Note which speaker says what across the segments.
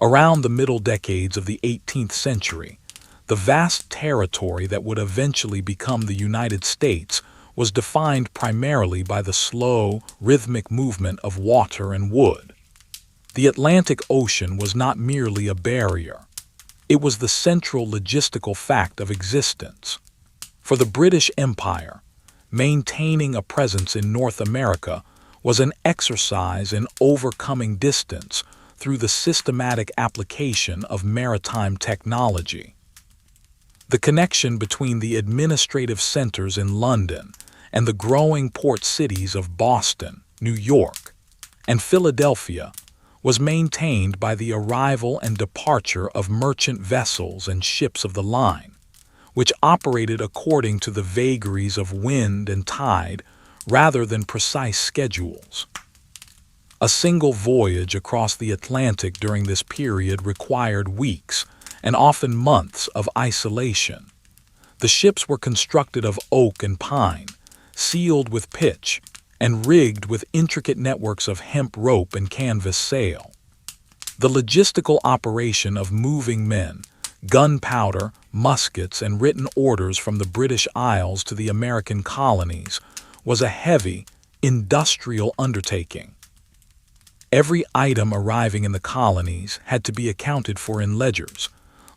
Speaker 1: Around the middle decades of the 18th century, the vast territory that would eventually become the United States was defined primarily by the slow, rhythmic movement of water and wood. The Atlantic Ocean was not merely a barrier. It was the central logistical fact of existence. For the British Empire, maintaining a presence in North America was an exercise in overcoming distance through the systematic application of maritime technology. The connection between the administrative centers in London and the growing port cities of Boston, New York, and Philadelphia was maintained by the arrival and departure of merchant vessels and ships of the line, which operated according to the vagaries of wind and tide rather than precise schedules. A single voyage across the Atlantic during this period required weeks and often months of isolation. The ships were constructed of oak and pine, sealed with pitch, and rigged with intricate networks of hemp rope and canvas sail. The logistical operation of moving men, gunpowder, muskets, and written orders from the British Isles to the American colonies was a heavy, industrial undertaking. Every item arriving in the colonies had to be accounted for in ledgers,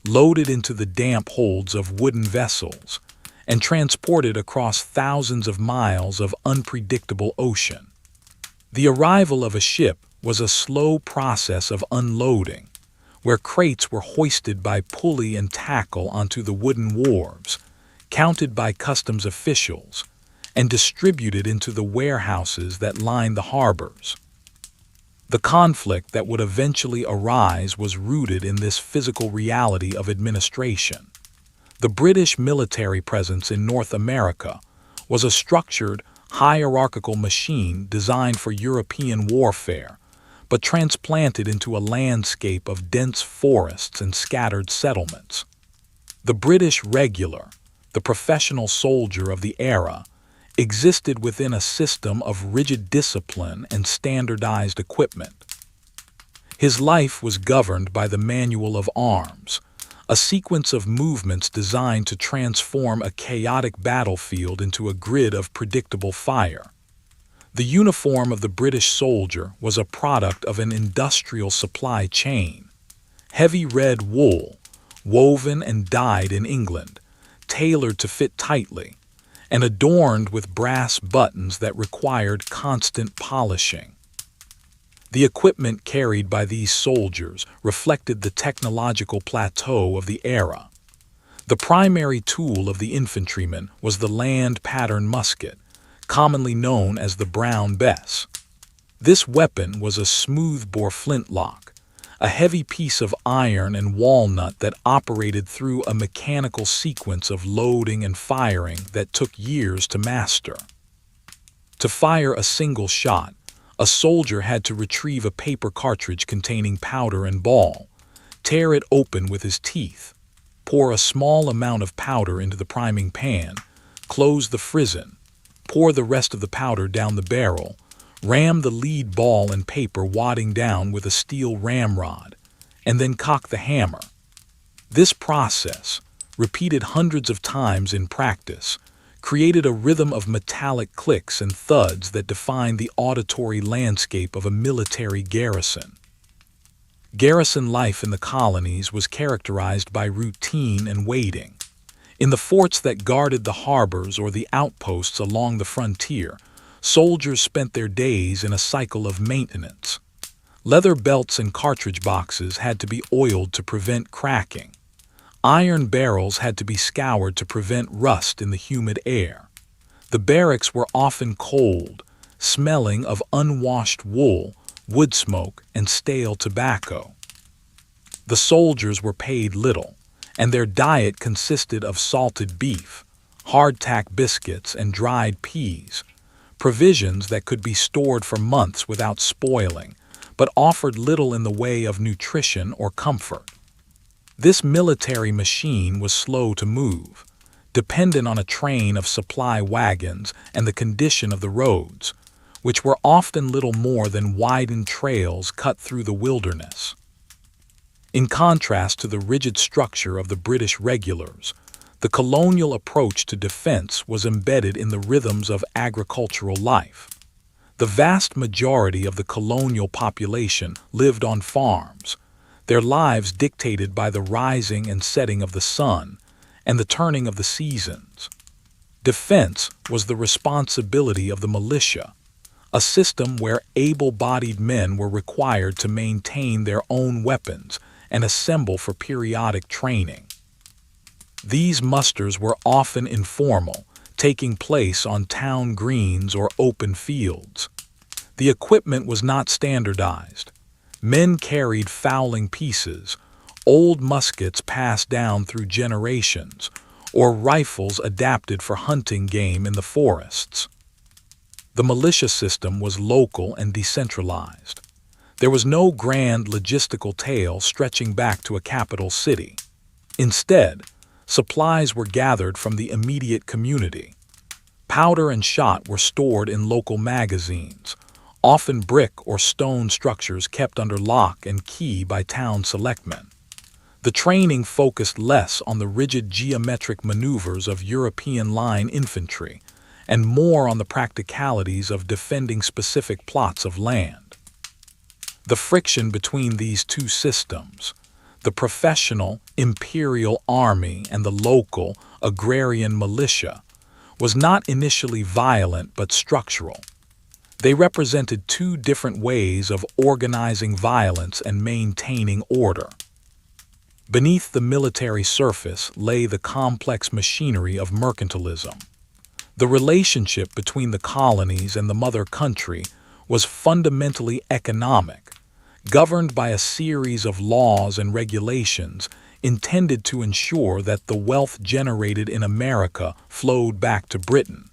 Speaker 1: loaded into the damp holds of wooden vessels, and transported across thousands of miles of unpredictable ocean. The arrival of a ship was a slow process of unloading, where crates were hoisted by pulley and tackle onto the wooden wharves, counted by customs officials, and distributed into the warehouses that lined the harbors. The conflict that would eventually arise was rooted in this physical reality of administration. The British military presence in North America was a structured, hierarchical machine designed for European warfare, but transplanted into a landscape of dense forests and scattered settlements. The British regular, the professional soldier of the era, existed within a system of rigid discipline and standardized equipment. His life was governed by the Manual of Arms, a sequence of movements designed to transform a chaotic battlefield into a grid of predictable fire. The uniform of the British soldier was a product of an industrial supply chain. Heavy red wool, woven and dyed in England, tailored to fit tightly, and adorned with brass buttons that required constant polishing. The equipment carried by these soldiers reflected the technological plateau of the era. The primary tool of the infantryman was the land-pattern musket, commonly known as the Brown Bess. This weapon was a smooth-bore flintlock, a heavy piece of iron and walnut that operated through a mechanical sequence of loading and firing that took years to master. To fire a single shot, a soldier had to retrieve a paper cartridge containing powder and ball, tear it open with his teeth, pour a small amount of powder into the priming pan, close the frizzen, pour the rest of the powder down the barrel, ram the lead ball and paper wadding down with a steel ramrod, and then cock the hammer. This process, repeated hundreds of times in practice, created a rhythm of metallic clicks and thuds that defined the auditory landscape of a military garrison. Garrison life in the colonies was characterized by routine and waiting. In the forts that guarded the harbors or the outposts along the frontier, soldiers spent their days in a cycle of maintenance. Leather belts and cartridge boxes had to be oiled to prevent cracking. Iron barrels had to be scoured to prevent rust in the humid air. The barracks were often cold, smelling of unwashed wool, wood smoke, and stale tobacco. The soldiers were paid little, and their diet consisted of salted beef, hardtack biscuits, and dried peas, provisions that could be stored for months without spoiling, but offered little in the way of nutrition or comfort. This military machine was slow to move, dependent on a train of supply wagons and the condition of the roads, which were often little more than widened trails cut through the wilderness. In contrast to the rigid structure of the British regulars, the colonial approach to defense was embedded in the rhythms of agricultural life. The vast majority of the colonial population lived on farms, their lives dictated by the rising and setting of the sun and the turning of the seasons. Defense was the responsibility of the militia, a system where able-bodied men were required to maintain their own weapons and assemble for periodic training. These musters were often informal, taking place on town greens or open fields. The equipment was not standardized. Men carried fowling pieces, old muskets passed down through generations, or rifles adapted for hunting game in the forests. The militia system was local and decentralized. There was no grand logistical tail stretching back to a capital city. Instead, supplies were gathered from the immediate community. Powder and shot were stored in local magazines, often brick or stone structures kept under lock and key by town selectmen. The training focused less on the rigid geometric maneuvers of European line infantry and more on the practicalities of defending specific plots of land. The friction between these two systems, the professional imperial army and the local agrarian militia, was not initially violent but structural. They represented two different ways of organizing violence and maintaining order. Beneath the military surface lay the complex machinery of mercantilism. The relationship between the colonies and the mother country was fundamentally economic, governed by a series of laws and regulations intended to ensure that the wealth generated in America flowed back to Britain.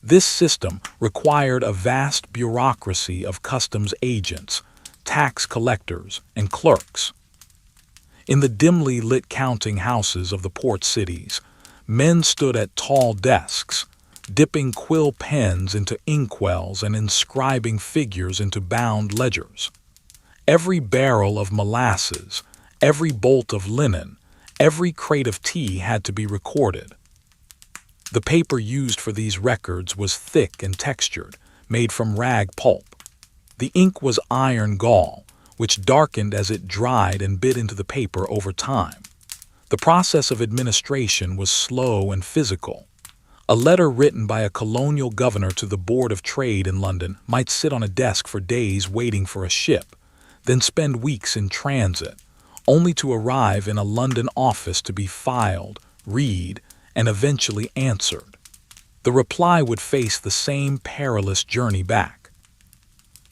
Speaker 1: This system required a vast bureaucracy of customs agents, tax collectors, and clerks. In the dimly lit counting houses of the port cities, men stood at tall desks, dipping quill pens into inkwells and inscribing figures into bound ledgers. Every barrel of molasses, every bolt of linen, every crate of tea had to be recorded. The paper used for these records was thick and textured, made from rag pulp. The ink was iron gall, which darkened as it dried and bit into the paper over time. The process of administration was slow and physical. A letter written by a colonial governor to the Board of Trade in London might sit on a desk for days waiting for a ship, then spend weeks in transit, only to arrive in a London office to be filed, read, and eventually answered. The reply would face the same perilous journey back.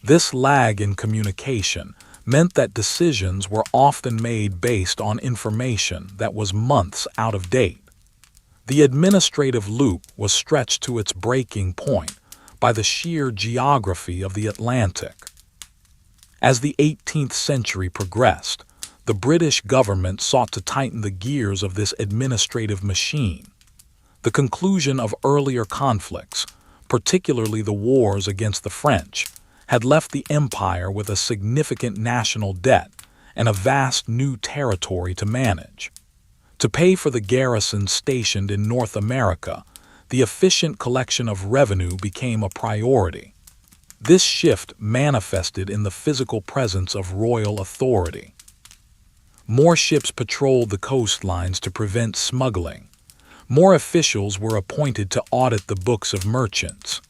Speaker 1: This lag in communication meant that decisions were often made based on information that was months out of date. The administrative loop was stretched to its breaking point by the sheer geography of the Atlantic. As the 18th century progressed, the British government sought to tighten the gears of this administrative machine. The conclusion of earlier conflicts, particularly the wars against the French, had left the empire with a significant national debt and a vast new territory to manage. To pay for the garrisons stationed in North America, the efficient collection of revenue became a priority. This shift manifested in the physical presence of royal authority. More ships patrolled the coastlines to prevent smuggling. More officials were appointed to audit the books of merchants.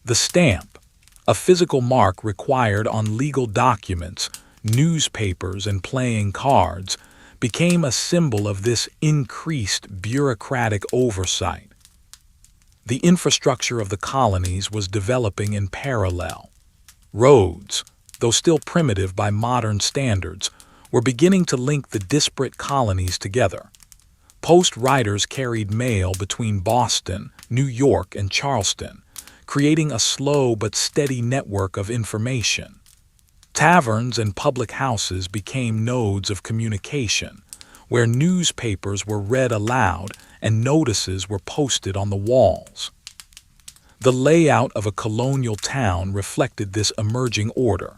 Speaker 1: The stamp, a physical mark required on legal documents, newspapers, and playing cards, became a symbol of this increased bureaucratic oversight. The infrastructure of the colonies was developing in parallel. Roads, though still primitive by modern standards, were beginning to link the disparate colonies together. Post riders carried mail between Boston, New York, and Charleston, creating a slow but steady network of information. Taverns and public houses became nodes of communication, where newspapers were read aloud and notices were posted on the walls. The layout of a colonial town reflected this emerging order.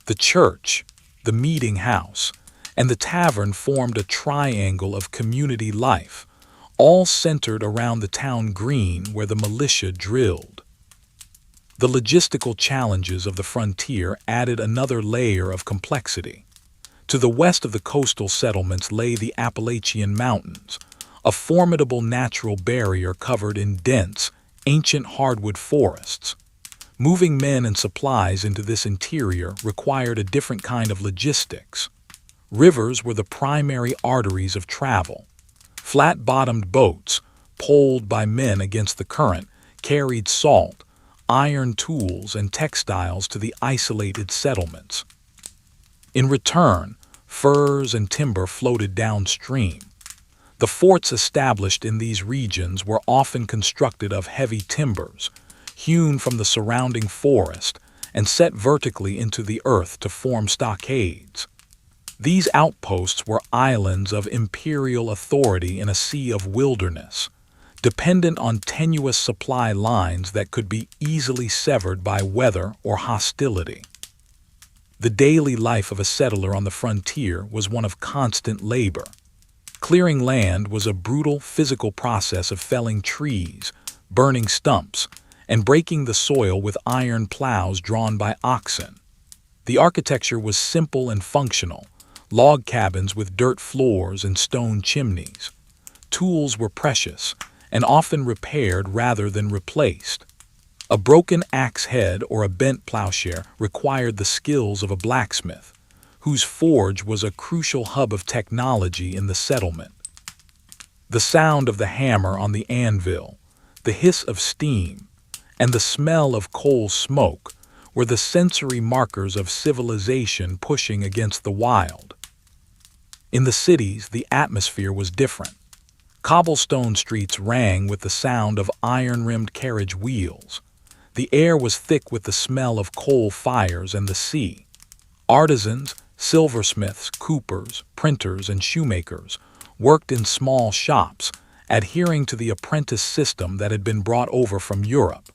Speaker 1: The church, the meeting house, and the tavern formed a triangle of community life, all centered around the town green where the militia drilled. The logistical challenges of the frontier added another layer of complexity. To the west of the coastal settlements lay the Appalachian Mountains, a formidable natural barrier covered in dense, ancient hardwood forests. Moving men and supplies into this interior required a different kind of logistics. Rivers were the primary arteries of travel. Flat-bottomed boats, poled by men against the current, carried salt, iron tools, and textiles to the isolated settlements. In return, furs and timber floated downstream. The forts established in these regions were often constructed of heavy timbers, hewn from the surrounding forest and set vertically into the earth to form stockades. These outposts were islands of imperial authority in a sea of wilderness, dependent on tenuous supply lines that could be easily severed by weather or hostility. The daily life of a settler on the frontier was one of constant labor. Clearing land was a brutal physical process of felling trees, burning stumps, and breaking the soil with iron plows drawn by oxen. The architecture was simple and functional, log cabins with dirt floors and stone chimneys. Tools were precious and often repaired rather than replaced. A broken axe head or a bent plowshare required the skills of a blacksmith, whose forge was a crucial hub of technology in the settlement. The sound of the hammer on the anvil, the hiss of steam, and the smell of coal smoke were the sensory markers of civilization pushing against the wild. In the cities, the atmosphere was different. Cobblestone streets rang with the sound of iron-rimmed carriage wheels. The air was thick with the smell of coal fires and the sea. Artisans, silversmiths, coopers, printers, and shoemakers worked in small shops, adhering to the apprentice system that had been brought over from Europe.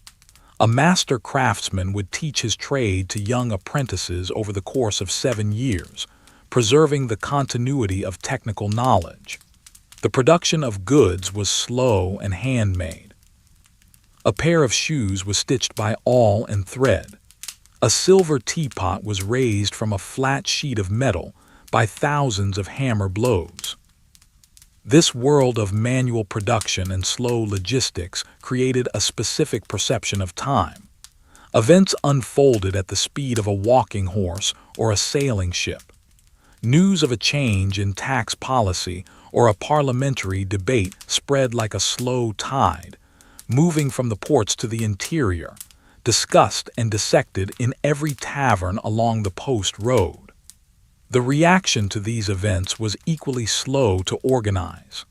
Speaker 1: A master craftsman would teach his trade to young apprentices over the course of 7 years, preserving the continuity of technical knowledge. The production of goods was slow and handmade. A pair of shoes was stitched by awl and thread. A silver teapot was raised from a flat sheet of metal by thousands of hammer blows. This world of manual production and slow logistics created a specific perception of time. Events unfolded at the speed of a walking horse or a sailing ship. News of a change in tax policy or a parliamentary debate spread like a slow tide, moving from the ports to the interior, discussed and dissected in every tavern along the post road. The reaction to these events was equally slow to organize.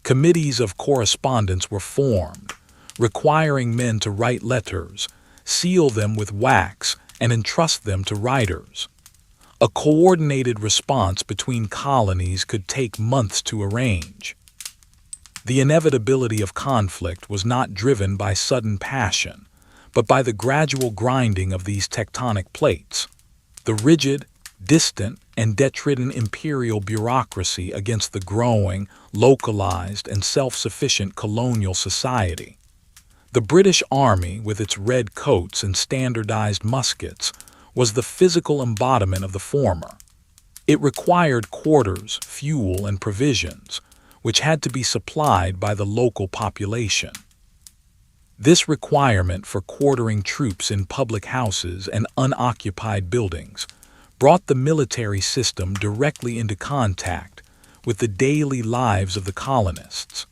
Speaker 1: Committees of correspondence were formed, requiring men to write letters, seal them with wax, and entrust them to writers. A coordinated response between colonies could take months to arrange. The inevitability of conflict was not driven by sudden passion, but by the gradual grinding of these tectonic plates. The rigid, distant, and detritus imperial bureaucracy against the growing, localized, and self-sufficient colonial society. The British Army, with its red coats and standardized muskets, was the physical embodiment of the former. It required quarters, fuel, and provisions, which had to be supplied by the local population. This requirement for quartering troops in public houses and unoccupied buildings brought the military system directly into contact with the daily lives of the colonists.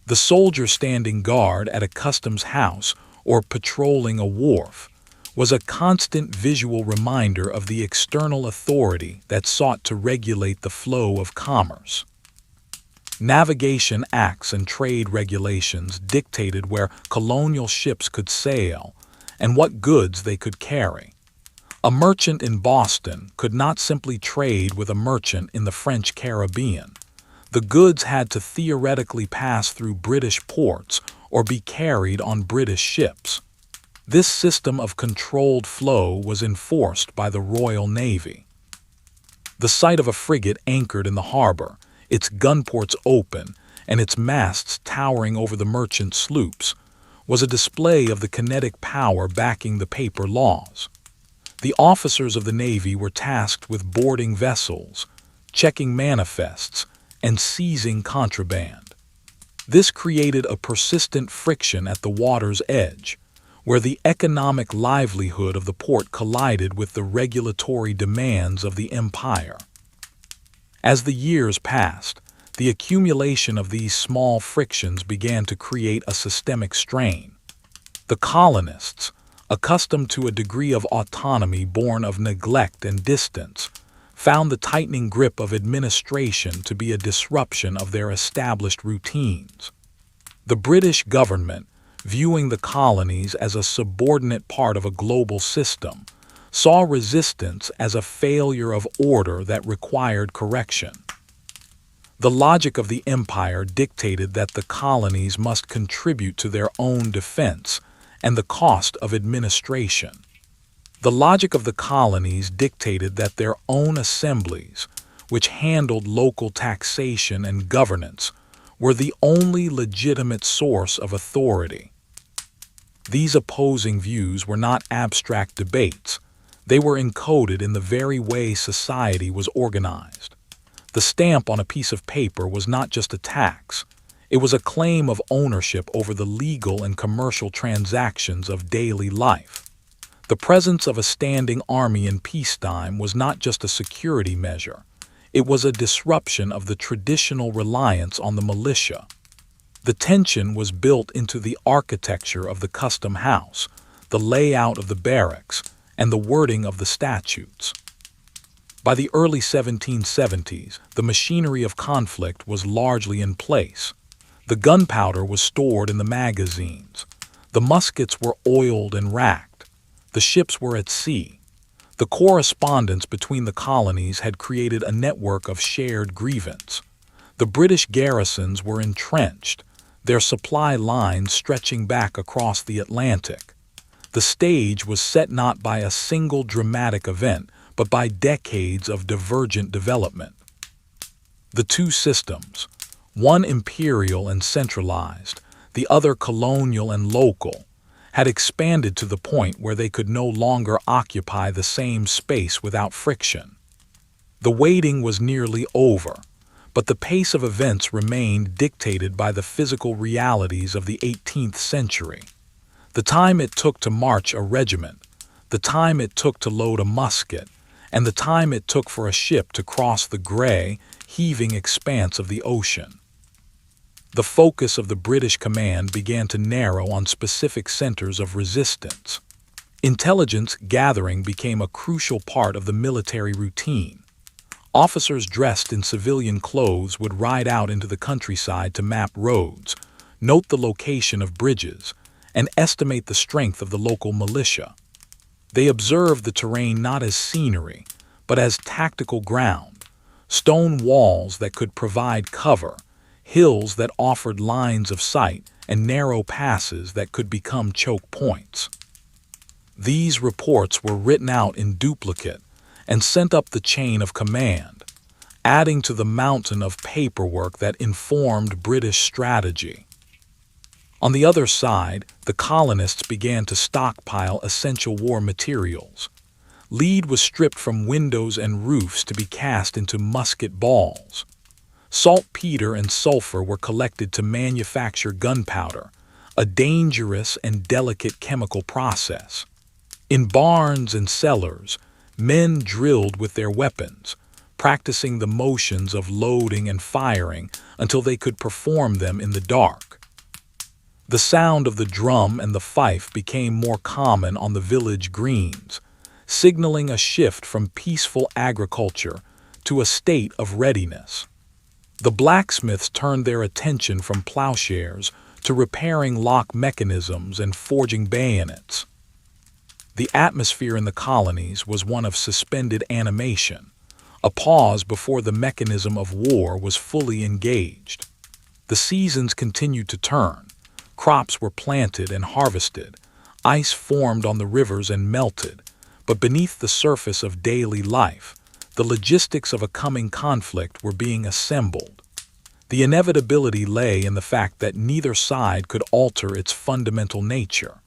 Speaker 1: The soldier standing guard at a customs house or patrolling a wharf was a constant visual reminder of the external authority that sought to regulate the flow of commerce. Navigation acts and trade regulations dictated where colonial ships could sail and what goods they could carry. A merchant in Boston could not simply trade with a merchant in the French Caribbean. The goods had to theoretically pass through British ports or be carried on British ships. This system of controlled flow was enforced by the Royal Navy. The sight of a frigate anchored in the harbor, its gunports open, and its masts towering over the merchant sloops, was a display of the kinetic power backing the paper laws. The officers of the Navy were tasked with boarding vessels, checking manifests, and seizing contraband. This created a persistent friction at the water's edge, where the economic livelihood of the port collided with the regulatory demands of the empire. As the years passed, the accumulation of these small frictions began to create a systemic strain. The colonists, accustomed to a degree of autonomy born of neglect and distance, found the tightening grip of administration to be a disruption of their established routines. The British government, viewing the colonies as a subordinate part of a global system, saw resistance as a failure of order that required correction. The logic of the empire dictated that the colonies must contribute to their own defense and the cost of administration. The logic of the colonies dictated that their own assemblies, which handled local taxation and governance, were the only legitimate source of authority. These opposing views were not abstract debates. They were encoded in the very way society was organized. The stamp on a piece of paper was not just a tax. It was a claim of ownership over the legal and commercial transactions of daily life. The presence of a standing army in peacetime was not just a security measure. It was a disruption of the traditional reliance on the militia. The tension was built into the architecture of the custom house, the layout of the barracks, and the wording of the statutes. By the early 1770s, the machinery of conflict was largely in place. The gunpowder was stored in the magazines. The muskets were oiled and racked. The ships were at sea. The correspondence between the colonies had created a network of shared grievance. The British garrisons were entrenched, their supply lines stretching back across the Atlantic. The stage was set not by a single dramatic event, but by decades of divergent development. The two systems, one imperial and centralized, the other colonial and local, had expanded to the point where they could no longer occupy the same space without friction. The waiting was nearly over, but the pace of events remained dictated by the physical realities of the 18th century. The time it took to march a regiment, the time it took to load a musket, and the time it took for a ship to cross the gray, heaving expanse of the ocean. The focus of the British command began to narrow on specific centers of resistance. Intelligence gathering became a crucial part of the military routine. Officers dressed in civilian clothes would ride out into the countryside to map roads, note the location of bridges, and estimate the strength of the local militia. They observed the terrain not as scenery, but as tactical ground, stone walls that could provide cover, hills that offered lines of sight, and narrow passes that could become choke points. These reports were written out in duplicate and sent up the chain of command, adding to the mountain of paperwork that informed British strategy. On the other side, the colonists began to stockpile essential war materials. Lead was stripped from windows and roofs to be cast into musket balls. Saltpeter and sulfur were collected to manufacture gunpowder, a dangerous and delicate chemical process. In barns and cellars, men drilled with their weapons, practicing the motions of loading and firing until they could perform them in the dark. The sound of the drum and the fife became more common on the village greens, signaling a shift from peaceful agriculture to a state of readiness. The blacksmiths turned their attention from plowshares to repairing lock mechanisms and forging bayonets. The atmosphere in the colonies was one of suspended animation, a pause before the mechanism of war was fully engaged. The seasons continued to turn. Crops were planted and harvested. Ice formed on the rivers and melted. But beneath the surface of daily life, the logistics of a coming conflict were being assembled. The inevitability lay in the fact that neither side could alter its fundamental nature.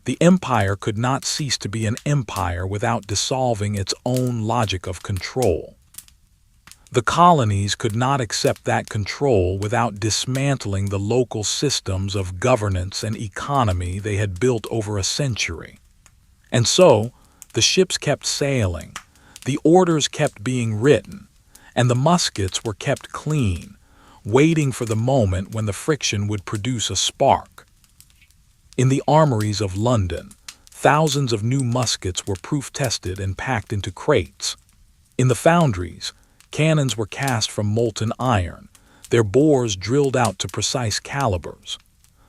Speaker 1: The empire could not cease to be an empire without dissolving its own logic of control. The colonies could not accept that control without dismantling the local systems of governance and economy they had built over a century. And so, the ships kept sailing, the orders kept being written, and the muskets were kept clean, waiting for the moment when the friction would produce a spark. In the armories of London, thousands of new muskets were proof-tested and packed into crates. In the foundries, cannons were cast from molten iron, their bores drilled out to precise calibers.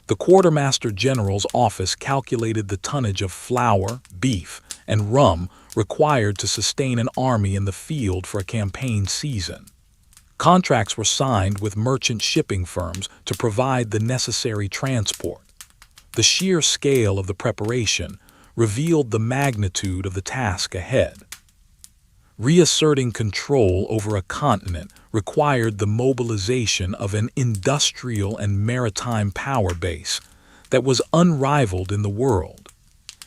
Speaker 1: The Quartermaster General's office calculated the tonnage of flour, beef, and rum required to sustain an army in the field for a campaign season. Contracts were signed with merchant shipping firms to provide the necessary transport. The sheer scale of the preparation revealed the magnitude of the task ahead. Reasserting control over a continent required the mobilization of an industrial and maritime power base that was unrivaled in the world.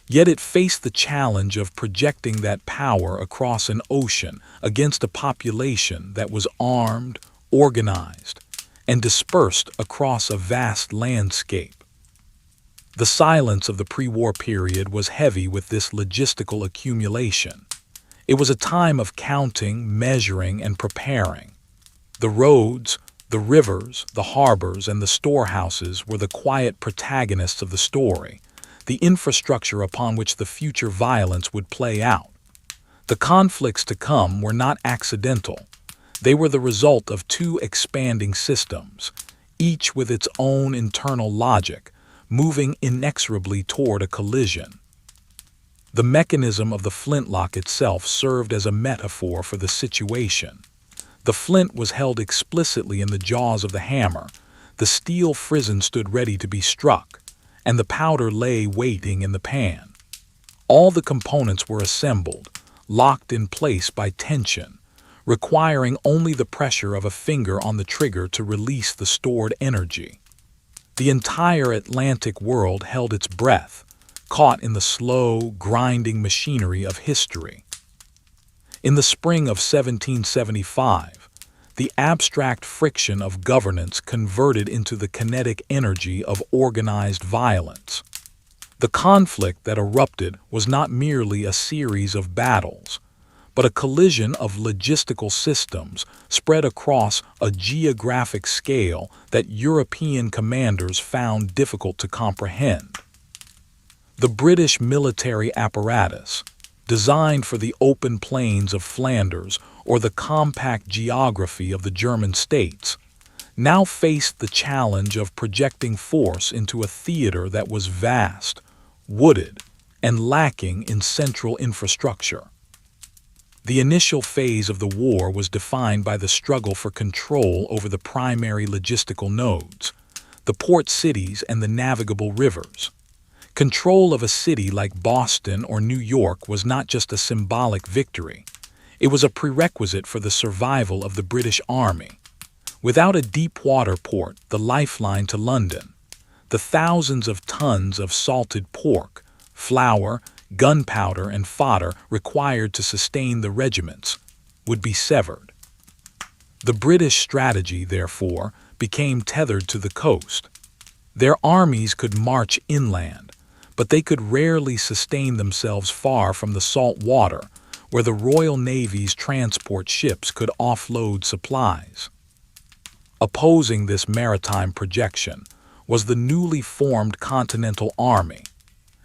Speaker 1: Yet it faced the challenge of projecting that power across an ocean against a population that was armed, organized, and dispersed across a vast landscape. The silence of the pre-war period was heavy with this logistical accumulation. It was a time of counting, measuring, and preparing. The roads, the rivers, the harbors, and the storehouses were the quiet protagonists of the story, the infrastructure upon which the future violence would play out. The conflicts to come were not accidental. They were the result of two expanding systems, each with its own internal logic, moving inexorably toward a collision. The mechanism of the flintlock itself served as a metaphor for the situation. The flint was held explicitly in the jaws of the hammer, the steel frizzen stood ready to be struck, and the powder lay waiting in the pan. All the components were assembled, locked in place by tension, requiring only the pressure of a finger on the trigger to release the stored energy. The entire Atlantic world held its breath, caught in the slow, grinding machinery of history. In the spring of 1775, the abstract friction of governance converted into the kinetic energy of organized violence. The conflict that erupted was not merely a series of battles, but a collision of logistical systems spread across a geographic scale that European commanders found difficult to comprehend. The British military apparatus, designed for the open plains of Flanders or the compact geography of the German states, now faced the challenge of projecting force into a theater that was vast, wooded, and lacking in central infrastructure. The initial phase of the war was defined by the struggle for control over the primary logistical nodes, the port cities and the navigable rivers. Control of a city like Boston or New York was not just a symbolic victory. It was a prerequisite for the survival of the British Army. Without a deep-water port, the lifeline to London, the thousands of tons of salted pork, flour, gunpowder, and fodder required to sustain the regiments would be severed. The British strategy, therefore, became tethered to the coast. Their armies could march inland, but they could rarely sustain themselves far from the salt water, where the Royal Navy's transport ships could offload supplies. Opposing this maritime projection was the newly formed Continental Army.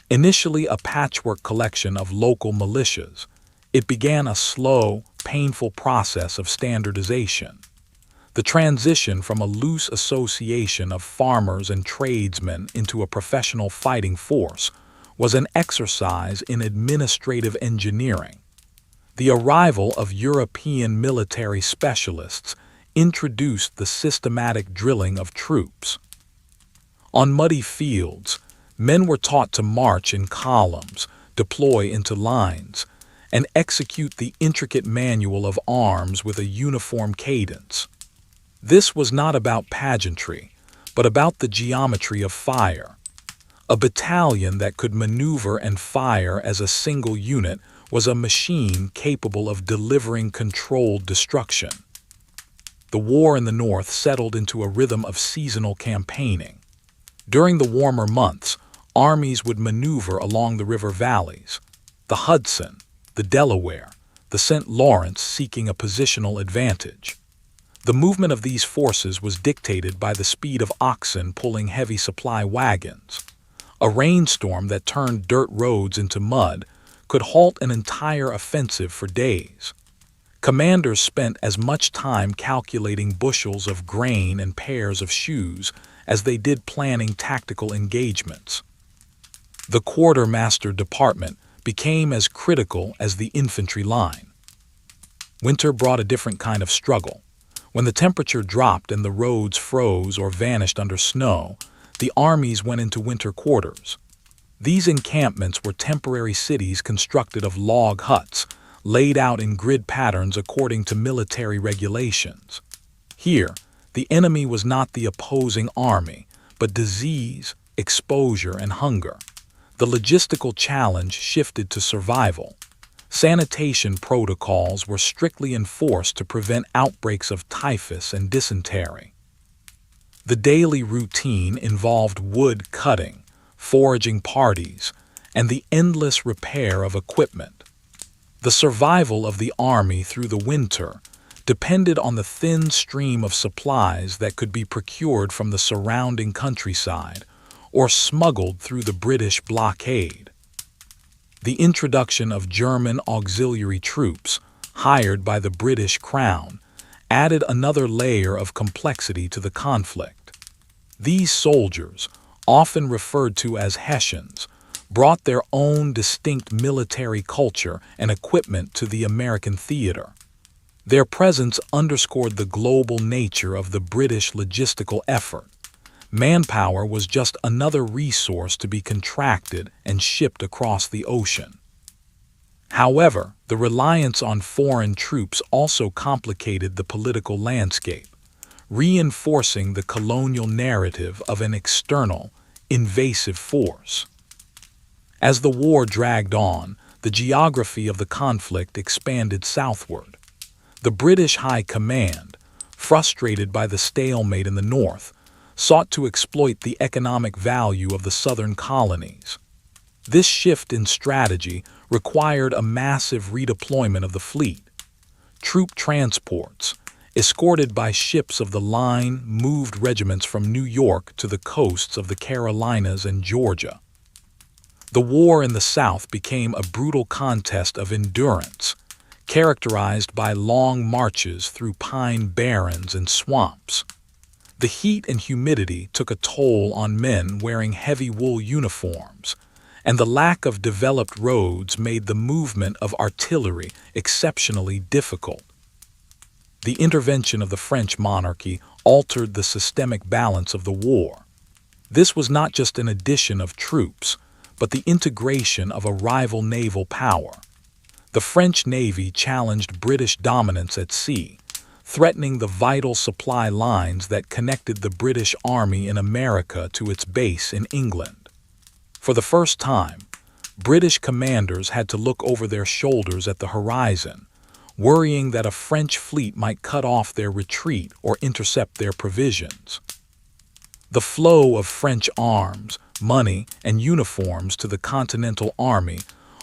Speaker 1: Initially a patchwork collection of local militias, it began a slow, painful process of standardization. The transition from a loose association of farmers and tradesmen into a professional fighting force was an exercise in administrative engineering. The arrival of European military specialists introduced the systematic drilling of troops. On muddy fields, men were taught to march in columns, deploy into lines, and execute the intricate manual of arms with a uniform cadence. This was not about pageantry, but about the geometry of fire. A battalion that could maneuver and fire as a single unit was a machine capable of delivering controlled destruction. The war in the North settled into a rhythm of seasonal campaigning. During the warmer months, armies would maneuver along the river valleys, the Hudson, the Delaware, the St. Lawrence, seeking a positional advantage. The movement of these forces was dictated by the speed of oxen pulling heavy supply wagons. A rainstorm that turned dirt roads into mud could halt an entire offensive for days. Commanders spent as much time calculating bushels of grain and pairs of shoes as they did planning tactical engagements. The quartermaster department became as critical as the infantry line. Winter brought a different kind of struggle. When the temperature dropped and the roads froze or vanished under snow, the armies went into winter quarters. These encampments were temporary cities constructed of log huts, laid out in grid patterns according to military regulations. Here, the enemy was not the opposing army, but disease, exposure, and hunger. The logistical challenge shifted to survival. Sanitation protocols were strictly enforced to prevent outbreaks of typhus and dysentery. The daily routine involved wood cutting, foraging parties, and the endless repair of equipment. The survival of the army through the winter depended on the thin stream of supplies that could be procured from the surrounding countryside or smuggled through the British blockade. The introduction of German auxiliary troops, hired by the British Crown, added another layer of complexity to the conflict. These soldiers, often referred to as Hessians, brought their own distinct military culture and equipment to the American theater. Their presence underscored the global nature of the British logistical effort. Manpower was just another resource to be contracted and shipped across the ocean. However, the reliance on foreign troops also complicated the political landscape, reinforcing the colonial narrative of an external, invasive force. As the war dragged on, the geography of the conflict expanded southward. The British High Command, frustrated by the stalemate in the north, sought to exploit the economic value of the southern colonies. This shift in strategy required a massive redeployment of the fleet. Troop transports, escorted by ships of the line, moved regiments from New York to the coasts of the Carolinas and Georgia. The war in the South became a brutal contest of endurance, characterized by long marches through pine barrens and swamps. The heat and humidity took a toll on men wearing heavy wool uniforms, and the lack of developed roads made the movement of artillery exceptionally difficult. The intervention of the French monarchy altered the systemic balance of the war. This was not just an addition of troops, but the integration of a rival naval power. The French Navy challenged British dominance at sea, threatening the vital supply lines that connected the British Army in America to its base in England. For the first time, British commanders had to look over their shoulders at the horizon, worrying that a French fleet might cut off their retreat or intercept their provisions. The flow of French arms, money, and uniforms to the Continental Army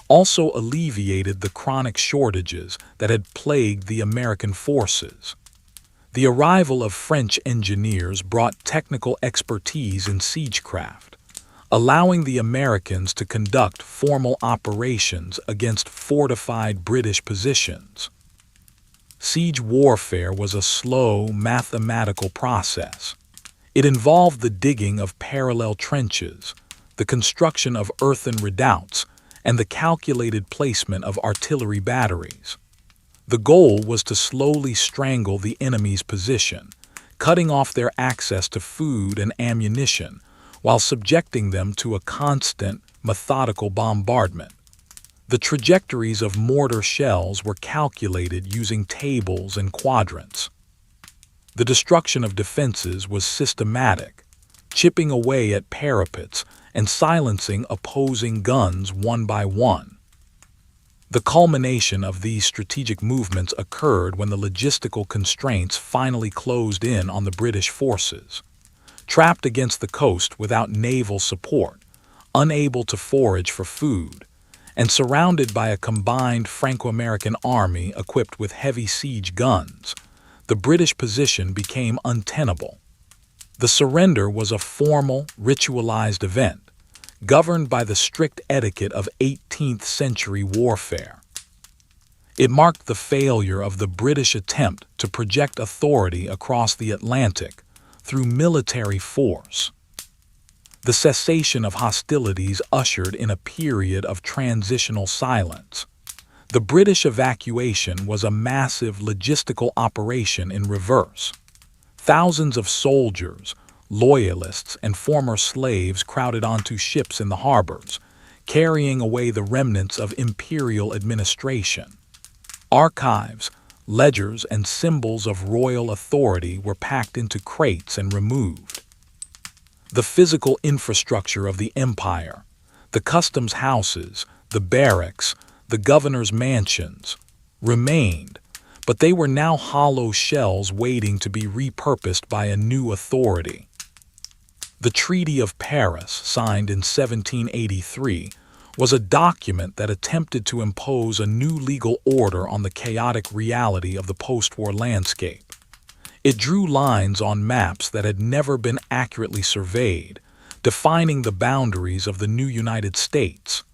Speaker 1: also alleviated the chronic shortages that had plagued the American forces. The arrival of French engineers brought technical expertise in siegecraft, allowing the Americans to conduct formal operations against fortified British positions. Siege warfare was a slow, mathematical process. It involved the digging of parallel trenches, the construction of earthen redoubts, and the calculated placement of artillery batteries. The goal was to slowly strangle the enemy's position, cutting off their access to food and ammunition, while subjecting them to a constant, methodical bombardment. The trajectories of mortar shells were calculated using tables and quadrants. The destruction of defenses was systematic, chipping away at parapets and silencing opposing guns one by one. The culmination of these strategic movements occurred when the logistical constraints finally closed in on the British forces. Trapped against the coast without naval support, unable to forage for food, and surrounded by a combined Franco-American army equipped with heavy siege guns, the British position became untenable. The surrender was a formal, ritualized event, governed by the strict etiquette of 18th century warfare. It marked the failure of the British attempt to project authority across the Atlantic through military force. The cessation of hostilities ushered in a period of transitional silence. The British evacuation was a massive logistical operation in reverse. Thousands of soldiers, loyalists, and former slaves crowded onto ships in the harbors, carrying away the remnants of imperial administration. Archives, ledgers, and symbols of royal authority were packed into crates and removed. The physical infrastructure of the empire, the customs houses, the barracks, the governor's mansions, remained, but they were now hollow shells waiting to be repurposed by a new authority. The Treaty of Paris, signed in 1783, was a document that attempted to impose a new legal order on the chaotic reality of the post-war landscape. It drew lines on maps that had never been accurately surveyed, defining the boundaries of the new United States.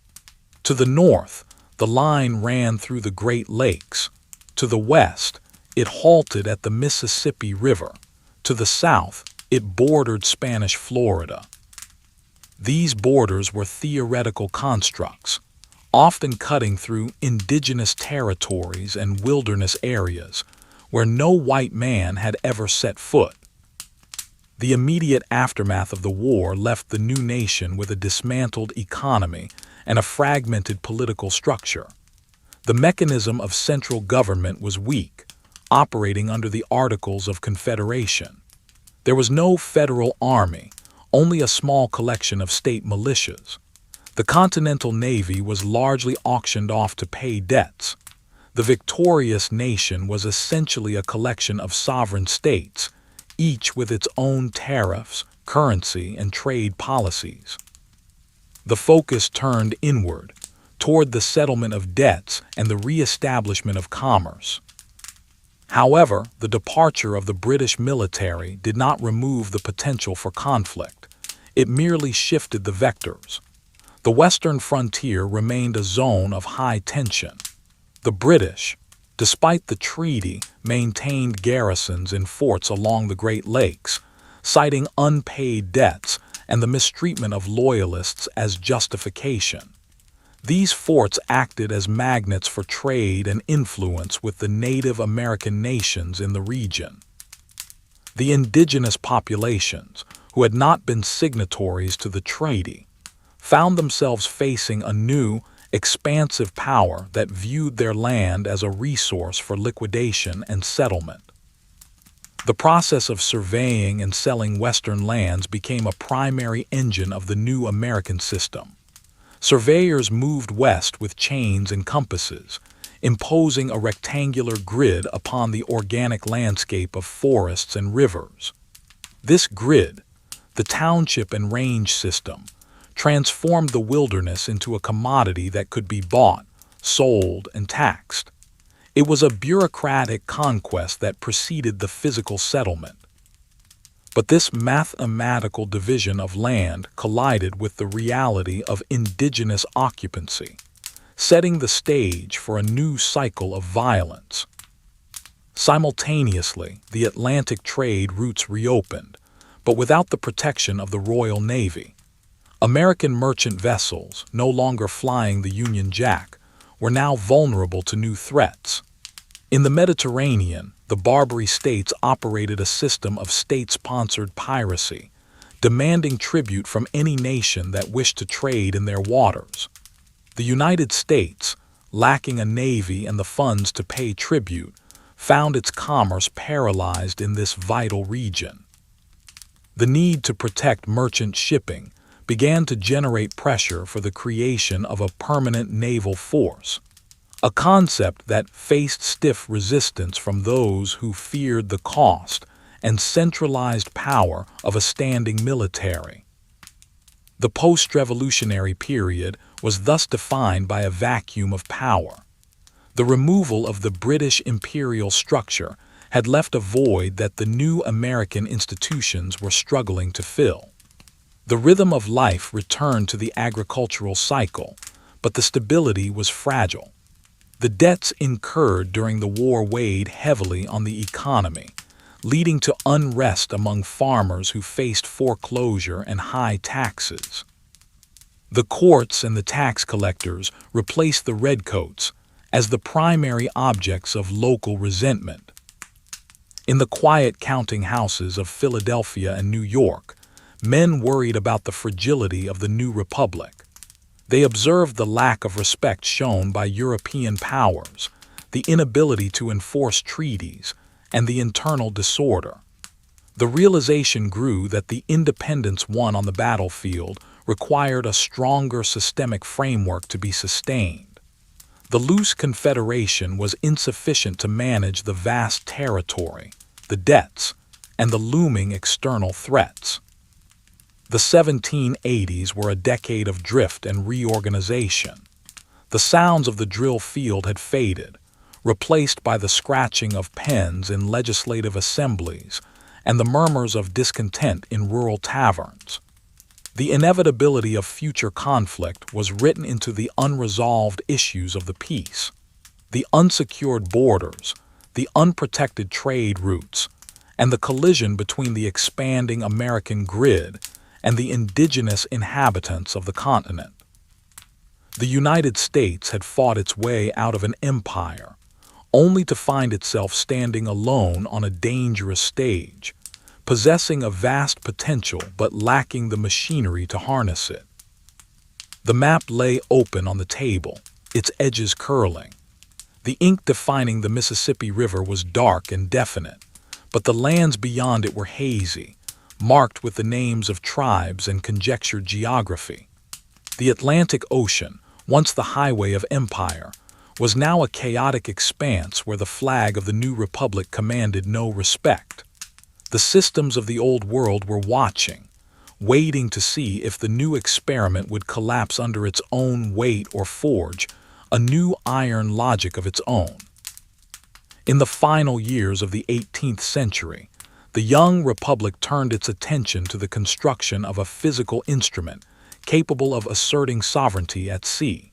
Speaker 1: To the north, the line ran through the Great Lakes. To the west, it halted at the Mississippi River. To the south, it bordered Spanish Florida. These borders were theoretical constructs, often cutting through indigenous territories and wilderness areas where no white man had ever set foot. The immediate aftermath of the war left the new nation with a dismantled economy and a fragmented political structure. The mechanism of central government was weak, operating under the Articles of Confederation. There was no federal army, only a small collection of state militias. The Continental Navy was largely auctioned off to pay debts. The victorious nation was essentially a collection of sovereign states, each with its own tariffs, currency, and trade policies. The focus turned inward, toward the settlement of debts and the re-establishment of commerce. However, the departure of the British military did not remove the potential for conflict. It merely shifted the vectors. The western frontier remained a zone of high tension. The British, despite the treaty, maintained garrisons in forts along the Great Lakes, citing unpaid debts and the mistreatment of loyalists as justification. These forts acted as magnets for trade and influence with the Native American nations in the region. The indigenous populations, who had not been signatories to the treaty, found themselves facing a new, expansive power that viewed their land as a resource for liquidation and settlement. The process of surveying and selling Western lands became a primary engine of the new American system. Surveyors moved west with chains and compasses, imposing a rectangular grid upon the organic landscape of forests and rivers. This grid, the township and range system, transformed the wilderness into a commodity that could be bought, sold, and taxed. It was a bureaucratic conquest that preceded the physical settlement. But this mathematical division of land collided with the reality of indigenous occupancy, setting the stage for a new cycle of violence. Simultaneously, the Atlantic trade routes reopened, but without the protection of the Royal Navy. American merchant vessels, no longer flying the Union Jack, were now vulnerable to new threats. In the Mediterranean, the Barbary states operated a system of state-sponsored piracy, demanding tribute from any nation that wished to trade in their waters. The United States, lacking a navy and the funds to pay tribute, found its commerce paralyzed in this vital region. The need to protect merchant shipping began to generate pressure for the creation of a permanent naval force, a concept that faced stiff resistance from those who feared the cost and centralized power of a standing military. The post-revolutionary period was thus defined by a vacuum of power. The removal of the British imperial structure had left a void that the new American institutions were struggling to fill. The rhythm of life returned to the agricultural cycle, but the stability was fragile. The debts incurred during the war weighed heavily on the economy, leading to unrest among farmers who faced foreclosure and high taxes. The courts and the tax collectors replaced the redcoats as the primary objects of local resentment. In the quiet counting houses of Philadelphia and New York, men worried about the fragility of the new republic. They observed the lack of respect shown by European powers, the inability to enforce treaties, and the internal disorder. The realization grew that the independence won on the battlefield required a stronger systemic framework to be sustained. The loose confederation was insufficient to manage the vast territory, the debts, and the looming external threats. The 1780s were a decade of drift and reorganization. The sounds of the drill field had faded, replaced by the scratching of pens in legislative assemblies and the murmurs of discontent in rural taverns. The inevitability of future conflict was written into the unresolved issues of the peace. The unsecured borders, the unprotected trade routes, and the collision between the expanding American grid and the indigenous inhabitants of the continent. The United States had fought its way out of an empire, only to find itself standing alone on a dangerous stage, possessing a vast potential but lacking the machinery to harness it. The map lay open on the table, its edges curling. The ink defining the Mississippi River was dark and definite, but the lands beyond it were hazy, marked with the names of tribes and conjectured geography. The Atlantic Ocean, once the highway of empire, was now a chaotic expanse where the flag of the new republic commanded no respect. The systems of the old world were watching, waiting to see if the new experiment would collapse under its own weight or forge a new iron logic of its own. In the final years of the 18th century, the young republic turned its attention to the construction of a physical instrument capable of asserting sovereignty at sea.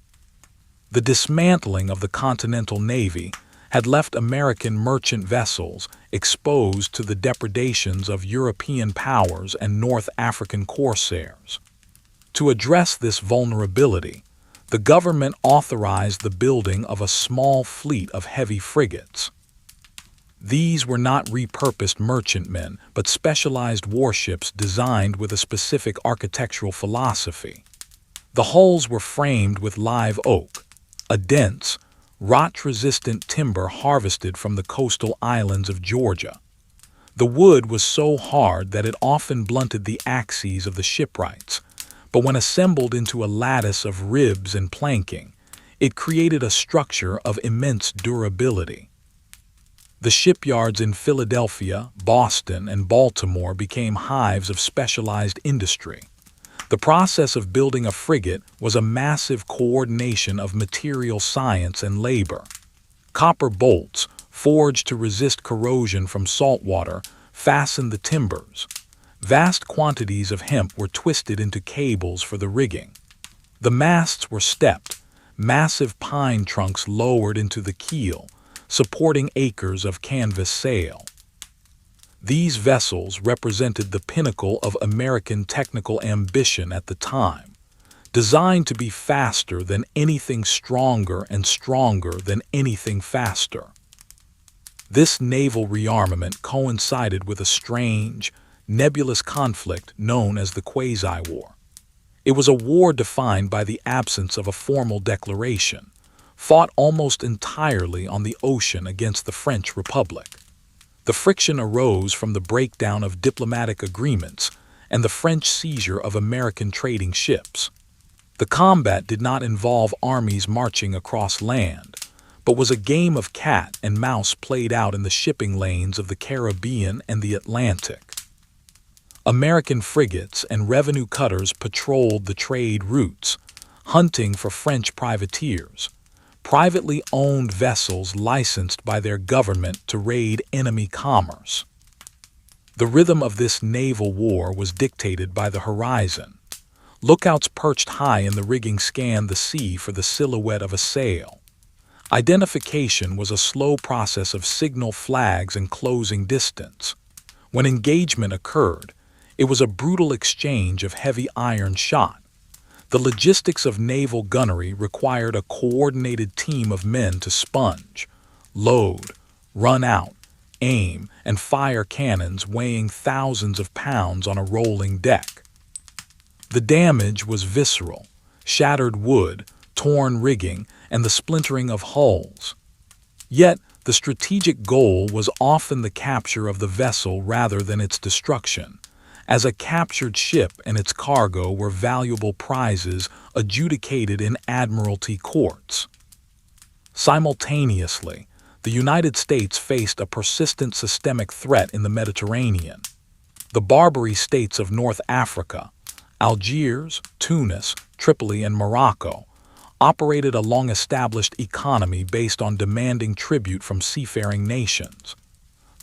Speaker 1: The dismantling of the Continental Navy had left American merchant vessels exposed to the depredations of European powers and North African corsairs. To address this vulnerability, the government authorized the building of a small fleet of heavy frigates. These were not repurposed merchantmen, but specialized warships designed with a specific architectural philosophy. The hulls were framed with live oak, a dense, rot-resistant timber harvested from the coastal islands of Georgia. The wood was so hard that it often blunted the axes of the shipwrights, but when assembled into a lattice of ribs and planking, it created a structure of immense durability. The shipyards in Philadelphia, Boston, and Baltimore became hives of specialized industry. The process of building a frigate was a massive coordination of material science and labor. Copper bolts, forged to resist corrosion from salt water, fastened the timbers. Vast quantities of hemp were twisted into cables for the rigging. The masts were stepped, massive pine trunks lowered into the keel, supporting acres of canvas sail. These vessels represented the pinnacle of American technical ambition at the time, designed to be faster than anything, stronger and stronger than anything faster. This naval rearmament coincided with a strange, nebulous conflict known as the Quasi-War. It was a war defined by the absence of a formal declaration, fought almost entirely on the ocean against the French Republic. The friction arose from the breakdown of diplomatic agreements and the French seizure of American trading ships. The combat did not involve armies marching across land, but was a game of cat and mouse played out in the shipping lanes of the Caribbean and the Atlantic. American frigates and revenue cutters patrolled the trade routes, hunting for French privateers, privately owned vessels licensed by their government to raid enemy commerce. The rhythm of this naval war was dictated by the horizon. Lookouts perched high in the rigging scanned the sea for the silhouette of a sail. Identification was a slow process of signal flags and closing distance. When engagement occurred, it was a brutal exchange of heavy iron shot. The logistics of naval gunnery required a coordinated team of men to sponge, load, run out, aim, and fire cannons weighing thousands of pounds on a rolling deck. The damage was visceral: shattered wood, torn rigging, and the splintering of hulls. Yet, the strategic goal was often the capture of the vessel rather than its destruction, as a captured ship and its cargo were valuable prizes adjudicated in admiralty courts. Simultaneously, the United States faced a persistent systemic threat in the Mediterranean. The Barbary states of North Africa, Algiers, Tunis, Tripoli, and Morocco, operated a long-established economy based on demanding tribute from seafaring nations.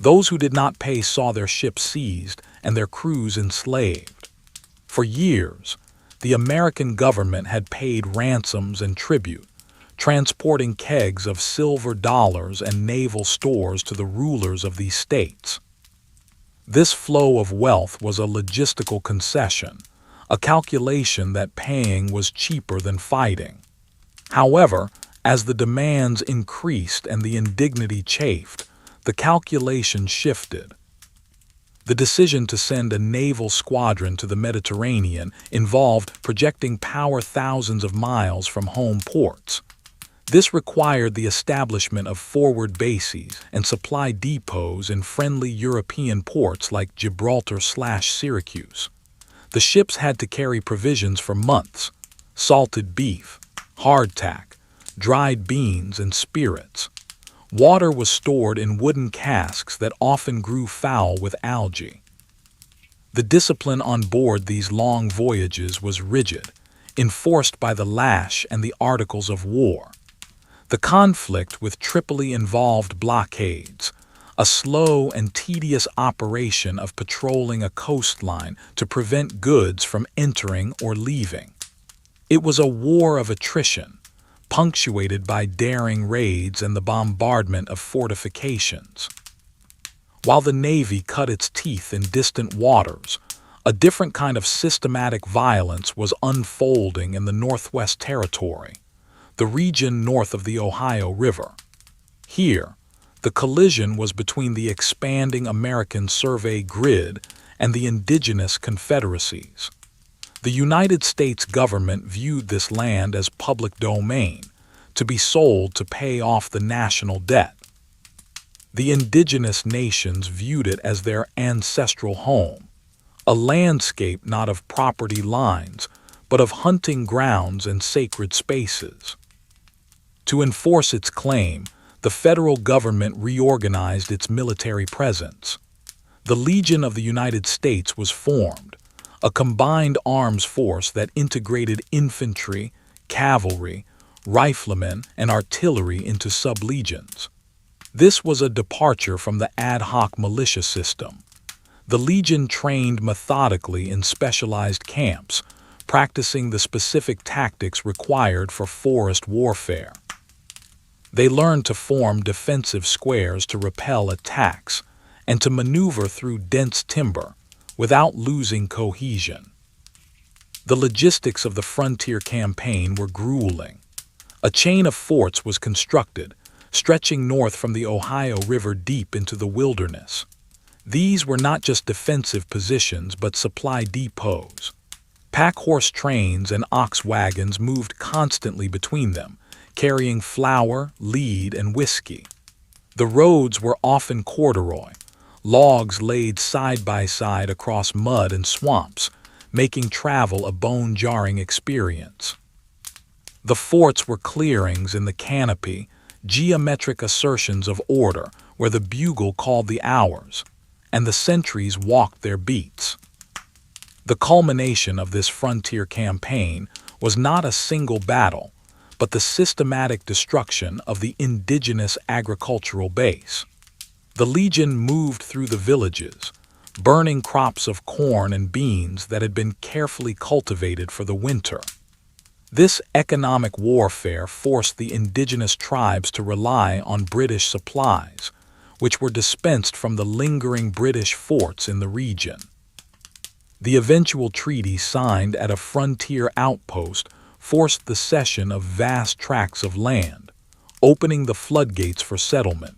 Speaker 1: Those who did not pay saw their ships seized and their crews enslaved. For years, the American government had paid ransoms and tribute, transporting kegs of silver dollars and naval stores to the rulers of these states. This flow of wealth was a logistical concession, a calculation that paying was cheaper than fighting. However, as the demands increased and the indignity chafed, the calculation shifted. The decision to send a naval squadron to the Mediterranean involved projecting power thousands of miles from home ports. This required the establishment of forward bases and supply depots in friendly European ports like Gibraltar/Syracuse. The ships had to carry provisions for months: salted beef, hardtack, dried beans, and spirits. Water was stored in wooden casks that often grew foul with algae. The discipline on board these long voyages was rigid, enforced by the lash and the articles of war. The conflict with Tripoli involved blockades, a slow and tedious operation of patrolling a coastline to prevent goods from entering or leaving. It was a war of attrition, punctuated by daring raids and the bombardment of fortifications. While the Navy cut its teeth in distant waters, a different kind of systematic violence was unfolding in the Northwest Territory, the region north of the Ohio River. Here, the collision was between the expanding American survey grid and the indigenous confederacies. The United States government viewed this land as public domain, to be sold to pay off the national debt. The indigenous nations viewed it as their ancestral home, a landscape not of property lines, but of hunting grounds and sacred spaces. To enforce its claim, the federal government reorganized its military presence. The Legion of the United States was formed, a combined arms force that integrated infantry, cavalry, riflemen, and artillery into sublegions. This was a departure from the ad hoc militia system. The Legion trained methodically in specialized camps, practicing the specific tactics required for forest warfare. They learned to form defensive squares to repel attacks and to maneuver through dense timber without losing cohesion. The logistics of the frontier campaign were grueling. A chain of forts was constructed, stretching north from the Ohio River deep into the wilderness. These were not just defensive positions but supply depots. Pack-horse trains and ox wagons moved constantly between them, carrying flour, lead, and whiskey. The roads were often corduroy, logs laid side by side across mud and swamps, making travel a bone-jarring experience. The forts were clearings in the canopy, geometric assertions of order where the bugle called the hours, and the sentries walked their beats. The culmination of this frontier campaign was not a single battle, but the systematic destruction of the indigenous agricultural base. The Legion moved through the villages, burning crops of corn and beans that had been carefully cultivated for the winter. This economic warfare forced the indigenous tribes to rely on British supplies, which were dispensed from the lingering British forts in the region. The eventual treaty signed at a frontier outpost forced the cession of vast tracts of land, opening the floodgates for settlement.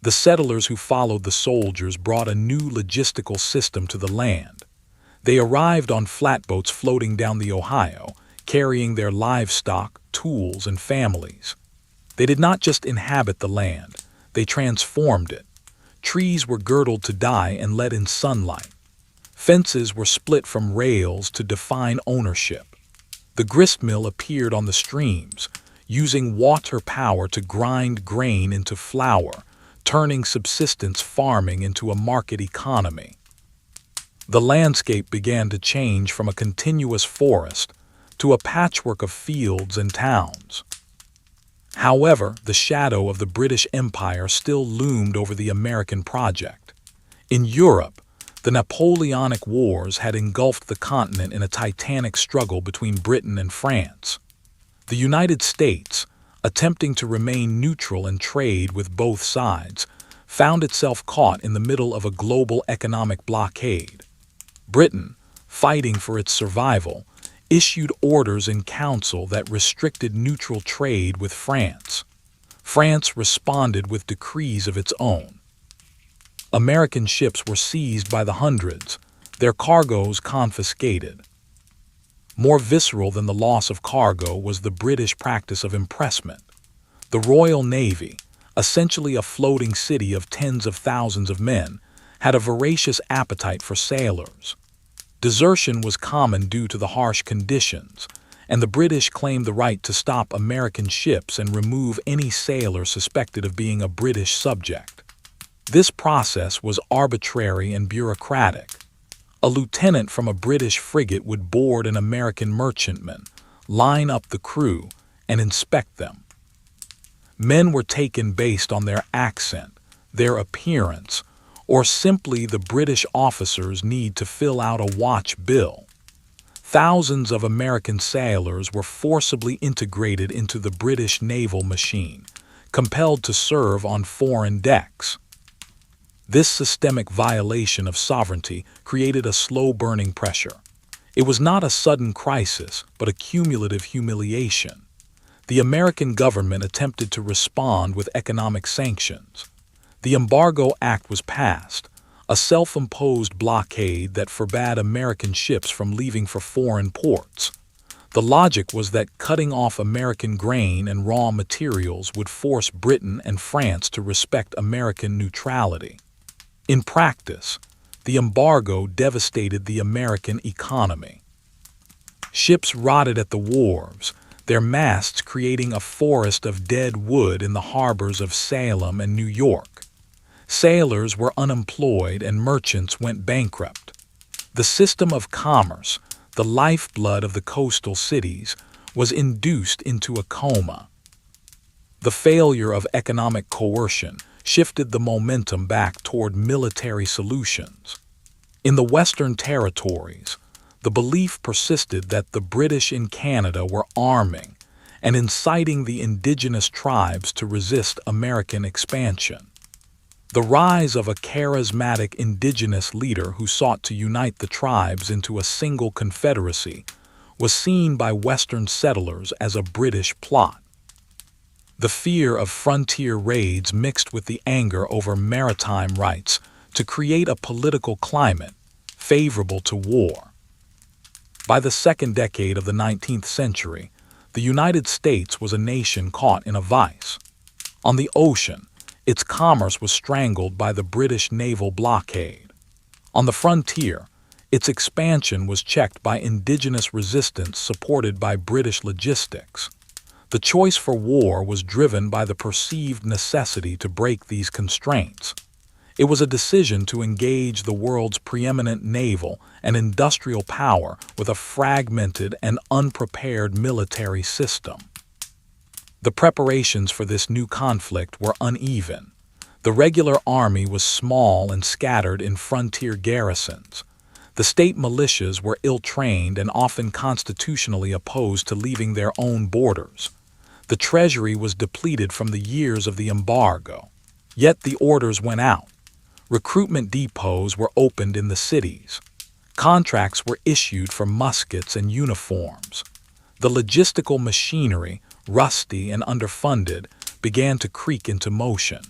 Speaker 1: The settlers who followed the soldiers brought a new logistical system to the land. They arrived on flatboats floating down the Ohio, carrying their livestock, tools, and families. They did not just inhabit the land, they transformed it. Trees were girdled to die and let in sunlight. Fences were split from rails to define ownership. The gristmill appeared on the streams, using water power to grind grain into flour, turning subsistence farming into a market economy. The landscape began to change from a continuous forest to a patchwork of fields and towns. However, the shadow of the British Empire still loomed over the American project. In Europe, the Napoleonic Wars had engulfed the continent in a titanic struggle between Britain and France. The United States, attempting to remain neutral and trade with both sides, found itself caught in the middle of a global economic blockade. Britain, fighting for its survival, issued orders in council that restricted neutral trade with France. France responded with decrees of its own. American ships were seized by the hundreds, their cargoes confiscated. More visceral than the loss of cargo was the British practice of impressment. The Royal Navy, essentially a floating city of tens of thousands of men, had a voracious appetite for sailors. Desertion was common due to the harsh conditions, and the British claimed the right to stop American ships and remove any sailor suspected of being a British subject. This process was arbitrary and bureaucratic. A lieutenant from a British frigate would board an American merchantman, line up the crew, and inspect them. Men were taken based on their accent, their appearance, or simply the British officer's need to fill out a watch bill. Thousands of American sailors were forcibly integrated into the British naval machine, compelled to serve on foreign decks. This systemic violation of sovereignty created a slow-burning pressure. It was not a sudden crisis, but a cumulative humiliation. The American government attempted to respond with economic sanctions. The Embargo Act was passed, a self-imposed blockade that forbade American ships from leaving for foreign ports. The logic was that cutting off American grain and raw materials would force Britain and France to respect American neutrality. In practice, the embargo devastated the American economy. Ships rotted at the wharves, their masts creating a forest of dead wood in the harbors of Salem and New York. Sailors were unemployed and merchants went bankrupt. The system of commerce, the lifeblood of the coastal cities, was induced into a coma. The failure of economic coercion shifted the momentum back toward military solutions. In the Western Territories, the belief persisted that the British in Canada were arming and inciting the indigenous tribes to resist American expansion. The rise of a charismatic indigenous leader who sought to unite the tribes into a single confederacy was seen by Western settlers as a British plot. The fear of frontier raids mixed with the anger over maritime rights to create a political climate favorable to war. By the second decade of the 19th century, the United States was a nation caught in a vice. On the ocean, its commerce was strangled by the British naval blockade. On the frontier, its expansion was checked by indigenous resistance supported by British logistics. The choice for war was driven by the perceived necessity to break these constraints. It was a decision to engage the world's preeminent naval and industrial power with a fragmented and unprepared military system. The preparations for this new conflict were uneven. The regular army was small and scattered in frontier garrisons. The state militias were ill-trained and often constitutionally opposed to leaving their own borders. The treasury was depleted from the years of the embargo. Yet the orders went out. Recruitment depots were opened in the cities. Contracts were issued for muskets and uniforms. The logistical machinery, rusty and underfunded, began to creak into motion.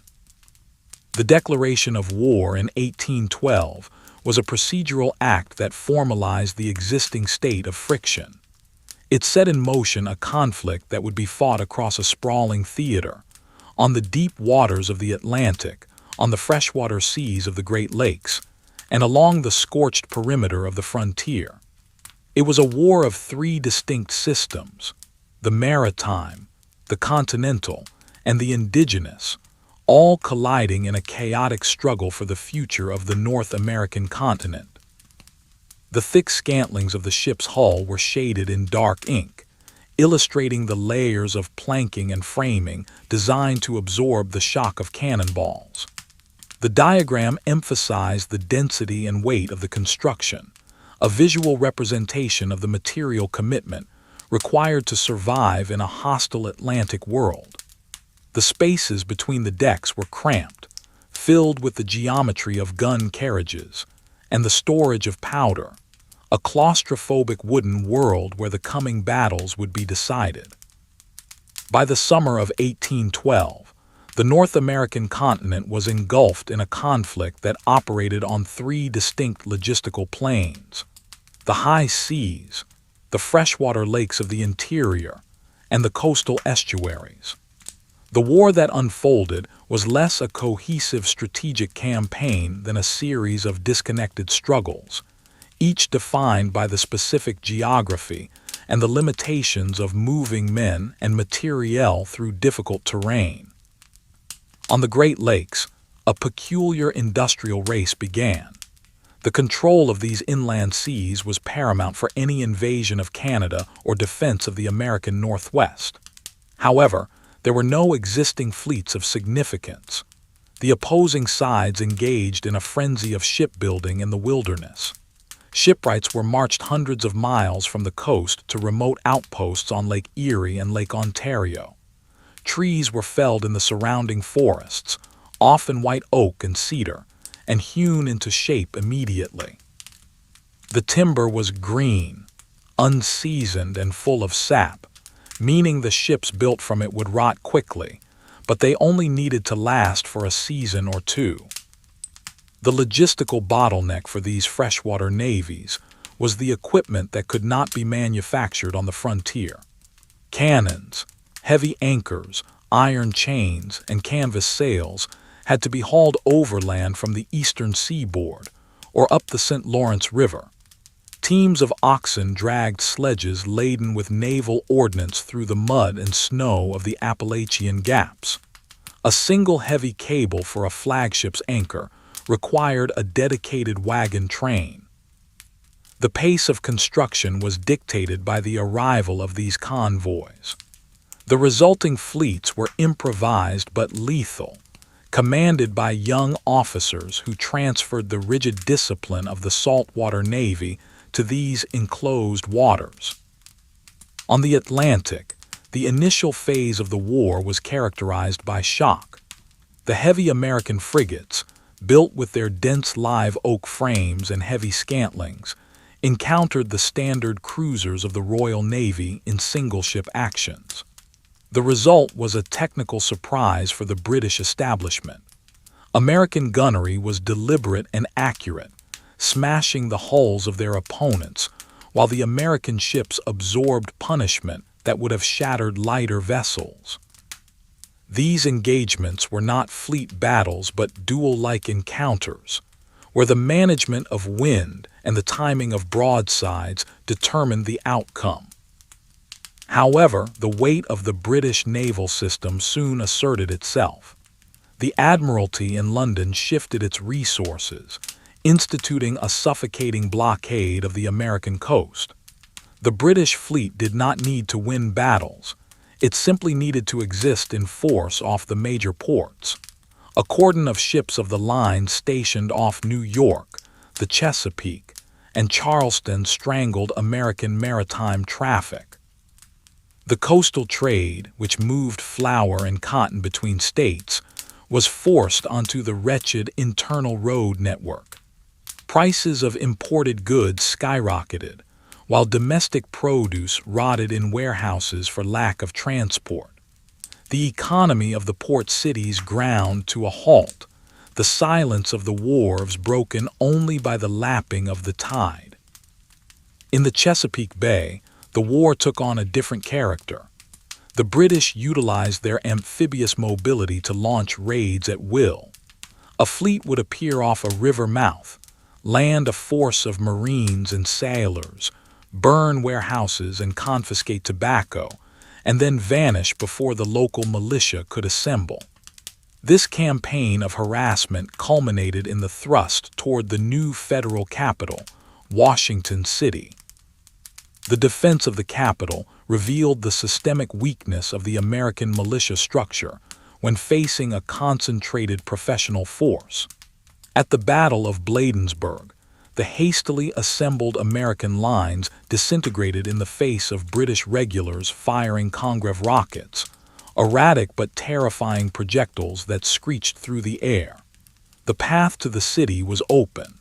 Speaker 1: The declaration of war in 1812 was a procedural act that formalized the existing state of friction. It set in motion a conflict that would be fought across a sprawling theater, on the deep waters of the Atlantic, on the freshwater seas of the Great Lakes, and along the scorched perimeter of the frontier. It was a war of three distinct systems: the maritime, the continental, and the indigenous, all colliding in a chaotic struggle for the future of the North American continent. The thick scantlings of the ship's hull were shaded in dark ink, illustrating the layers of planking and framing designed to absorb the shock of cannonballs. The diagram emphasized the density and weight of the construction, a visual representation of the material commitment required to survive in a hostile Atlantic world. The spaces between the decks were cramped, filled with the geometry of gun carriages and the storage of powder, a claustrophobic wooden world where the coming battles would be decided. By the summer of 1812, the North American continent was engulfed in a conflict that operated on three distinct logistical planes: the high seas, the freshwater lakes of the interior, and the coastal estuaries. The war that unfolded was less a cohesive strategic campaign than a series of disconnected struggles, each defined by the specific geography and the limitations of moving men and materiel through difficult terrain. On the Great Lakes, a peculiar industrial race began. The control of these inland seas was paramount for any invasion of Canada or defense of the American Northwest. However, there were no existing fleets of significance. The opposing sides engaged in a frenzy of shipbuilding in the wilderness. Shipwrights were marched hundreds of miles from the coast to remote outposts on Lake Erie and Lake Ontario. Trees were felled in the surrounding forests, often white oak and cedar, and hewn into shape immediately. The timber was green, unseasoned, and full of sap, meaning the ships built from it would rot quickly, but they only needed to last for a season or two. The logistical bottleneck for these freshwater navies was the equipment that could not be manufactured on the frontier. Cannons, heavy anchors, iron chains, and canvas sails had to be hauled overland from the eastern seaboard or up the St. Lawrence River. Teams of oxen dragged sledges laden with naval ordnance through the mud and snow of the Appalachian gaps. A single heavy cable for a flagship's anchor required a dedicated wagon train. The pace of construction was dictated by the arrival of these convoys. The resulting fleets were improvised but lethal, commanded by young officers who transferred the rigid discipline of the saltwater navy to these enclosed waters. On the Atlantic, the initial phase of the war was characterized by shock. The heavy American frigates, built with their dense live oak frames and heavy scantlings, encountered the standard cruisers of the Royal Navy in single-ship actions. The result was a technical surprise for the British establishment. American gunnery was deliberate and accurate, smashing the hulls of their opponents, while the American ships absorbed punishment that would have shattered lighter vessels. These engagements were not fleet battles but duel-like encounters, where the management of wind and the timing of broadsides determined the outcome. However, the weight of the British naval system soon asserted itself. The Admiralty in London shifted its resources, instituting a suffocating blockade of the American coast. The British fleet did not need to win battles. It simply needed to exist in force off the major ports. A cordon of ships of the line stationed off New York, the Chesapeake, and Charleston strangled American maritime traffic. The coastal trade, which moved flour and cotton between states, was forced onto the wretched internal road network. Prices of imported goods skyrocketed, while domestic produce rotted in warehouses for lack of transport. The economy of the port cities ground to a halt, the silence of the wharves broken only by the lapping of the tide. In the Chesapeake Bay, the war took on a different character. The British utilized their amphibious mobility to launch raids at will. A fleet would appear off a river mouth, land a force of marines and sailors, burn warehouses and confiscate tobacco, and then vanish before the local militia could assemble. This campaign of harassment culminated in the thrust toward the new federal capital, Washington City. The defense of the capital revealed the systemic weakness of the American militia structure when facing a concentrated professional force. At the Battle of Bladensburg, the hastily assembled American lines disintegrated in the face of British regulars firing Congreve rockets, erratic but terrifying projectiles that screeched through the air. The path to the city was open.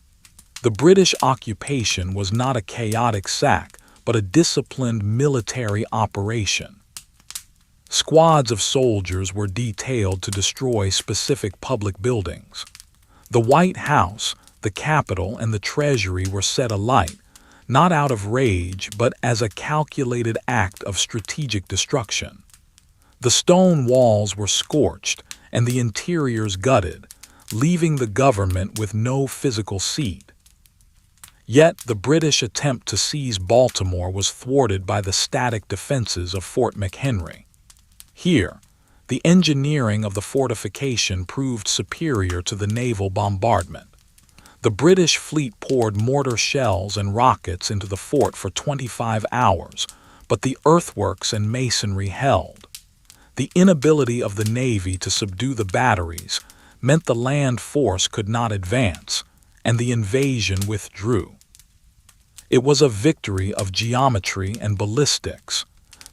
Speaker 1: The British occupation was not a chaotic sack, but a disciplined military operation. Squads of soldiers were detailed to destroy specific public buildings. The White House, the Capitol, and the Treasury were set alight, not out of rage but as a calculated act of strategic destruction. The stone walls were scorched and the interiors gutted, leaving the government with no physical seat. Yet the British attempt to seize Baltimore was thwarted by the static defenses of Fort McHenry. Here, the engineering of the fortification proved superior to the naval bombardment. The British fleet poured mortar shells and rockets into the fort for 25 hours, but the earthworks and masonry held. The inability of the Navy to subdue the batteries meant the land force could not advance, and the invasion withdrew. It was a victory of geometry and ballistics,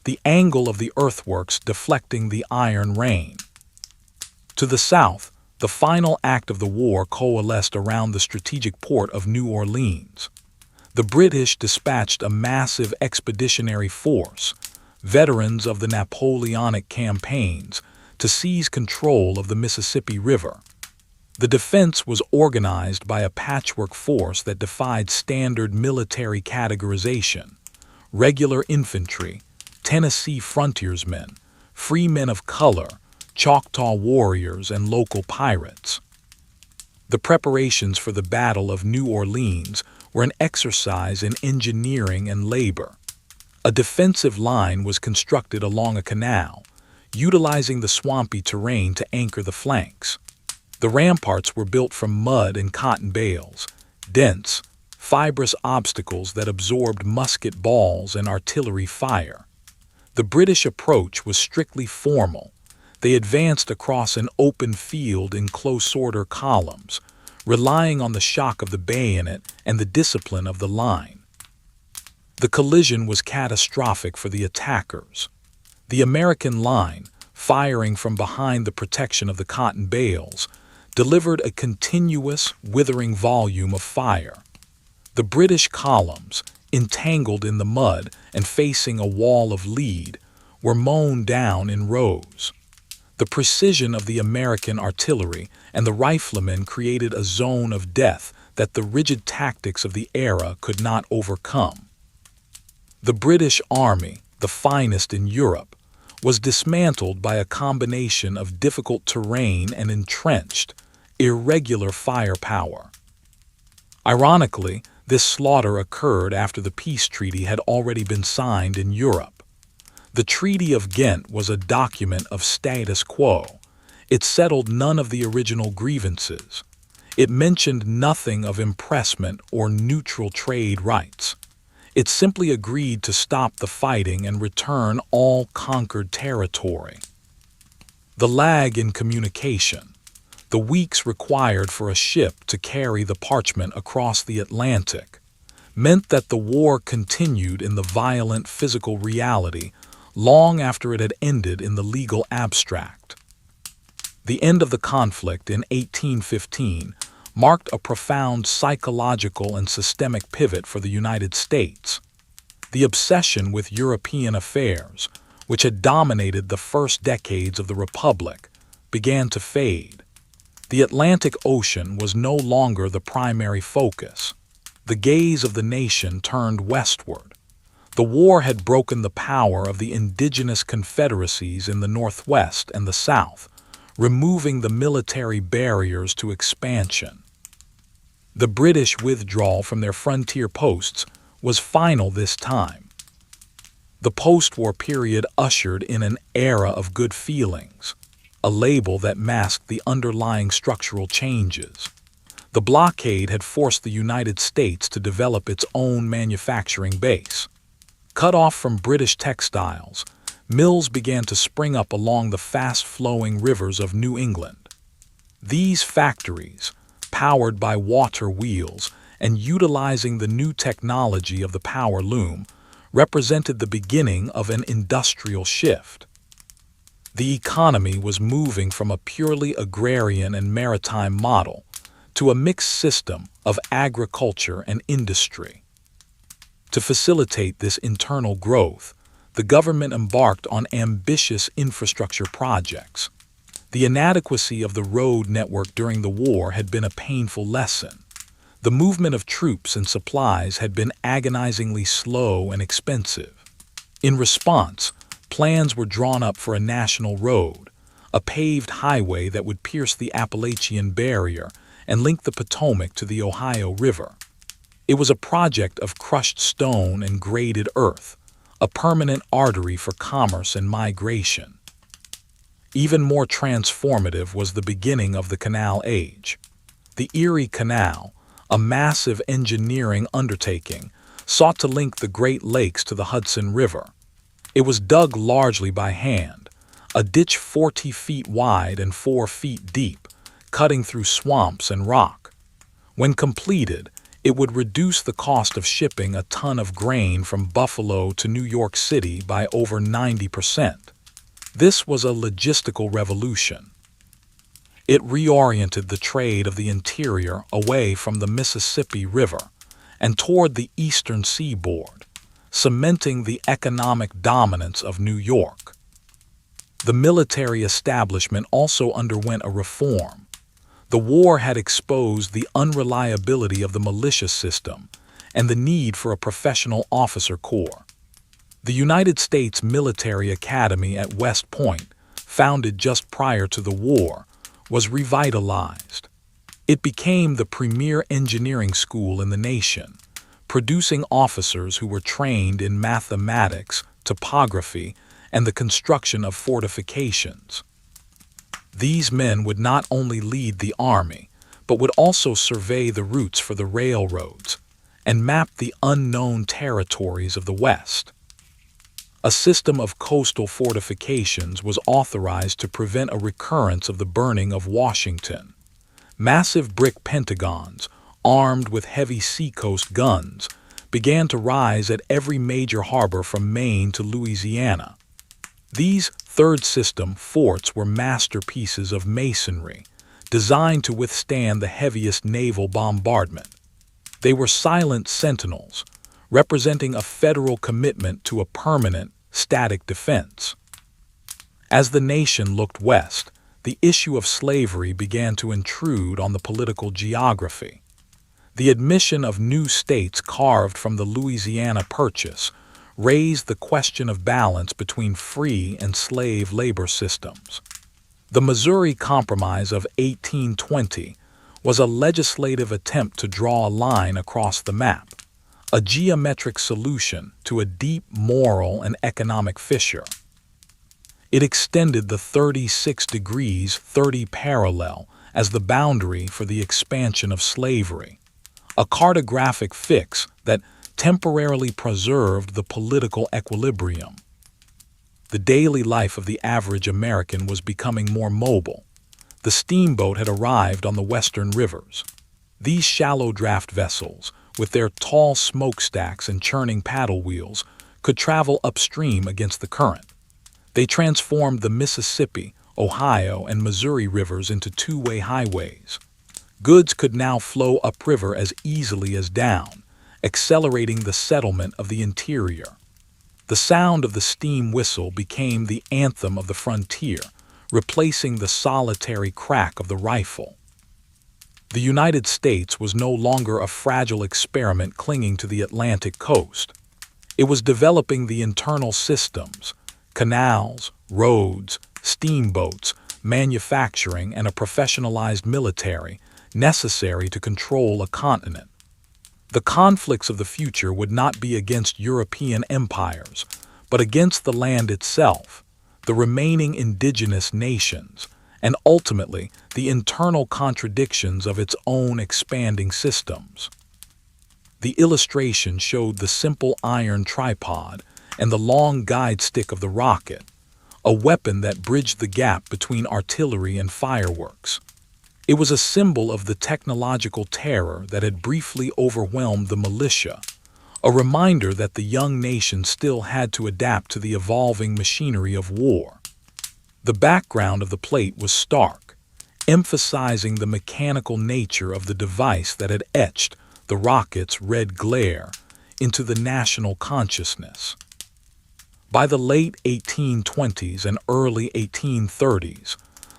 Speaker 1: the angle of the earthworks deflecting the iron rain. To the south, the final act of the war coalesced around the strategic port of New Orleans. The British dispatched a massive expeditionary force, veterans of the Napoleonic campaigns, to seize control of the Mississippi River. The defense was organized by a patchwork force that defied standard military categorization: regular infantry, Tennessee frontiersmen, free men of color, Choctaw warriors, and local pirates. The preparations for the Battle of New Orleans were an exercise in engineering and labor. A defensive line was constructed along a canal, utilizing the swampy terrain to anchor the flanks. The ramparts were built from mud and cotton bales, dense, fibrous obstacles that absorbed musket balls and artillery fire. The British approach was strictly formal. They advanced across an open field in close-order columns, relying on the shock of the bayonet and the discipline of the line. The collision was catastrophic for the attackers. The American line, firing from behind the protection of the cotton bales, delivered a continuous, withering volume of fire. The British columns, entangled in the mud and facing a wall of lead, were mown down in rows. The precision of the American artillery and the riflemen created a zone of death that the rigid tactics of the era could not overcome. The British Army, the finest in Europe, was dismantled by a combination of difficult terrain and entrenched, irregular firepower. Ironically, this slaughter occurred after the peace treaty had already been signed in Europe. The Treaty of Ghent was a document of status quo. It settled none of the original grievances. It mentioned nothing of impressment or neutral trade rights. It simply agreed to stop the fighting and return all conquered territory. The lag in communication, the weeks required for a ship to carry the parchment across the Atlantic, meant that the war continued in the violent physical reality long after it had ended in the legal abstract. The end of the conflict in 1815 marked a profound psychological and systemic pivot for the United States. The obsession with European affairs, which had dominated the first decades of the Republic, began to fade. The Atlantic Ocean was no longer the primary focus. The gaze of the nation turned westward. The war had broken the power of the indigenous confederacies in the Northwest and the South, removing the military barriers to expansion. The British withdrawal from their frontier posts was final this time. The post-war period ushered in an era of good feelings, a label that masked the underlying structural changes. The blockade had forced the United States to develop its own manufacturing base. Cut off from British textiles, mills began to spring up along the fast-flowing rivers of New England. These factories, powered by water wheels and utilizing the new technology of the power loom, represented the beginning of an industrial shift. The economy was moving from a purely agrarian and maritime model to a mixed system of agriculture and industry. To facilitate this internal growth, the government embarked on ambitious infrastructure projects. The inadequacy of the road network during the war had been a painful lesson. The movement of troops and supplies had been agonizingly slow and expensive. In response, plans were drawn up for a national road, a paved highway that would pierce the Appalachian Barrier and link the Potomac to the Ohio River. It was a project of crushed stone and graded earth, a permanent artery for commerce and migration. Even more transformative was the beginning of the Canal Age. The Erie Canal, a massive engineering undertaking, sought to link the Great Lakes to the Hudson River. It was dug largely by hand, a ditch 40 feet wide and 4 feet deep, cutting through swamps and rock. When completed, it would reduce the cost of shipping a ton of grain from Buffalo to New York City by over 90%. This was a logistical revolution. It reoriented the trade of the interior away from the Mississippi River and toward the eastern seaboard, cementing the economic dominance of New York. The military establishment also underwent a reform. The war had exposed the unreliability of the militia system and the need for a professional officer corps. The United States Military Academy at West Point, founded just prior to the war, was revitalized. It became the premier engineering school in the nation, producing officers who were trained in mathematics, topography, and the construction of fortifications. These men would not only lead the army, but would also survey the routes for the railroads and map the unknown territories of the West. A system of coastal fortifications was authorized to prevent a recurrence of the burning of Washington. Massive brick pentagons, armed with heavy seacoast guns, began to rise at every major harbor from Maine to Louisiana. These third system forts were masterpieces of masonry, designed to withstand the heaviest naval bombardment. They were silent sentinels, representing a federal commitment to a permanent, static defense. As the nation looked west, the issue of slavery began to intrude on the political geography. The admission of new states carved from the Louisiana Purchase raised the question of balance between free and slave labor systems. The Missouri Compromise of 1820 was a legislative attempt to draw a line across the map, a geometric solution to a deep moral and economic fissure. It extended the 36 degrees 30 parallel as the boundary for the expansion of slavery, a cartographic fix that temporarily preserved the political equilibrium. The daily life of the average American was becoming more mobile. The steamboat had arrived on the western rivers. These shallow draft vessels, with their tall smokestacks and churning paddle wheels, could travel upstream against the current. They transformed the Mississippi, Ohio, and Missouri rivers into two-way highways. Goods could now flow upriver as easily as down, accelerating the settlement of the interior. The sound of the steam whistle became the anthem of the frontier, replacing the solitary crack of the rifle. The United States was no longer a fragile experiment clinging to the Atlantic coast. It was developing the internal systems, canals, roads, steamboats, manufacturing, and a professionalized military necessary to control a continent. The conflicts of the future would not be against European empires, but against the land itself, the remaining indigenous nations, and ultimately the internal contradictions of its own expanding systems. The illustration showed the simple iron tripod and the long guide stick of the rocket, a weapon that bridged the gap between artillery and fireworks. It was a symbol of the technological terror that had briefly overwhelmed the militia, a reminder that the young nation still had to adapt to the evolving machinery of war. The background of the plate was stark, emphasizing the mechanical nature of the device that had etched the rocket's red glare into the national consciousness. By the late 1820s and early 1830s,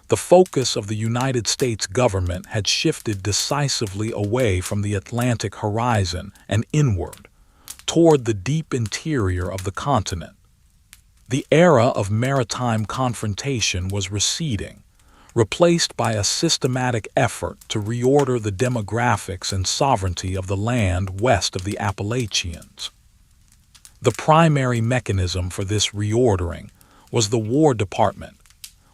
Speaker 1: the focus of the United States government had shifted decisively away from the Atlantic horizon and inward, toward the deep interior of the continent. The era of maritime confrontation was receding, replaced by a systematic effort to reorder the demographics and sovereignty of the land west of the Appalachians. The primary mechanism for this reordering was the War Department,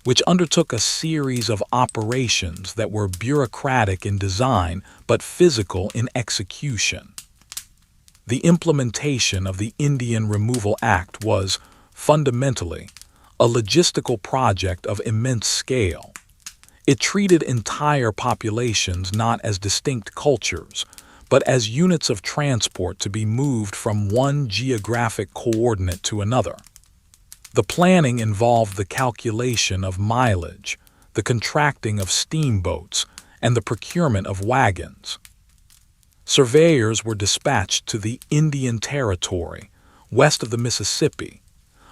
Speaker 1: which undertook a series of operations that were bureaucratic in design but physical in execution. The implementation of the Indian Removal Act was, fundamentally, a logistical project of immense scale. It treated entire populations not as distinct cultures, but as units of transport to be moved from one geographic coordinate to another. The planning involved the calculation of mileage, the contracting of steamboats, and the procurement of wagons. Surveyors were dispatched to the Indian Territory, west of the Mississippi,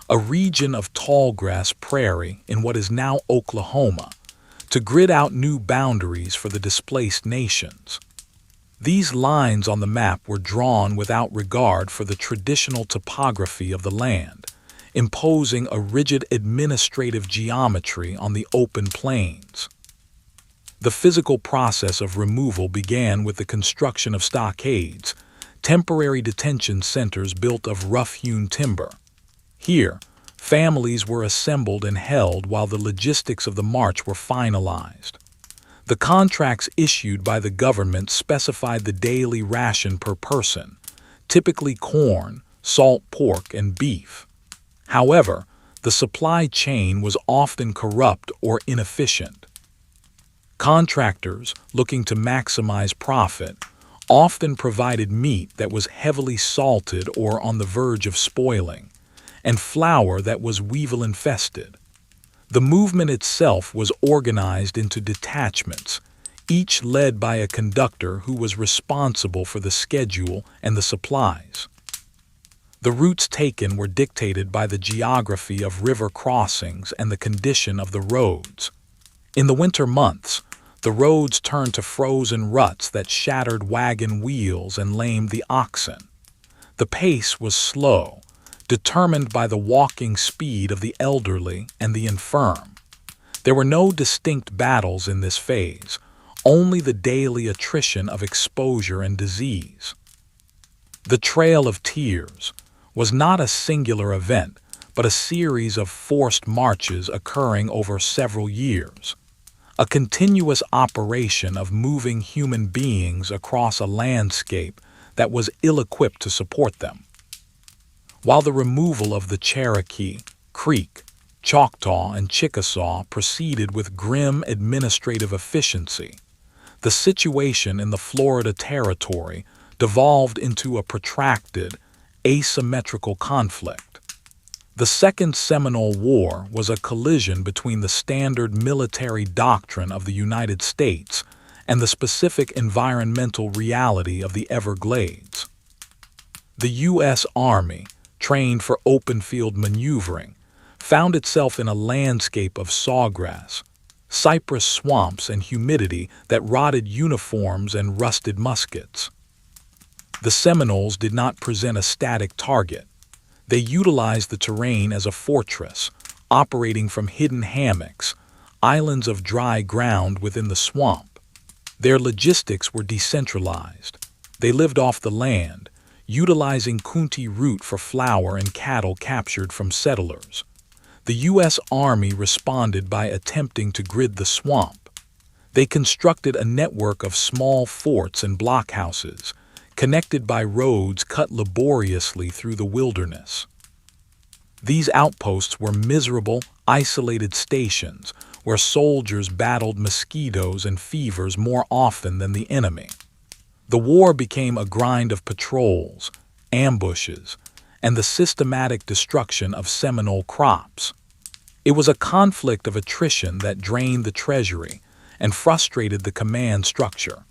Speaker 1: a region of tallgrass prairie in what is now Oklahoma, to grid out new boundaries for the displaced nations. These lines on the map were drawn without regard for the traditional topography of the land, imposing a rigid administrative geometry on the open plains. The physical process of removal began with the construction of stockades, temporary detention centers built of rough-hewn timber. Here, families were assembled and held while the logistics of the march were finalized. The contracts issued by the government specified the daily ration per person, typically corn, salt pork, and beef. However, the supply chain was often corrupt or inefficient. Contractors, looking to maximize profit, often provided meat that was heavily salted or on the verge of spoiling, and flour that was weevil-infested. The movement itself was organized into detachments, each led by a conductor who was responsible for the schedule and the supplies. The routes taken were dictated by the geography of river crossings and the condition of the roads. In the winter months, the roads turned to frozen ruts that shattered wagon wheels and lamed the oxen. The pace was slow, determined by the walking speed of the elderly and the infirm. There were no distinct battles in this phase, only the daily attrition of exposure and disease. The Trail of Tears was not a singular event, but a series of forced marches occurring over several years, a continuous operation of moving human beings across a landscape that was ill-equipped to support them. While the removal of the Cherokee, Creek, Choctaw, and Chickasaw proceeded with grim administrative efficiency, the situation in the Florida Territory devolved into a protracted, asymmetrical conflict. The Second Seminole War was a collision between the standard military doctrine of the United States and the specific environmental reality of the Everglades. The U.S. Army, trained for open-field maneuvering, found itself in a landscape of sawgrass, cypress swamps, and humidity that rotted uniforms and rusted muskets. The Seminoles did not present a static target. They utilized the terrain as a fortress, operating from hidden hammocks, islands of dry ground within the swamp. Their logistics were decentralized. They lived off the land, utilizing Kunti root for flour and cattle captured from settlers. The U.S. Army responded by attempting to grid the swamp. They constructed a network of small forts and blockhouses, connected by roads cut laboriously through the wilderness. These outposts were miserable, isolated stations where soldiers battled mosquitoes and fevers more often than the enemy. The war became a grind of patrols, ambushes, and the systematic destruction of Seminole crops. It was a conflict of attrition that drained the treasury and frustrated the command structure,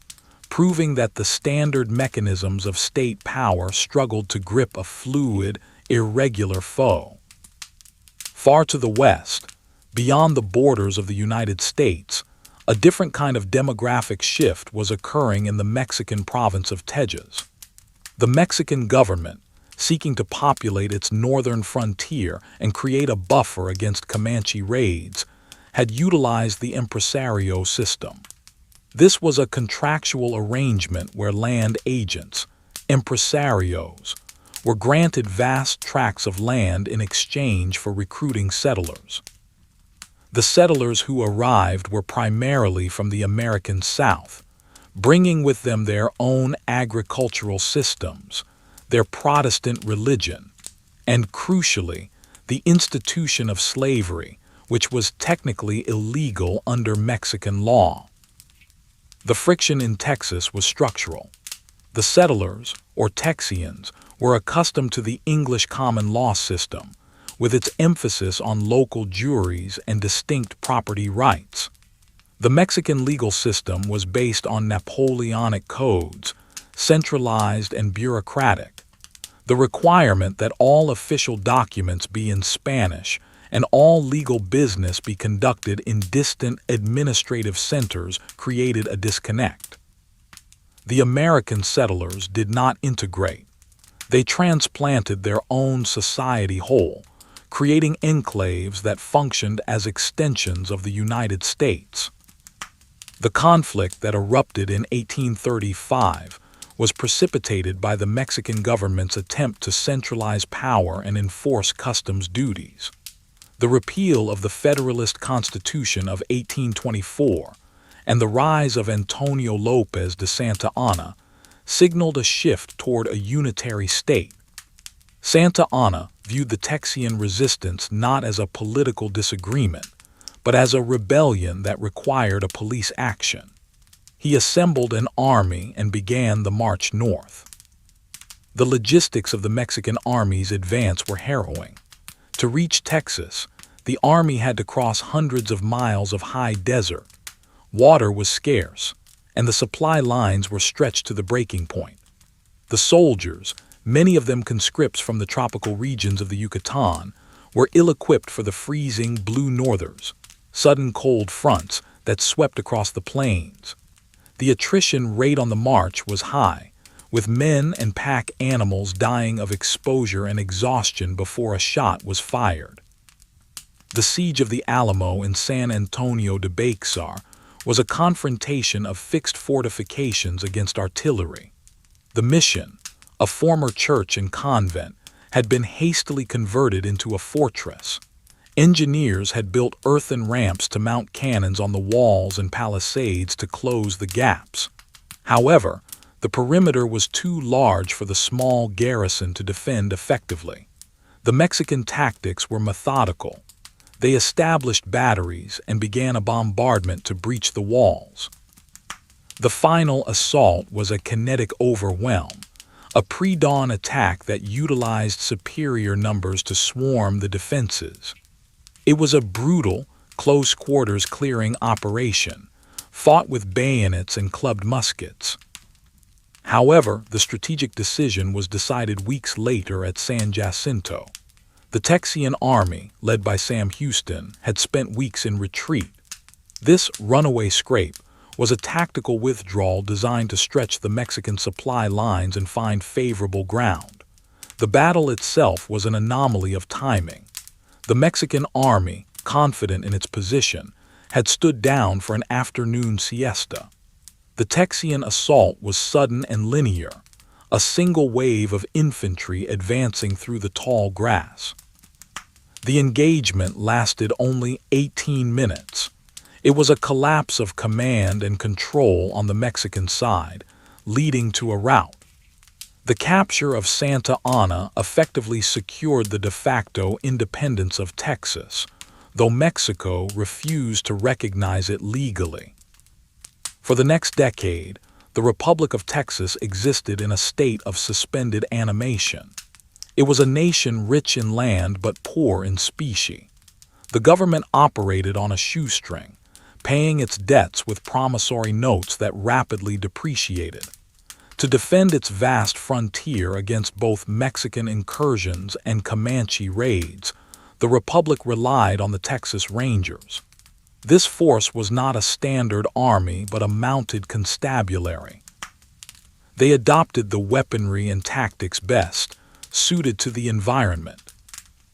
Speaker 1: proving that the standard mechanisms of state power struggled to grip a fluid, irregular foe. Far to the west, beyond the borders of the United States, a different kind of demographic shift was occurring in the Mexican province of Tejas. The Mexican government, seeking to populate its northern frontier and create a buffer against Comanche raids, had utilized the impresario system. This was a contractual arrangement where land agents, impresarios, were granted vast tracts of land in exchange for recruiting settlers. The settlers who arrived were primarily from the American South, bringing with them their own agricultural systems, their Protestant religion, and, crucially, the institution of slavery, which was technically illegal under Mexican law. The friction in Texas was structural. The settlers, or Texians, were accustomed to the English common law system, with its emphasis on local juries and distinct property rights. The Mexican legal system was based on Napoleonic codes, centralized and bureaucratic. The requirement that all official documents be in Spanish and all legal business be conducted in distant administrative centers created a disconnect. The American settlers did not integrate. They transplanted their own society whole, creating enclaves that functioned as extensions of the United States. The conflict that erupted in 1835 was precipitated by the Mexican government's attempt to centralize power and enforce customs duties. The repeal of the Federalist Constitution of 1824 and the rise of Antonio Lopez de Santa Anna signaled a shift toward a unitary state. Santa Anna viewed the Texian resistance not as a political disagreement, but as a rebellion that required a police action. He assembled an army and began the march north. The logistics of the Mexican army's advance were harrowing. To reach Texas, the army had to cross hundreds of miles of high desert. Water was scarce, and the supply lines were stretched to the breaking point. The soldiers, many of them conscripts from the tropical regions of the Yucatan, were ill-equipped for the freezing blue northers, sudden cold fronts that swept across the plains. The attrition rate on the march was high, with men and pack animals dying of exposure and exhaustion before a shot was fired. The Siege of the Alamo in San Antonio de Bexar was a confrontation of fixed fortifications against artillery. The Mission, a former church and convent, had been hastily converted into a fortress. Engineers had built earthen ramps to mount cannons on the walls and palisades to close the gaps. However, the perimeter was too large for the small garrison to defend effectively. The Mexican tactics were methodical. They established batteries and began a bombardment to breach the walls. The final assault was a kinetic overwhelm, a pre-dawn attack that utilized superior numbers to swarm the defenses. It was a brutal, close-quarters clearing operation, fought with bayonets and clubbed muskets. However, the strategic decision was decided weeks later at San Jacinto. The Texian army, led by Sam Houston, had spent weeks in retreat. This runaway scrape was a tactical withdrawal designed to stretch the Mexican supply lines and find favorable ground. The battle itself was an anomaly of timing. The Mexican army, confident in its position, had stood down for an afternoon siesta. The Texian assault was sudden and linear, a single wave of infantry advancing through the tall grass. The engagement lasted only 18 minutes. It was a collapse of command and control on the Mexican side, leading to a rout. The capture of Santa Ana effectively secured the de facto independence of Texas, though Mexico refused to recognize it legally. For the next decade, the Republic of Texas existed in a state of suspended animation. It was a nation rich in land but poor in specie. The government operated on a shoestring, paying its debts with promissory notes that rapidly depreciated. To defend its vast frontier against both Mexican incursions and Comanche raids, the Republic relied on the Texas Rangers. This force was not a standard army but a mounted constabulary. They adopted the weaponry and tactics best suited to the environment.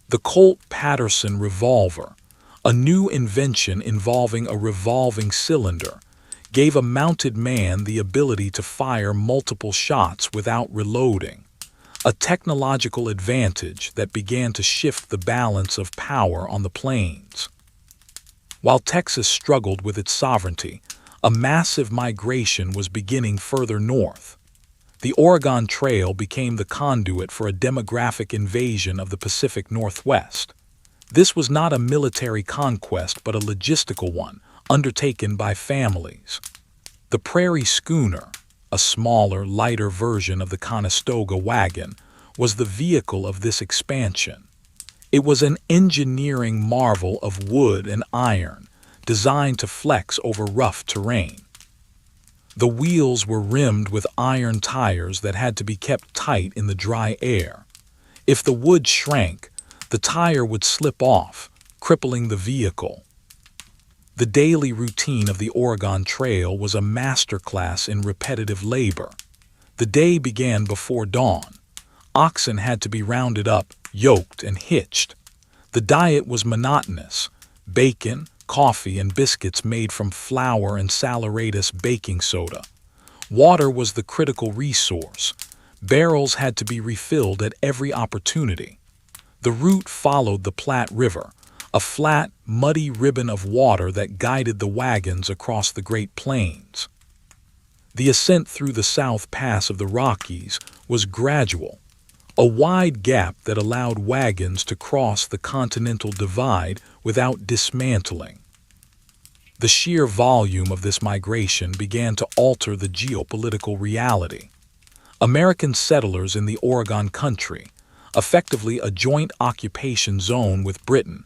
Speaker 1: The Colt Patterson revolver, a new invention involving a revolving cylinder, gave a mounted man the ability to fire multiple shots without reloading, a technological advantage that began to shift the balance of power on the plains. While Texas struggled with its sovereignty, a massive migration was beginning further north. The Oregon Trail became the conduit for a demographic invasion of the Pacific Northwest. This was not a military conquest but a logistical one, undertaken by families. The Prairie Schooner, a smaller, lighter version of the Conestoga wagon, was the vehicle of this expansion. It was an engineering marvel of wood and iron, designed to flex over rough terrain. The wheels were rimmed with iron tires that had to be kept tight in the dry air. If the wood shrank, the tire would slip off, crippling the vehicle. The daily routine of the Oregon Trail was a masterclass in repetitive labor. The day began before dawn. Oxen had to be rounded up, yoked, and hitched. The diet was monotonous: bacon, coffee, and biscuits made from flour and saleratus baking soda. Water was the critical resource. Barrels had to be refilled at every opportunity. The route followed the Platte River, a flat, muddy ribbon of water that guided the wagons across the Great Plains. The ascent through the South Pass of the Rockies was gradual, a wide gap that allowed wagons to cross the Continental Divide without dismantling. The sheer volume of this migration began to alter the geopolitical reality. American settlers in the Oregon Country, effectively a joint occupation zone with Britain,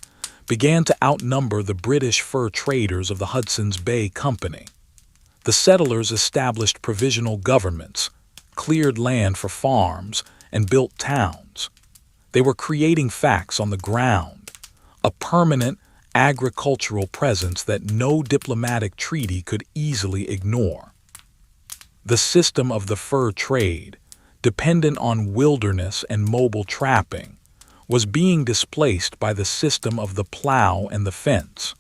Speaker 1: began to outnumber the British fur traders of the Hudson's Bay Company. The settlers established provisional governments, cleared land for farms, and built towns. They were creating facts on the ground, a permanent agricultural presence that no diplomatic treaty could easily ignore. The system of the fur trade, dependent on wilderness and mobile trapping, was being displaced by the system of the plow and the fence.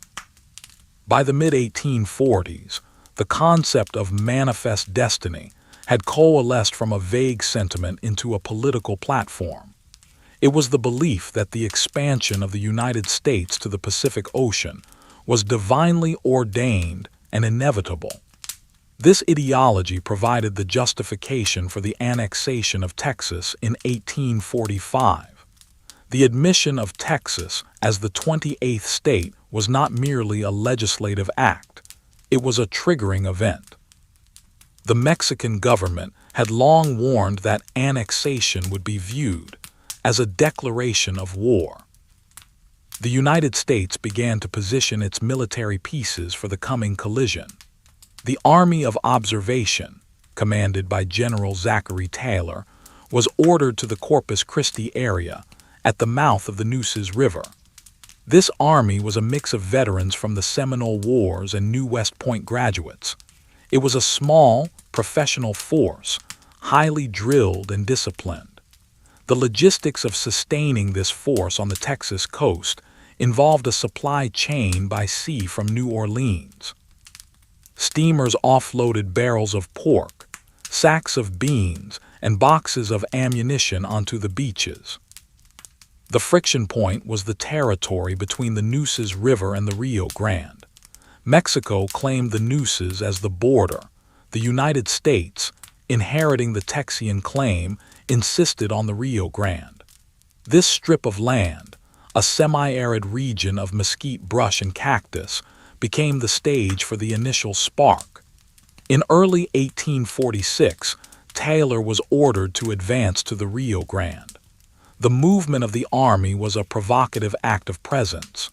Speaker 1: By the mid-1840s, the concept of manifest destiny had coalesced from a vague sentiment into a political platform. It was the belief that the expansion of the United States to the Pacific Ocean was divinely ordained and inevitable. This ideology provided the justification for the annexation of Texas in 1845. The admission of Texas as the 28th state was not merely a legislative act, it was a triggering event. The Mexican government had long warned that annexation would be viewed as a declaration of war. The United States began to position its military pieces for the coming collision. The Army of Observation, commanded by General Zachary Taylor, was ordered to the Corpus Christi area at the mouth of the Nueces River. This army was a mix of veterans from the Seminole Wars and New West Point graduates. It was a small, professional force, highly drilled and disciplined. The logistics of sustaining this force on the Texas coast involved a supply chain by sea from New Orleans. Steamers offloaded barrels of pork, sacks of beans, and boxes of ammunition onto the beaches. The friction point was the territory between the Nueces River and the Rio Grande. Mexico claimed the Nueces as the border. The United States, inheriting the Texian claim, insisted on the Rio Grande. This strip of land, a semi-arid region of mesquite brush and cactus, became the stage for the initial spark. In early 1846, Taylor was ordered to advance to the Rio Grande. The movement of the army was a provocative act of presence.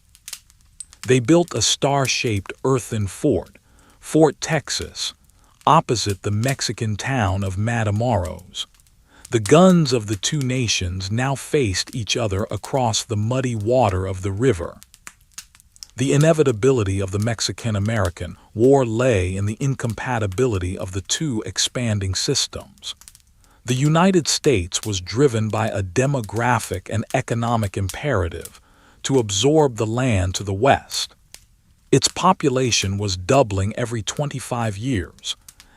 Speaker 1: They built a star-shaped earthen fort, Fort Texas, opposite the Mexican town of Matamoros. The guns of the two nations now faced each other across the muddy water of the river. The inevitability of the Mexican-American War lay in the incompatibility of the two expanding systems. The United States was driven by a demographic and economic imperative to absorb the land to the west. Its population was doubling every 25 years,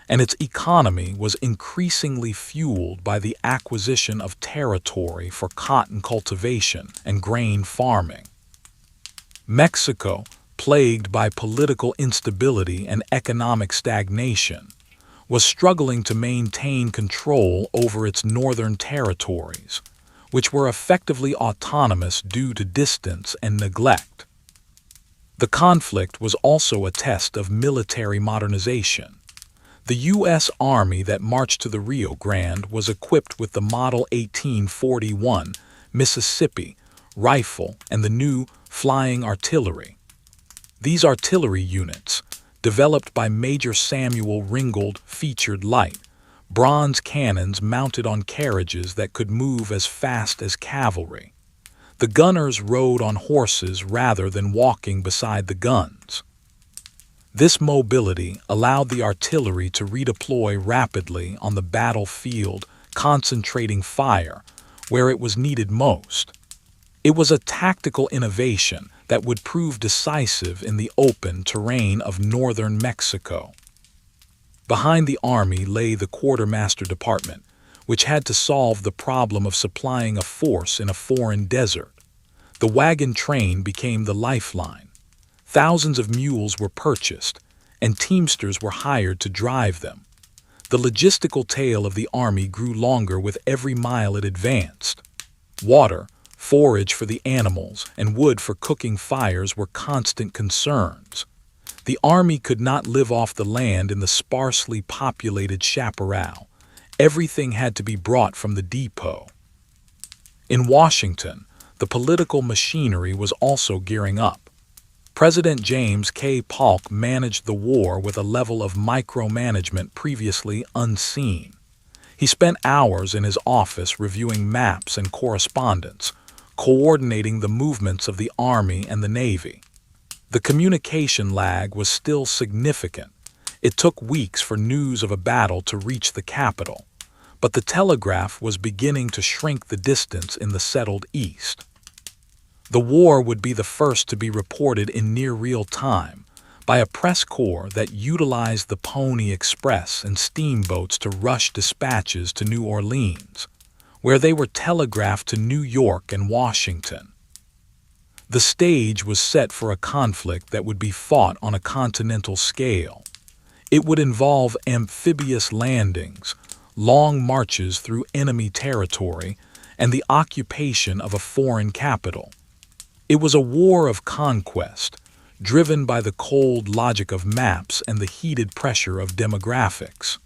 Speaker 1: and its economy was increasingly fueled by the acquisition of territory for cotton cultivation and grain farming. Mexico, plagued by political instability and economic stagnation, was struggling to maintain control over its northern territories, which were effectively autonomous due to distance and neglect. The conflict was also a test of military modernization. The U.S. Army that marched to the Rio Grande was equipped with the Model 1841 Mississippi rifle and the new flying artillery. These artillery units, developed by Major Samuel Ringgold, featured light, bronze cannons mounted on carriages that could move as fast as cavalry. The gunners rode on horses rather than walking beside the guns. This mobility allowed the artillery to redeploy rapidly on the battlefield, concentrating fire where it was needed most. It was a tactical innovation that would prove decisive in the open terrain of northern Mexico. Behind the army lay the quartermaster department, which had to solve the problem of supplying a force in a foreign desert. The wagon train became the lifeline. Thousands of mules were purchased, and teamsters were hired to drive them. The logistical tail of the army grew longer with every mile it advanced. Water, forage for the animals, and wood for cooking fires were constant concerns. The army could not live off the land in the sparsely populated chaparral. Everything had to be brought from the depot. In Washington, the political machinery was also gearing up. President James K. Polk managed the war with a level of micromanagement previously unseen. He spent hours in his office reviewing maps and correspondence, coordinating the movements of the Army and the Navy. The communication lag was still significant. It took weeks for news of a battle to reach the capital. but the telegraph was beginning to shrink the distance in the settled East. The war would be the first to be reported in near real time by a press corps that utilized the Pony Express and steamboats to rush dispatches to New Orleans, where they were telegraphed to New York and Washington. The stage was set for a conflict that would be fought on a continental scale. It would involve amphibious landings, long marches through enemy territory, and the occupation of a foreign capital. It was a war of conquest, driven by the cold logic of maps and the heated pressure of demographics.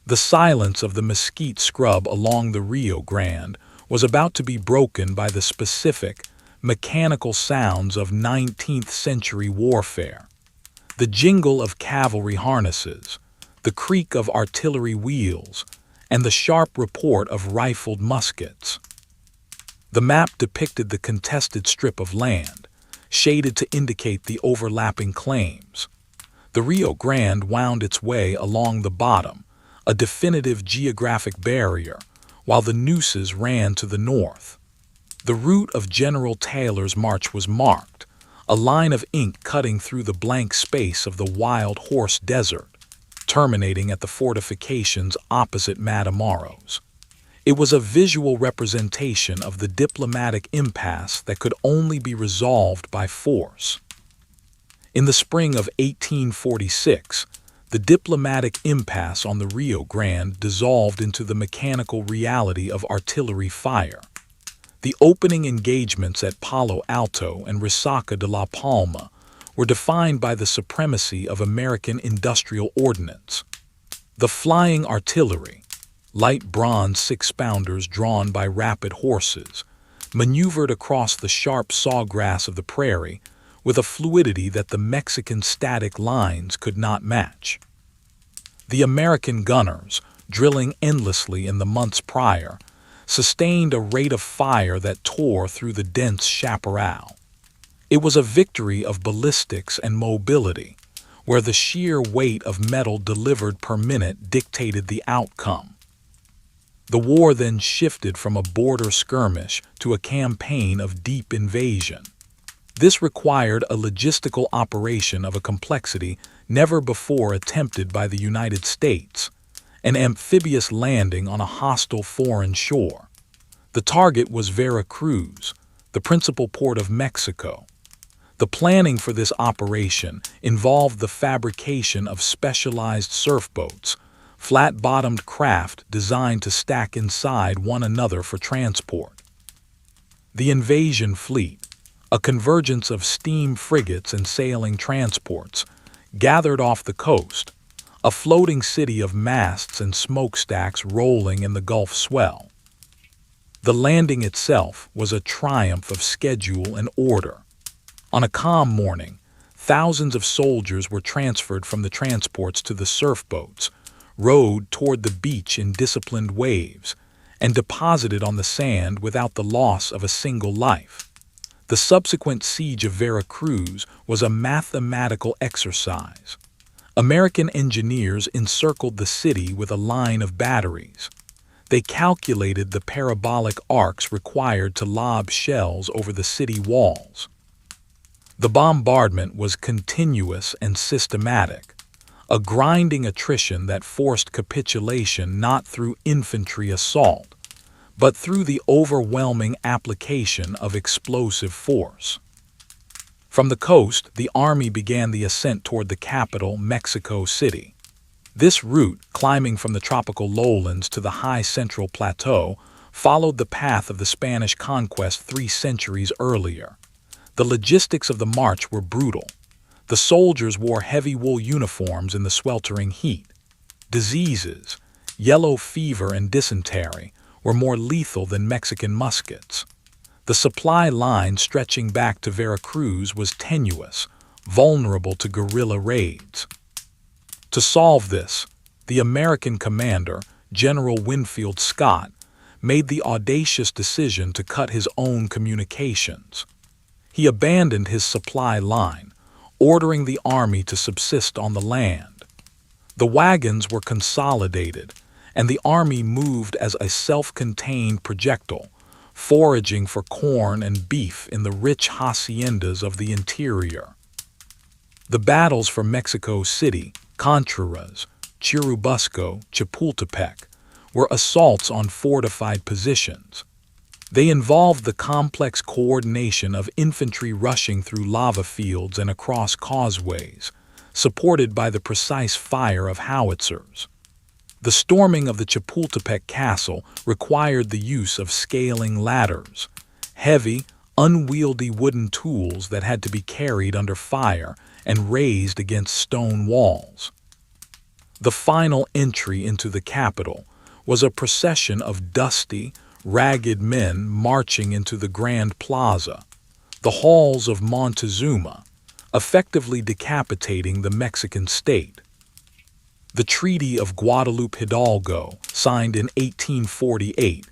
Speaker 1: The silence of the mesquite scrub along the Rio Grande was about to be broken by the specific, mechanical sounds of 19th century warfare. The jingle of cavalry harnesses, the creak of artillery wheels, and the sharp report of rifled muskets. The map depicted the contested strip of land, shaded to indicate the overlapping claims. The Rio Grande wound its way along the bottom, a definitive geographic barrier, while the Nueces ran to the north. The route of General Taylor's march was marked, a line of ink cutting through the blank space of the Wild Horse Desert, terminating at the fortifications opposite Matamoros. It was a visual representation of the diplomatic impasse that could only be resolved by force. In the spring of 1846, the diplomatic impasse on the Rio Grande dissolved into the mechanical reality of artillery fire. The opening engagements at Palo Alto and Resaca de la Palma were defined by the supremacy of American industrial ordnance. The flying artillery, light bronze six-pounders drawn by rapid horses, maneuvered across the sharp sawgrass of the prairie with a fluidity that the Mexican static lines could not match. The American gunners, drilling endlessly in the months prior, sustained a rate of fire that tore through the dense chaparral. It was a victory of ballistics and mobility, where the sheer weight of metal delivered per minute dictated the outcome. The war then shifted from a border skirmish to a campaign of deep invasion. This required a logistical operation of a complexity never before attempted by the United States, an amphibious landing on a hostile foreign shore. The target was Veracruz, the principal port of Mexico. The planning for this operation involved the fabrication of specialized surfboats, flat-bottomed craft designed to stack inside one another for transport. The invasion fleet, a convergence of steam frigates and sailing transports, gathered off the coast, a floating city of masts and smokestacks rolling in the Gulf swell. The landing itself was a triumph of schedule and order. On a calm morning, thousands of soldiers were transferred from the transports to the surfboats, rowed toward the beach in disciplined waves, and deposited on the sand without the loss of a single life. The subsequent siege of Veracruz was a mathematical exercise. American engineers encircled the city with a line of batteries. They calculated the parabolic arcs required to lob shells over the city walls. The bombardment was continuous and systematic, a grinding attrition that forced capitulation not through infantry assault, but through the overwhelming application of explosive force. From the coast, the army began the ascent toward the capital, Mexico City. This route, climbing from the tropical lowlands to the high central plateau, followed the path of the Spanish conquest 3 centuries earlier. The logistics of the march were brutal. The soldiers wore heavy wool uniforms in the sweltering heat. Diseases, yellow fever and dysentery, were more lethal than Mexican muskets. The supply line stretching back to Veracruz was tenuous, vulnerable to guerrilla raids. To solve this, the American commander, General Winfield Scott, made the audacious decision to cut his own communications. He abandoned his supply line, ordering the army to subsist on the land. The wagons were consolidated, and the army moved as a self-contained projectile, foraging for corn and beef in the rich haciendas of the interior. The battles for Mexico City, Contreras, Churubusco, Chapultepec were assaults on fortified positions. They involved the complex coordination of infantry rushing through lava fields and across causeways, supported by the precise fire of howitzers. The storming of the Chapultepec castle required the use of scaling ladders, heavy, unwieldy wooden tools that had to be carried under fire and raised against stone walls. The final entry into the capital was a procession of dusty, ragged men marching into the Grand Plaza, the halls of Montezuma, effectively decapitating the Mexican state. The Treaty of Guadalupe Hidalgo, signed in 1848,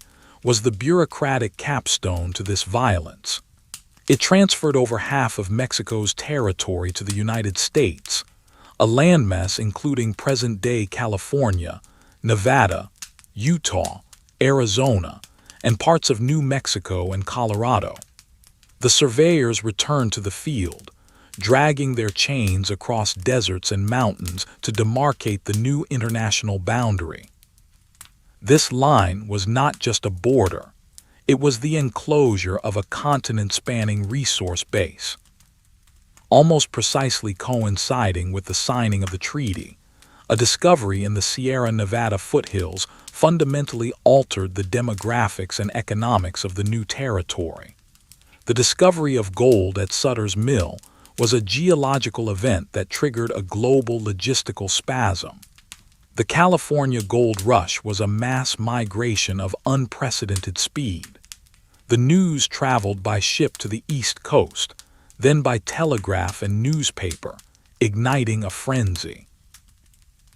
Speaker 1: was the bureaucratic capstone to this violence. It transferred over half of Mexico's territory to the United States, a landmass including present-day California, Nevada, Utah, Arizona, and parts of New Mexico and Colorado. The surveyors returned to the field, dragging their chains across deserts and mountains to demarcate the new international boundary. This line was not just a border, it was the enclosure of a continent-spanning resource base. Almost precisely coinciding with the signing of the treaty, a discovery in the Sierra Nevada foothills fundamentally altered the demographics and economics of the new territory. The discovery of gold at Sutter's Mill was a geological event that triggered a global logistical spasm. The California gold rush was a mass migration of unprecedented speed. The news traveled by ship to the East Coast, then by telegraph and newspaper, igniting a frenzy.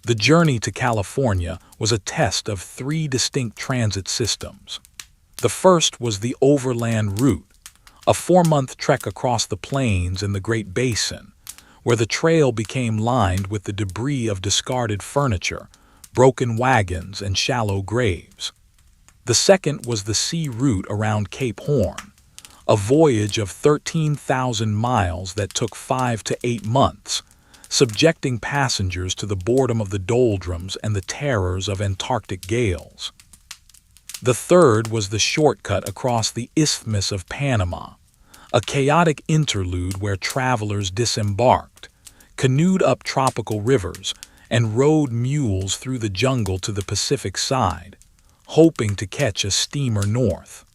Speaker 1: The journey to California was a test of three distinct transit systems. The first was the overland route, a 4-month trek across the plains in the Great Basin, where the trail became lined with the debris of discarded furniture, broken wagons, and shallow graves. The second was the sea route around Cape Horn, a voyage of 13,000 miles that took 5 to 8 months, subjecting passengers to the boredom of the doldrums and the terrors of Antarctic gales. The third was the shortcut across the Isthmus of Panama, a chaotic interlude where travelers disembarked, canoed up tropical rivers, and rode mules through the jungle to the Pacific side, hoping to catch a steamer north.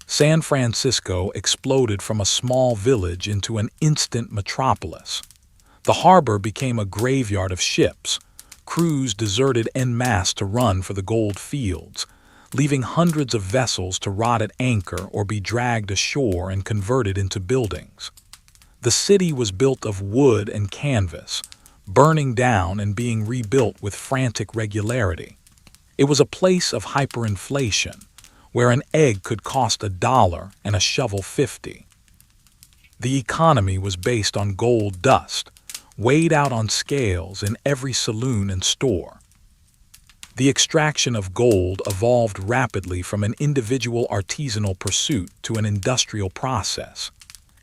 Speaker 1: San Francisco exploded from a small village into an instant metropolis. The harbor became a graveyard of ships. Crews deserted en masse to run for the gold fields, leaving hundreds of vessels to rot at anchor or be dragged ashore and converted into buildings. The city was built of wood and canvas, burning down and being rebuilt with frantic regularity. It was a place of hyperinflation, where an egg could cost $1 and a shovel 50. The economy was based on gold dust, weighed out on scales in every saloon and store. The extraction of gold evolved rapidly from an individual artisanal pursuit to an industrial process.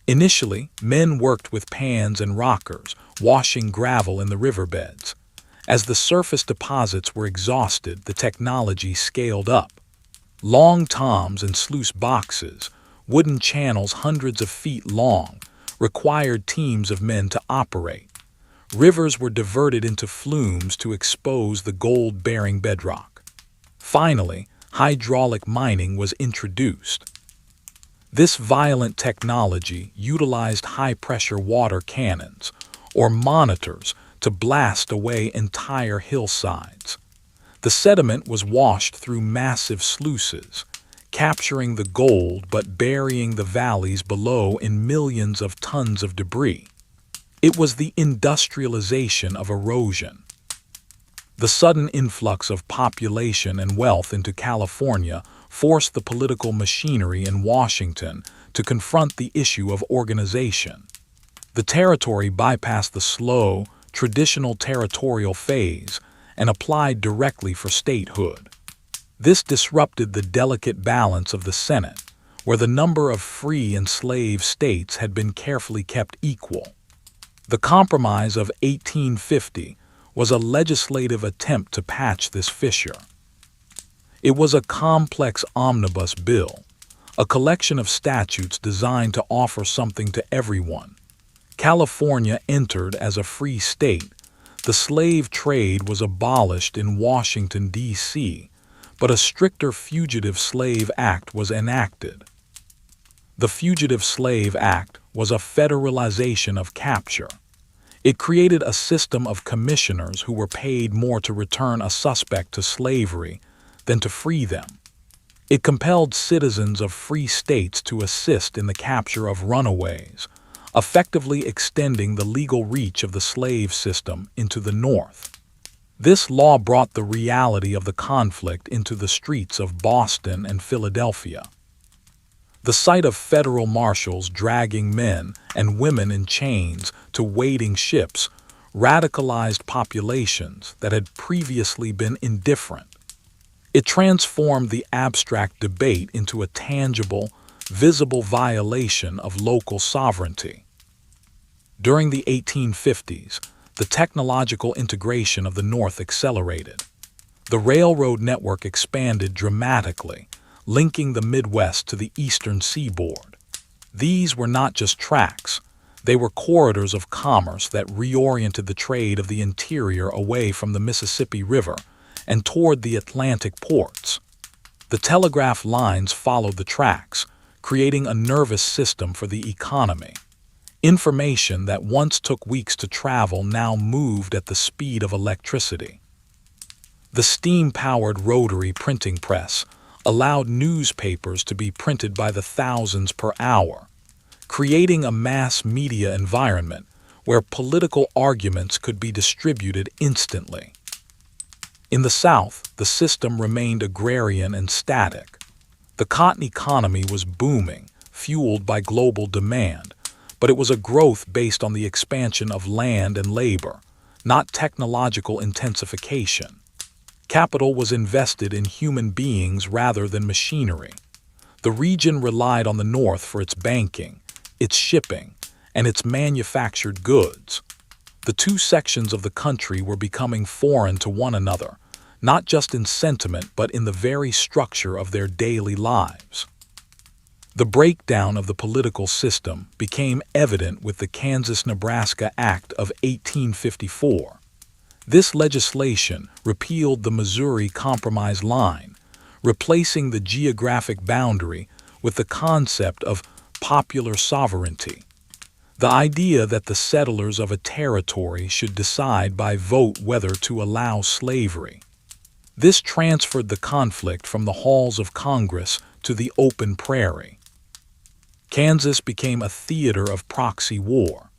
Speaker 1: Initially, men worked with pans and rockers, washing gravel in the riverbeds. As the surface deposits were exhausted, the technology scaled up. Long toms and sluice boxes, wooden channels hundreds of feet long, required teams of men to operate. Rivers were diverted into flumes to expose the gold-bearing bedrock. Finally, hydraulic mining was introduced. This violent technology utilized high-pressure water cannons, or monitors, to blast away entire hillsides. The sediment was washed through massive sluices, capturing the gold but burying the valleys below in millions of tons of debris. It was the industrialization of erosion. The sudden influx of population and wealth into California forced the political machinery in Washington to confront the issue of organization. The territory bypassed the slow, traditional territorial phase and applied directly for statehood. This disrupted the delicate balance of the Senate, where the number of free and slave states had been carefully kept equal. The Compromise of 1850 was a legislative attempt to patch this fissure. It was a complex omnibus bill, a collection of statutes designed to offer something to everyone. California entered as a free state. The slave trade was abolished in Washington, D.C., but a stricter Fugitive Slave Act was enacted. The Fugitive Slave Act was a federalization of capture. It created a system of commissioners who were paid more to return a suspect to slavery than to free them. It compelled citizens of free states to assist in the capture of runaways, effectively extending the legal reach of the slave system into the North. This law brought the reality of the conflict into the streets of Boston and Philadelphia. The sight of federal marshals dragging men and women in chains to waiting ships radicalized populations that had previously been indifferent. It transformed the abstract debate into a tangible, visible violation of local sovereignty. During the 1850s, the technological integration of the North accelerated. The railroad network expanded dramatically, linking the Midwest to the eastern seaboard. These were not just tracks, they were corridors of commerce that reoriented the trade of the interior away from the Mississippi River and toward the Atlantic ports. The telegraph lines followed the tracks, creating a nervous system for the economy. Information that once took weeks to travel now moved at the speed of electricity. The steam-powered rotary printing press allowed newspapers to be printed by the thousands per hour, creating a mass media environment where political arguments could be distributed instantly. In the South, the system remained agrarian and static. The cotton economy was booming, fueled by global demand, but it was a growth based on the expansion of land and labor, not technological intensification. Capital was invested in human beings rather than machinery. The region relied on the North for its banking, its shipping, and its manufactured goods. The two sections of the country were becoming foreign to one another, not just in sentiment but in the very structure of their daily lives. The breakdown of the political system became evident with the Kansas-Nebraska Act of 1854. This legislation repealed the Missouri Compromise line, replacing the geographic boundary with the concept of popular sovereignty. The idea that the settlers of a territory should decide by vote whether to allow slavery. This transferred the conflict from the halls of Congress to the open prairie. Kansas became a theater of proxy war.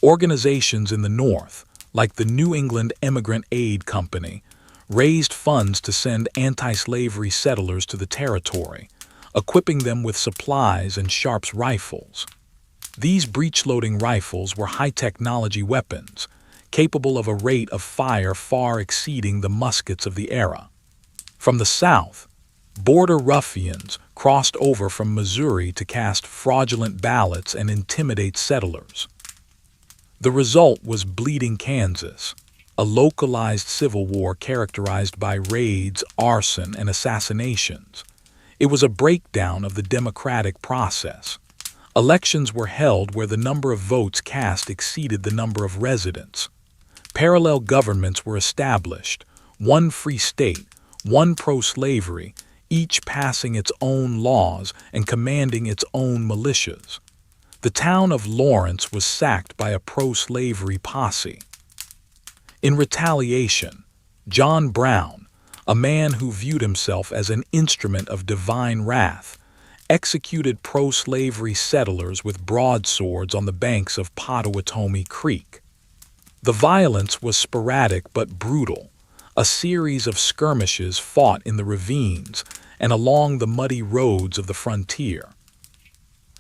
Speaker 1: Organizations in the North, like the New England Emigrant Aid Company, raised funds to send anti-slavery settlers to the territory, equipping them with supplies and Sharps rifles. These breech-loading rifles were high-technology weapons, capable of a rate of fire far exceeding the muskets of the era. From the South, border ruffians crossed over from Missouri to cast fraudulent ballots and intimidate settlers. The result was Bleeding Kansas, a localized civil war characterized by raids, arson, and assassinations. It was a breakdown of the democratic process. Elections were held where the number of votes cast exceeded the number of residents. Parallel governments were established, one free state, one pro-slavery, each passing its own laws and commanding its own militias. The town of Lawrence was sacked by a pro-slavery posse. In retaliation, John Brown, a man who viewed himself as an instrument of divine wrath, executed pro-slavery settlers with broadswords on the banks of Pottawatomie Creek. The violence was sporadic but brutal, a series of skirmishes fought in the ravines and along the muddy roads of the frontier.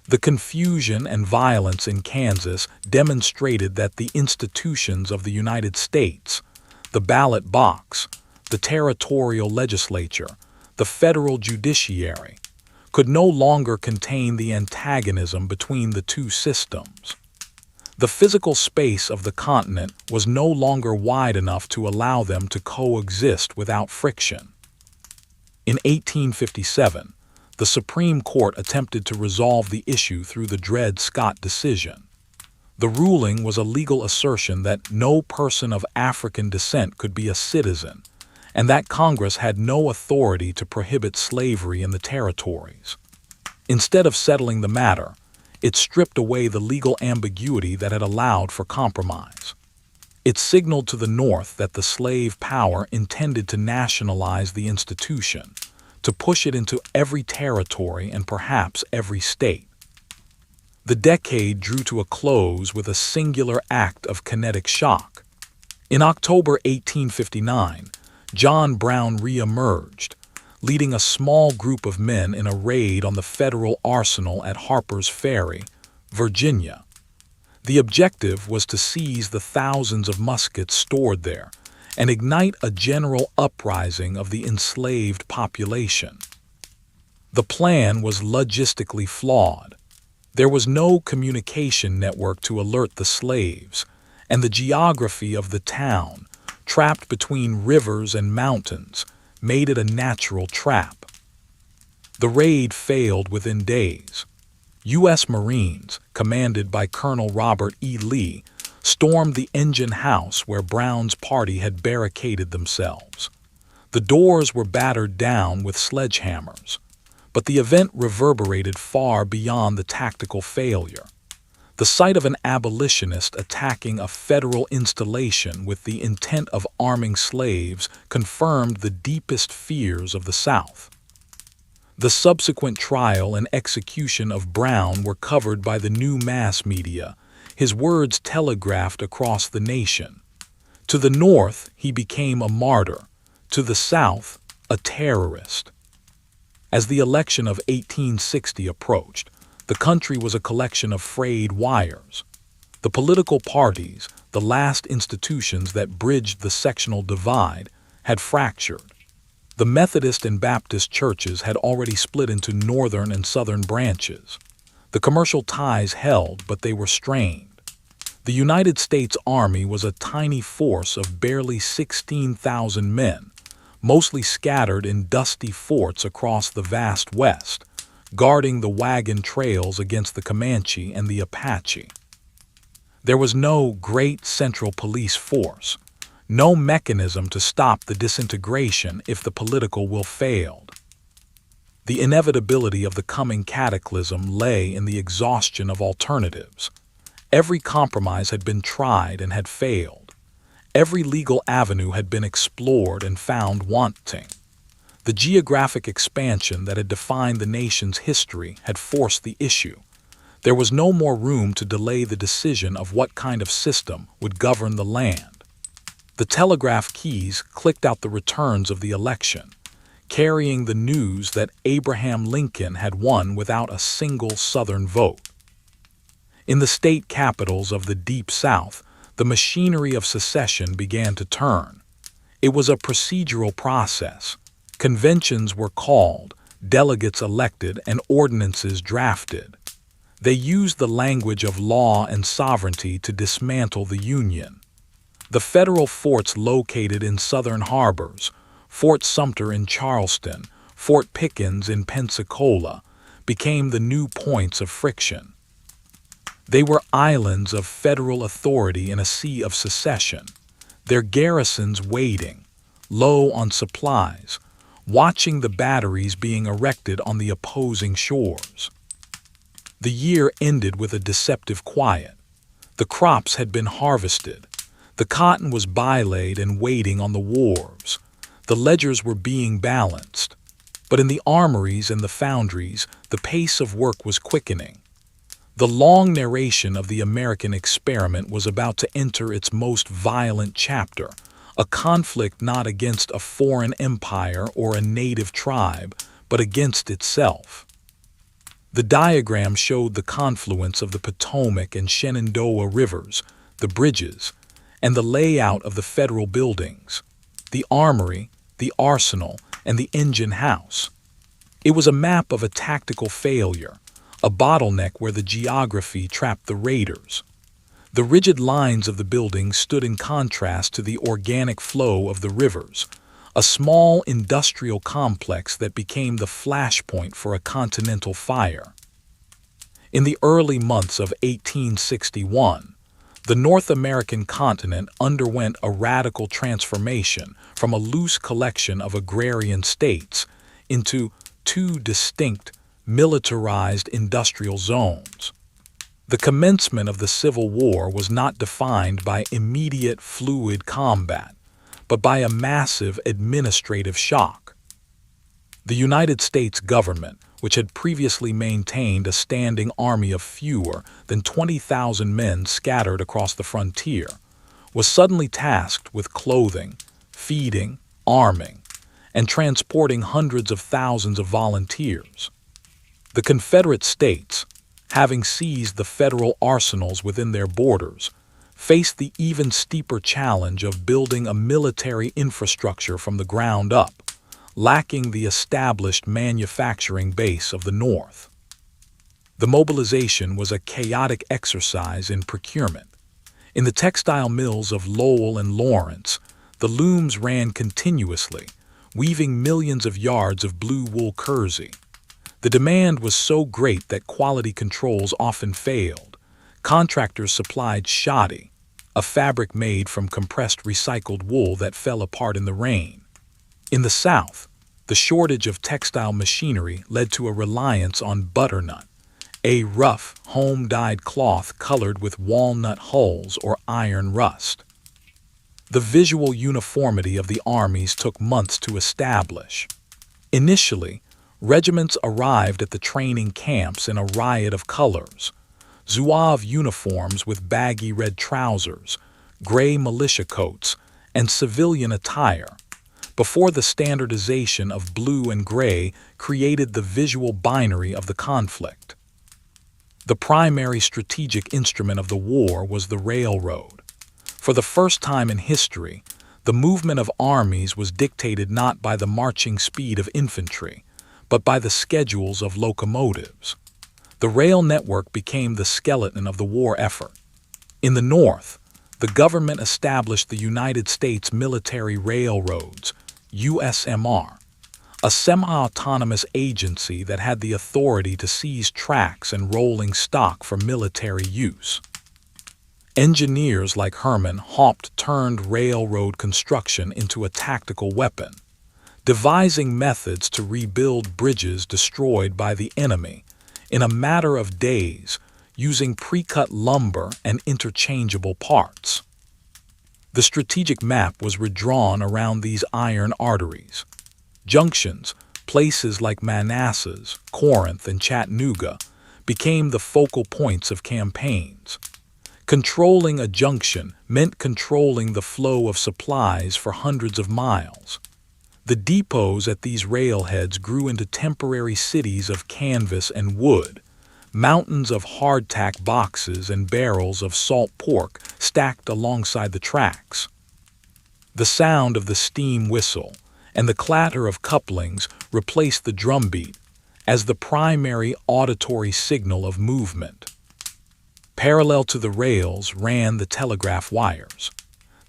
Speaker 1: The confusion and violence in Kansas demonstrated that the institutions of the United States, the the ballot box, the territorial legislature, the federal judiciary, could no longer contain the antagonism between the two systems. The physical space of the continent was no longer wide enough to allow them to coexist without friction. In 1857, the Supreme Court attempted to resolve the issue through the Dred Scott decision. The ruling was a legal assertion that no person of African descent could be a citizen, and that Congress had no authority to prohibit slavery in the territories. Instead of settling the matter, it stripped away the legal ambiguity that had allowed for compromise. It signaled to the North that the slave power intended to nationalize the institution, to push it into every territory and perhaps every state. The decade drew to a close with a singular act of kinetic shock. In October 1859, John Brown re-emerged, leading a small group of men in a raid on the federal arsenal at Harper's Ferry, Virginia. The objective was to seize the thousands of muskets stored there and ignite a general uprising of the enslaved population. The plan was logistically flawed. There was no communication network to alert the slaves, and the geography of the town, trapped between rivers and mountains, made it a natural trap. The raid failed within days. U.S. Marines, commanded by Colonel Robert E. Lee, stormed the engine house where Brown's party had barricaded themselves. The doors were battered down with sledgehammers, but the event reverberated far beyond the tactical failure. The sight of an abolitionist attacking a federal installation with the intent of arming slaves confirmed the deepest fears of the South. The subsequent trial and execution of Brown were covered by the new mass media, his words telegraphed across the nation. To the North, he became a martyr. To the South, a terrorist. As the election of 1860 approached, the country was a collection of frayed wires. The political parties, the last institutions that bridged the sectional divide, had fractured. The Methodist and Baptist churches had already split into northern and southern branches. The commercial ties held, but they were strained. The United States Army was a tiny force of barely 16,000 men, mostly scattered in dusty forts across the vast West, guarding the wagon trails against the Comanche and the Apache. There was no great central police force, no mechanism to stop the disintegration if the political will failed. The inevitability of the coming cataclysm lay in the exhaustion of alternatives. Every compromise had been tried and had failed. Every legal avenue had been explored and found wanting. The geographic expansion that had defined the nation's history had forced the issue. There was no more room to delay the decision of what kind of system would govern the land. The telegraph keys clicked out the returns of the election, carrying the news that Abraham Lincoln had won without a single Southern vote. In the state capitals of the Deep South, the machinery of secession began to turn. It was a procedural process. Conventions were called, delegates elected, and ordinances drafted. They used the language of law and sovereignty to dismantle the Union. The federal forts located in southern harbors, Fort Sumter in Charleston, Fort Pickens in Pensacola, became the new points of friction. They were islands of federal authority in a sea of secession, their garrisons waiting, low on supplies, watching the batteries being erected on the opposing shores. The year ended with a deceptive quiet. The crops had been harvested. The cotton was bylaid and waiting on the wharves. The ledgers were being balanced. But in the armories and the foundries, the pace of work was quickening. The long narration of the American experiment was about to enter its most violent chapter, a conflict not against a foreign empire or a native tribe, but against itself. The diagram showed the confluence of the Potomac and Shenandoah rivers, the bridges, and the layout of the federal buildings, the armory, the arsenal, and the engine house. It was a map of a tactical failure, a bottleneck where the geography trapped the raiders. The rigid lines of the buildings stood in contrast to the organic flow of the rivers, a small industrial complex that became the flashpoint for a continental fire. In the early months of 1861, the North American continent underwent a radical transformation from a loose collection of agrarian states into two distinct, militarized industrial zones. The commencement of the Civil War was not defined by immediate fluid combat, but by a massive administrative shock. The United States government, which had previously maintained a standing army of fewer than 20,000 men scattered across the frontier, was suddenly tasked with clothing, feeding, arming, and transporting hundreds of thousands of volunteers. The Confederate States, having seized the federal arsenals within their borders, faced the even steeper challenge of building a military infrastructure from the ground up, lacking the established manufacturing base of the North. The mobilization was a chaotic exercise in procurement. In the textile mills of Lowell and Lawrence, the looms ran continuously, weaving millions of yards of blue wool kersey. The demand was so great that quality controls often failed. Contractors supplied shoddy, a fabric made from compressed recycled wool that fell apart in the rain. In the South, the shortage of textile machinery led to a reliance on butternut, a rough, home-dyed cloth colored with walnut hulls or iron rust. The visual uniformity of the armies took months to establish. Initially, regiments arrived at the training camps in a riot of colors: zouave uniforms with baggy red trousers, gray militia coats, and civilian attire, before the standardization of blue and gray created the visual binary of the conflict. The primary strategic instrument of the war was the railroad. For the first time in history, the movement of armies was dictated not by the marching speed of infantry, but by the schedules of locomotives. The rail network became the skeleton of the war effort. In the North, the government established the United States Military Railroads, USMR, a semi-autonomous agency that had the authority to seize tracks and rolling stock for military use. Engineers like Herman Haupt turned railroad construction into a tactical weapon, devising methods to rebuild bridges destroyed by the enemy in a matter of days using pre-cut lumber and interchangeable parts. The strategic map was redrawn around these iron arteries. Junctions, places like Manassas, Corinth, and Chattanooga, became the focal points of campaigns. Controlling a junction meant controlling the flow of supplies for hundreds of miles. The depots at these railheads grew into temporary cities of canvas and wood, mountains of hardtack boxes and barrels of salt pork stacked alongside the tracks. The sound of the steam whistle and the clatter of couplings replaced the drumbeat as the primary auditory signal of movement. Parallel to the rails ran the telegraph wires.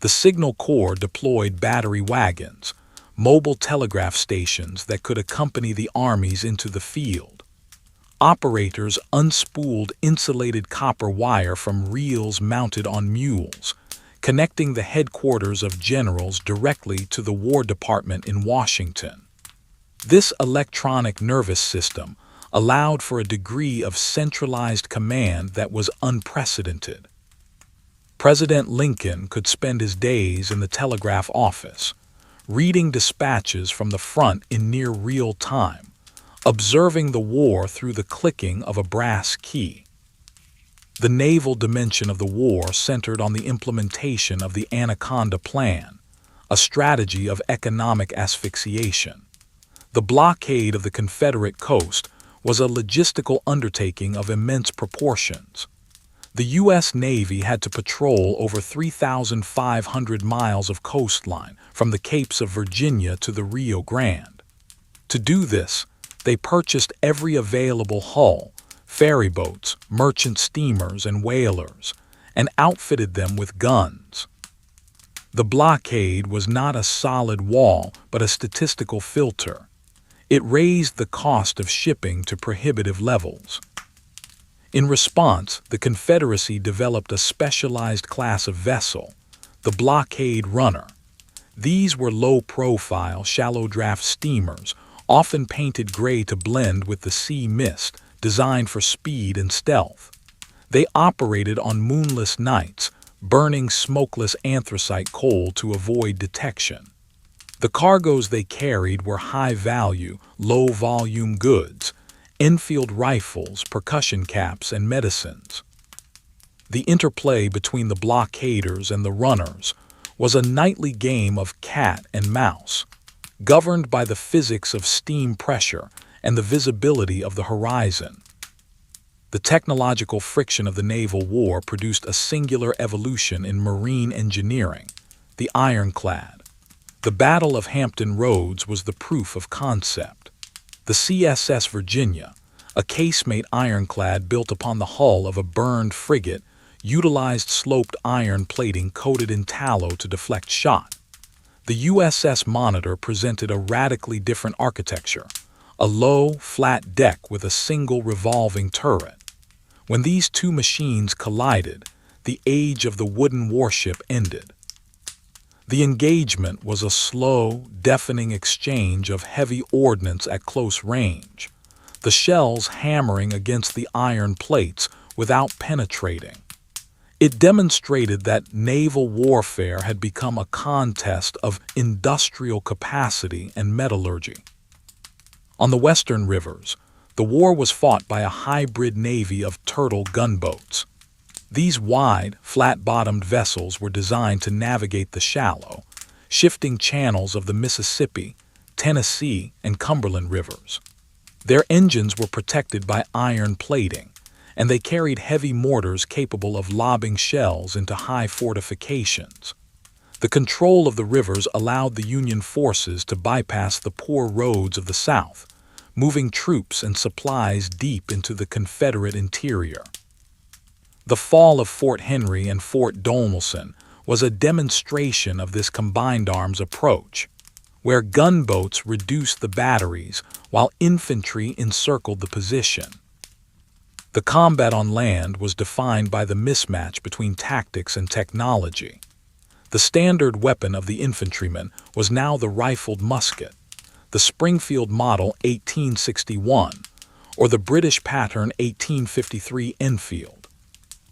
Speaker 1: The Signal Corps deployed battery wagons, mobile telegraph stations that could accompany the armies into the field. Operators unspooled insulated copper wire from reels mounted on mules, connecting the headquarters of generals directly to the War Department in Washington. This electronic nervous system allowed for a degree of centralized command that was unprecedented. President Lincoln could spend his days in the telegraph office, reading dispatches from the front in near real time, observing the war through the clicking of a brass key. The naval dimension of the war centered on the implementation of the Anaconda Plan, a strategy of economic asphyxiation. The blockade of the Confederate coast was a logistical undertaking of immense proportions. The U.S. Navy had to patrol over 3,500 miles of coastline from the Capes of Virginia to the Rio Grande. To do this, they purchased every available hull, ferry boats, merchant steamers, and whalers, and outfitted them with guns. The blockade was not a solid wall, but a statistical filter. It raised the cost of shipping to prohibitive levels. In response, the Confederacy developed a specialized class of vessel, the blockade runner. These were low-profile, shallow-draft steamers, often painted gray to blend with the sea mist, designed for speed and stealth. They operated on moonless nights, burning smokeless anthracite coal to avoid detection. The cargoes they carried were high-value, low-volume goods, Enfield rifles, percussion caps, and medicines. The interplay between the blockaders and the runners was a nightly game of cat and mouse, governed by the physics of steam pressure and the visibility of the horizon. The technological friction of the naval war produced a singular evolution in marine engineering, the ironclad. The Battle of Hampton Roads was the proof of concept. The CSS Virginia, a casemate ironclad built upon the hull of a burned frigate, utilized sloped iron plating coated in tallow to deflect shot. The USS Monitor presented a radically different architecture, a low, flat deck with a single revolving turret. When these two machines collided, the age of the wooden warship ended. The engagement was a slow, deafening exchange of heavy ordnance at close range, the shells hammering against the iron plates without penetrating. It demonstrated that naval warfare had become a contest of industrial capacity and metallurgy. On the western rivers, the war was fought by a hybrid navy of turtle gunboats. These wide, flat-bottomed vessels were designed to navigate the shallow, shifting channels of the Mississippi, Tennessee, and Cumberland rivers. Their engines were protected by iron plating, and they carried heavy mortars capable of lobbing shells into high fortifications. The control of the rivers allowed the Union forces to bypass the poor roads of the South, moving troops and supplies deep into the Confederate interior. The fall of Fort Henry and Fort Donelson was a demonstration of this combined arms approach, where gunboats reduced the batteries while infantry encircled the position. The combat on land was defined by the mismatch between tactics and technology. The standard weapon of the infantryman was now the rifled musket, the Springfield Model 1861, or the British pattern 1853 Enfield.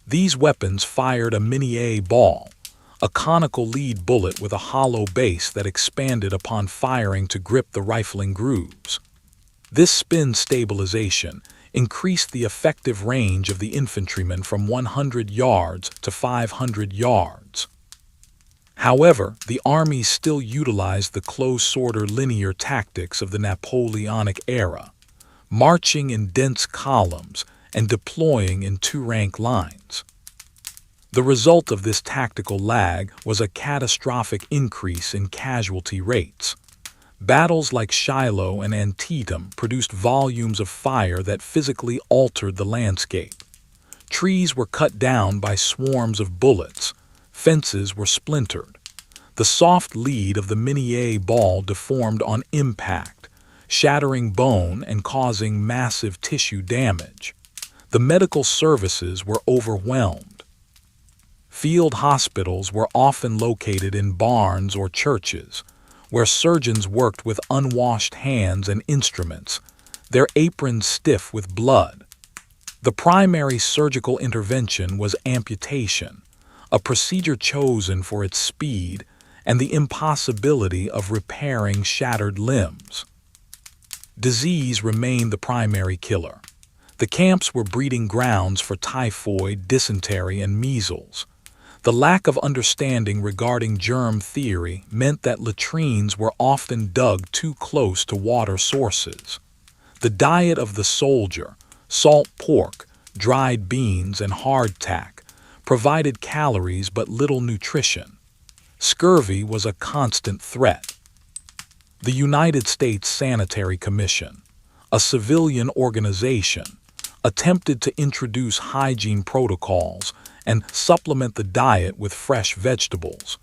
Speaker 1: These weapons fired a mini-A ball, a conical lead bullet with a hollow base that expanded upon firing to grip the rifling grooves. This spin stabilization increased the effective range of the infantryman from 100 yards to 500 yards. However, the armies still utilized the close-order linear tactics of the Napoleonic era, marching in dense columns and deploying in two-rank lines. The result of this tactical lag was a catastrophic increase in casualty rates. Battles like Shiloh and Antietam produced volumes of fire that physically altered the landscape. Trees were cut down by swarms of bullets. Fences were splintered. The soft lead of the mini-A ball deformed on impact, shattering bone and causing massive tissue damage. The medical services were overwhelmed. Field hospitals were often located in barns or churches, where surgeons worked with unwashed hands and instruments, their aprons stiff with blood. The primary surgical intervention was amputation, a procedure chosen for its speed and the impossibility of repairing shattered limbs. Disease remained the primary killer. The camps were breeding grounds for typhoid, dysentery, and measles. The lack of understanding regarding germ theory meant that latrines were often dug too close to water sources. The diet of the soldier, salt pork, dried beans, and hardtack, provided calories but little nutrition. Scurvy was a constant threat. The United States Sanitary Commission, a civilian organization, attempted to introduce hygiene protocols and supplement the diet with fresh vegetables,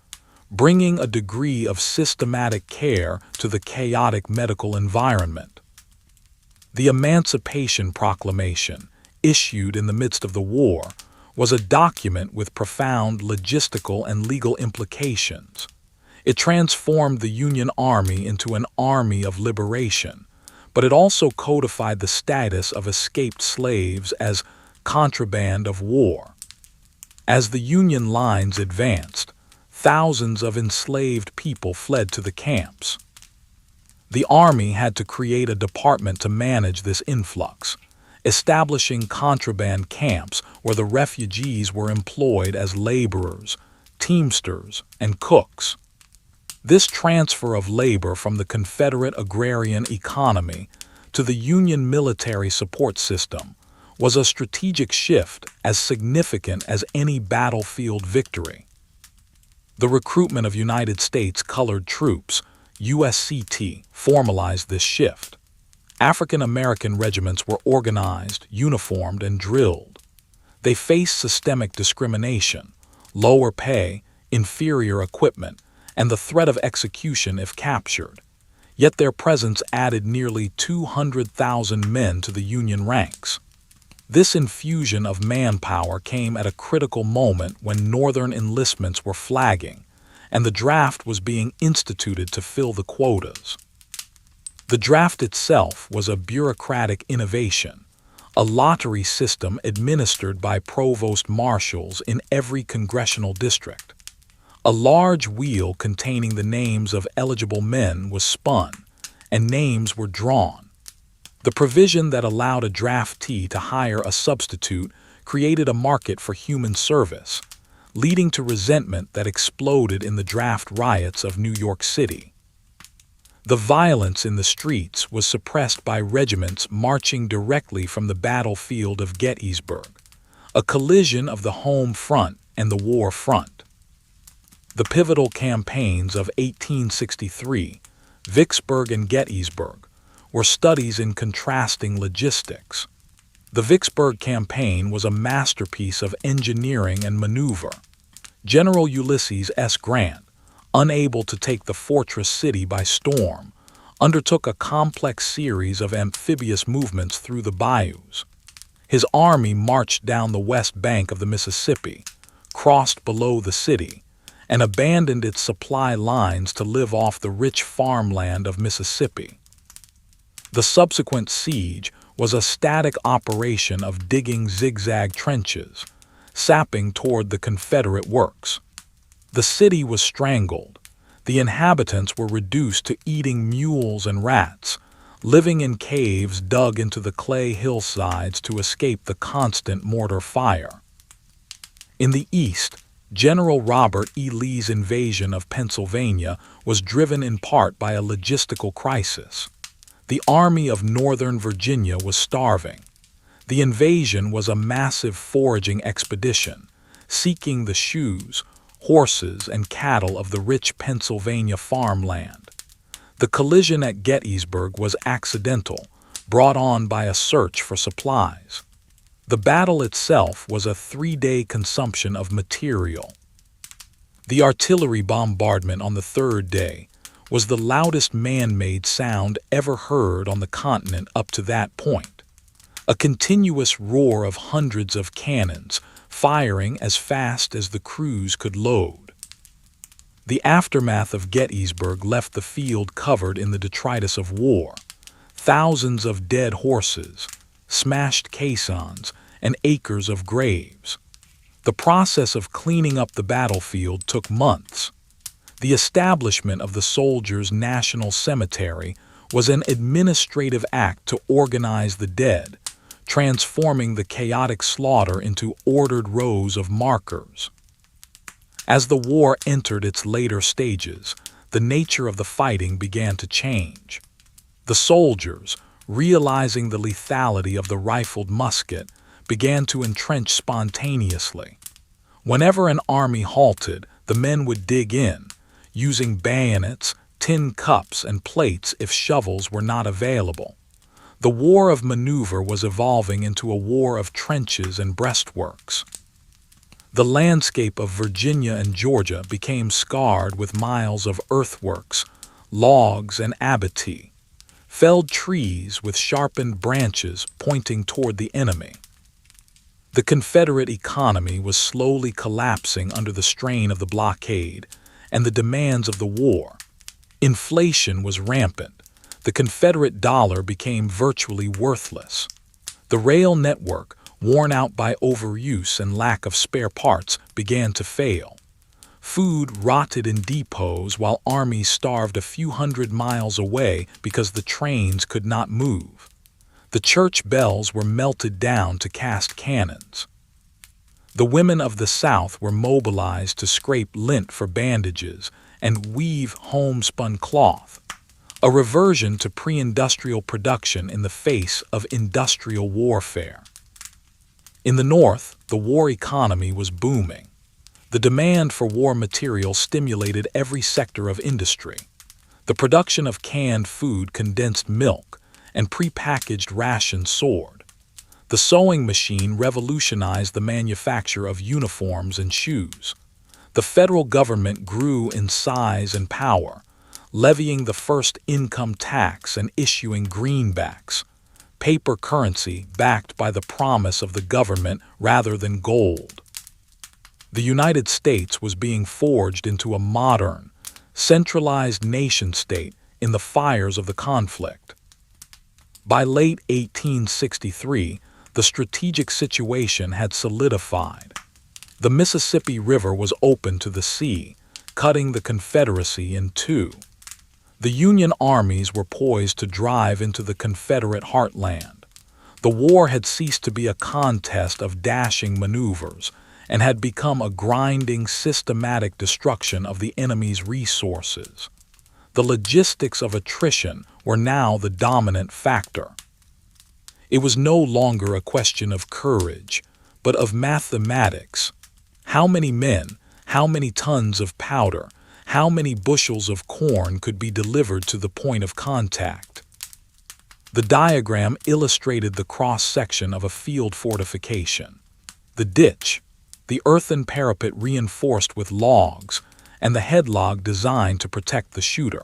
Speaker 1: bringing a degree of systematic care to the chaotic medical environment. The Emancipation Proclamation, issued in the midst of the war, was a document with profound logistical and legal implications. It transformed the Union Army into an army of liberation, but it also codified the status of escaped slaves as contraband of war. As the Union lines advanced, thousands of enslaved people fled to the camps. The Army had to create a department to manage this influx, establishing contraband camps where the refugees were employed as laborers, teamsters, and cooks. This transfer of labor from the Confederate agrarian economy to the Union military support system was a strategic shift as significant as any battlefield victory. The recruitment of United States Colored Troops, USCT, formalized this shift. African American regiments were organized, uniformed, and drilled. They faced systemic discrimination, lower pay, inferior equipment, and the threat of execution if captured. Yet their presence added nearly 200,000 men to the Union ranks. This infusion of manpower came at a critical moment when Northern enlistments were flagging, and the draft was being instituted to fill the quotas. The draft itself was a bureaucratic innovation, a lottery system administered by provost marshals in every congressional district. A large wheel containing the names of eligible men was spun, and names were drawn. The provision that allowed a draftee to hire a substitute created a market for human service, leading to resentment that exploded in the draft riots of New York City. The violence in the streets was suppressed by regiments marching directly from the battlefield of Gettysburg, a collision of the home front and the war front. The pivotal campaigns of 1863, Vicksburg and Gettysburg, were studies in contrasting logistics. The Vicksburg campaign was a masterpiece of engineering and maneuver. General Ulysses S. Grant, unable to take the fortress city by storm, undertook a complex series of amphibious movements through the bayous. His army marched down the west bank of the Mississippi, crossed below the city, and abandoned its supply lines to live off the rich farmland of Mississippi. The subsequent siege was a static operation of digging zigzag trenches, sapping toward the Confederate works. The city was strangled. The inhabitants were reduced to eating mules and rats, living in caves dug into the clay hillsides to escape the constant mortar fire. In the east, General Robert E. Lee's invasion of Pennsylvania was driven in part by a logistical crisis. The Army of Northern Virginia was starving. The invasion was a massive foraging expedition, seeking the shoes, horses, and cattle of the rich Pennsylvania farmland. The collision at Gettysburg was accidental, brought on by a search for supplies. The battle itself was a 3-day consumption of material. The artillery bombardment on the third day was the loudest man-made sound ever heard on the continent up to that point. A continuous roar of hundreds of cannons, firing as fast as the crews could load. The aftermath of Gettysburg left the field covered in the detritus of war. Thousands of dead horses, smashed caissons, and acres of graves. The process of cleaning up the battlefield took months. The establishment of the Soldiers' National Cemetery was an administrative act to organize the dead, transforming the chaotic slaughter into ordered rows of markers. As the war entered its later stages, the nature of the fighting began to change. The soldiers, realizing the lethality of the rifled musket, began to entrench spontaneously. Whenever an army halted, the men would dig in, using bayonets, tin cups, and plates if shovels were not available. The war of maneuver was evolving into a war of trenches and breastworks. The landscape of Virginia and Georgia became scarred with miles of earthworks, logs, and abattis, felled trees with sharpened branches pointing toward the enemy. The Confederate economy was slowly collapsing under the strain of the blockade and the demands of the war. Inflation was rampant. The Confederate dollar became virtually worthless. The rail network, worn out by overuse and lack of spare parts, began to fail. Food rotted in depots while armies starved a few hundred miles away because the trains could not move. The church bells were melted down to cast cannons. The women of the South were mobilized to scrape lint for bandages and weave homespun cloth, a reversion to pre-industrial production in the face of industrial warfare. In the North, the war economy was booming. The demand for war material stimulated every sector of industry. The production of canned food, condensed milk, and prepackaged rations soared. The sewing machine revolutionized the manufacture of uniforms and shoes. The federal government grew in size and power, levying the first income tax and issuing greenbacks, paper currency backed by the promise of the government rather than gold. The United States was being forged into a modern, centralized nation-state in the fires of the conflict. By late 1863, the strategic situation had solidified. The Mississippi River was open to the sea, cutting the Confederacy in two. The Union armies were poised to drive into the Confederate heartland. The war had ceased to be a contest of dashing maneuvers and had become a grinding, systematic destruction of the enemy's resources. The logistics of attrition were now the dominant factor. It was no longer a question of courage, but of mathematics. How many men, how many tons of powder, how many bushels of corn could be delivered to the point of contact? The diagram illustrated the cross-section of a field fortification. The ditch, the earthen parapet reinforced with logs, and the headlog designed to protect the shooter.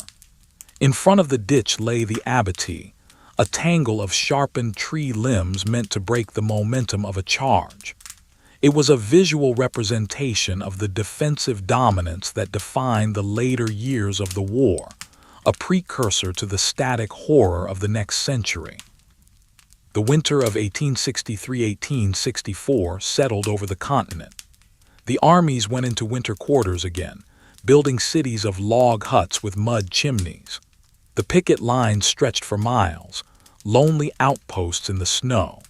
Speaker 1: In front of the ditch lay the abattis, a tangle of sharpened tree limbs meant to break the momentum of a charge. It was a visual representation of the defensive dominance that defined the later years of the war, a precursor to the static horror of the next century. The winter of 1863-1864 settled over the continent. The armies went into winter quarters again, building cities of log huts with mud chimneys. The picket lines stretched for miles, lonely outposts in the snow.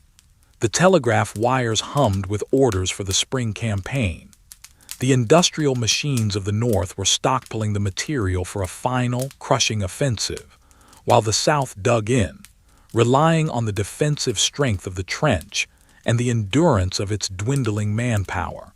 Speaker 1: The telegraph wires hummed with orders for the spring campaign. The industrial machines of the North were stockpiling the material for a final, crushing offensive, while the South dug in, relying on the defensive strength of the trench and the endurance of its dwindling manpower.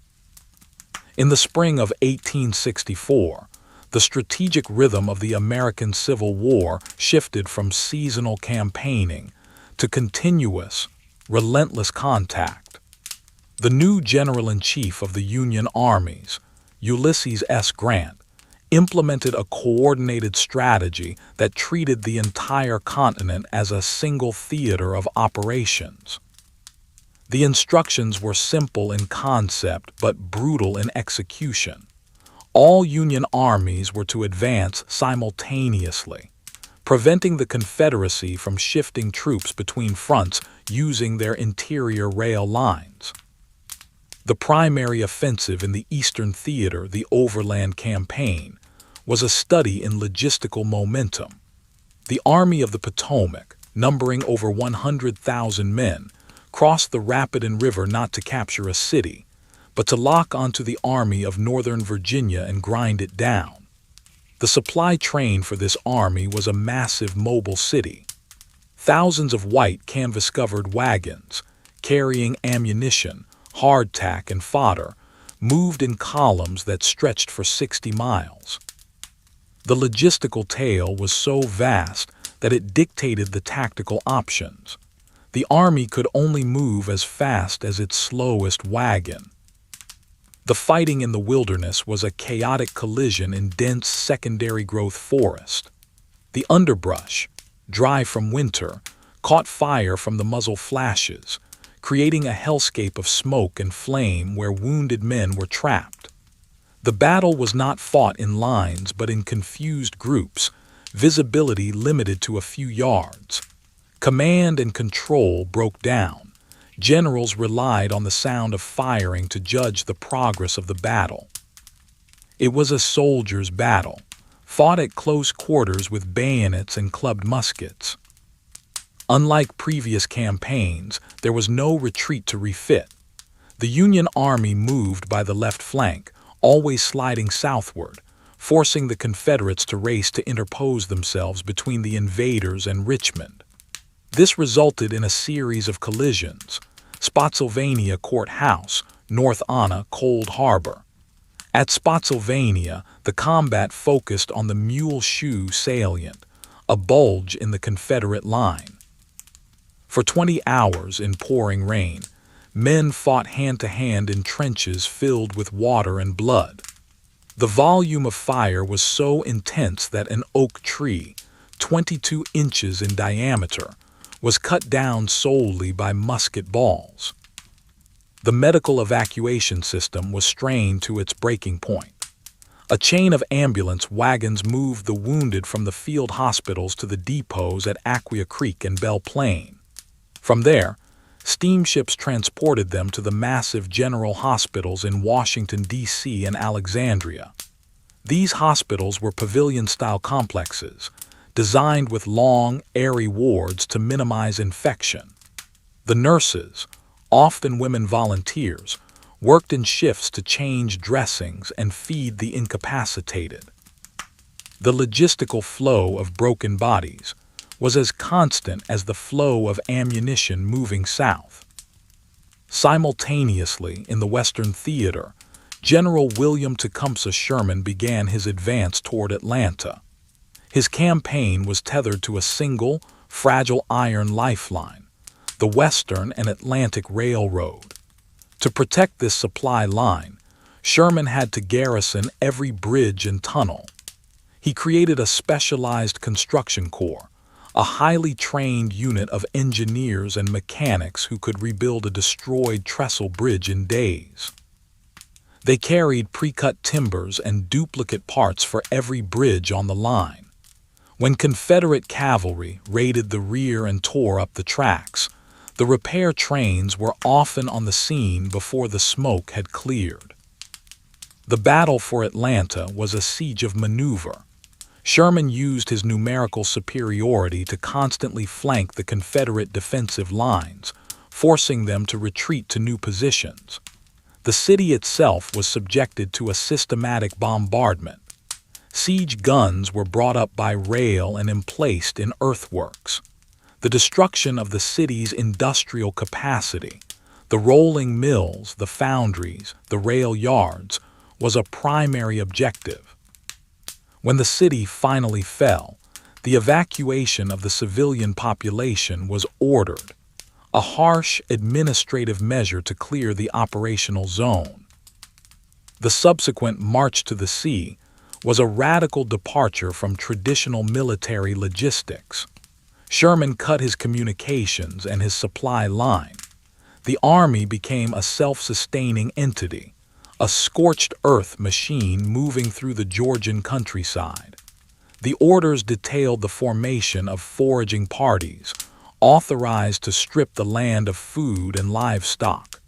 Speaker 1: In the spring of 1864, the strategic rhythm of the American Civil War shifted from seasonal campaigning to continuous, relentless contact. The new General-in-Chief of the Union armies, Ulysses S. Grant, implemented a coordinated strategy that treated the entire continent as a single theater of operations. The instructions were simple in concept but brutal in execution. All Union armies were to advance simultaneously, preventing the Confederacy from shifting troops between fronts using their interior rail lines. The primary offensive in the Eastern Theater, the Overland Campaign, was a study in logistical momentum. The Army of the Potomac, numbering over 100,000 men, crossed the Rapidan River not to capture a city, but to lock onto the Army of Northern Virginia and grind it down. The supply train for this army was a massive mobile city. Thousands of white canvas-covered wagons, carrying ammunition, hardtack, and fodder, moved in columns that stretched for 60 miles. The logistical tail was so vast that it dictated the tactical options. The army could only move as fast as its slowest wagon. The fighting in the wilderness was a chaotic collision in dense secondary growth forest. The underbrush, dry from winter, caught fire from the muzzle flashes, creating a hellscape of smoke and flame where wounded men were trapped. The battle was not fought in lines but in confused groups, visibility limited to a few yards. Command and control broke down. Generals relied on the sound of firing to judge the progress of the battle. It was a soldier's battle, fought at close quarters with bayonets and clubbed muskets. Unlike previous campaigns, there was no retreat to refit. The Union Army moved by the left flank, always sliding southward, forcing the Confederates to race to interpose themselves between the invaders and Richmond. This resulted in a series of collisions: Spotsylvania Courthouse, North Anna, Cold Harbor. At Spotsylvania, the combat focused on the Mule Shoe salient, a bulge in the Confederate line. For 20 hours in pouring rain, men fought hand-to-hand in trenches filled with water and blood. The volume of fire was so intense that an oak tree, 22 inches in diameter, was cut down solely by musket balls. The medical evacuation system was strained to its breaking point. A chain of ambulance wagons moved the wounded from the field hospitals to the depots at Aquia Creek and Belle Plaine. From there, steamships transported them to the massive general hospitals in Washington, D.C. and Alexandria. These hospitals were pavilion-style complexes, designed with long, airy wards to minimize infection. The nurses, often women volunteers, worked in shifts to change dressings and feed the incapacitated. The logistical flow of broken bodies was as constant as the flow of ammunition moving south. Simultaneously, in the Western Theater, General William Tecumseh Sherman began his advance toward Atlanta. His campaign was tethered to a single, fragile iron lifeline, the Western and Atlantic Railroad. To protect this supply line, Sherman had to garrison every bridge and tunnel. He created a specialized construction corps, a highly trained unit of engineers and mechanics who could rebuild a destroyed trestle bridge in days. They carried pre-cut timbers and duplicate parts for every bridge on the line. When Confederate cavalry raided the rear and tore up the tracks, the repair trains were often on the scene before the smoke had cleared. The battle for Atlanta was a siege of maneuver. Sherman used his numerical superiority to constantly flank the Confederate defensive lines, forcing them to retreat to new positions. The city itself was subjected to a systematic bombardment. Siege guns were brought up by rail and emplaced in earthworks. The destruction of the city's industrial capacity, the rolling mills, the foundries, the rail yards, was a primary objective. When the city finally fell, the evacuation of the civilian population was ordered, a harsh administrative measure to clear the operational zone. The subsequent march to the sea was a radical departure from traditional military logistics. Sherman cut his communications and his supply line. The army became a self-sustaining entity, a scorched earth machine moving through the Georgian countryside. The orders detailed the formation of foraging parties, authorized to strip the land of food and livestock.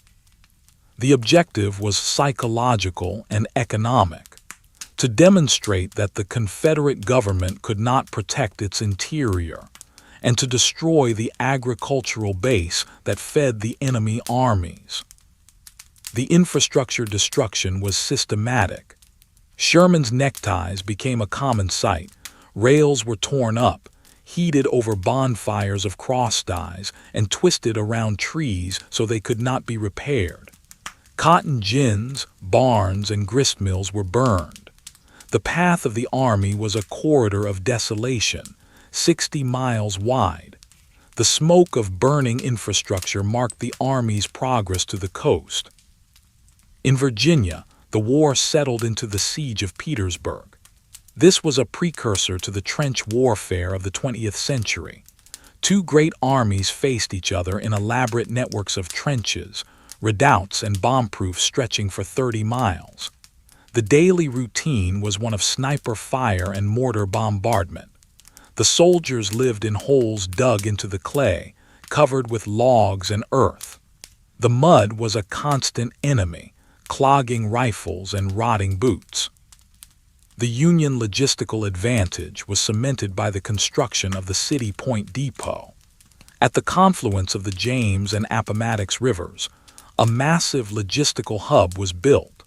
Speaker 1: The objective was psychological and economic, to demonstrate that the Confederate government could not protect its interior, and to destroy the agricultural base that fed the enemy armies. The infrastructure destruction was systematic. Sherman's neckties became a common sight. Rails were torn up, heated over bonfires of crossties, and twisted around trees so they could not be repaired. Cotton gins, barns, and gristmills were burned. The path of the army was a corridor of desolation, 60 miles wide. The smoke of burning infrastructure marked the army's progress to the coast. In Virginia, the war settled into the siege of Petersburg. This was a precursor to the trench warfare of the 20th century. Two great armies faced each other in elaborate networks of trenches, redoubts, and bomb-proofs stretching for 30 miles. The daily routine was one of sniper fire and mortar bombardment. The soldiers lived in holes dug into the clay, covered with logs and earth. The mud was a constant enemy, clogging rifles and rotting boots. The Union logistical advantage was cemented by the construction of the City Point Depot. At the confluence of the James and Appomattox rivers, a massive logistical hub was built.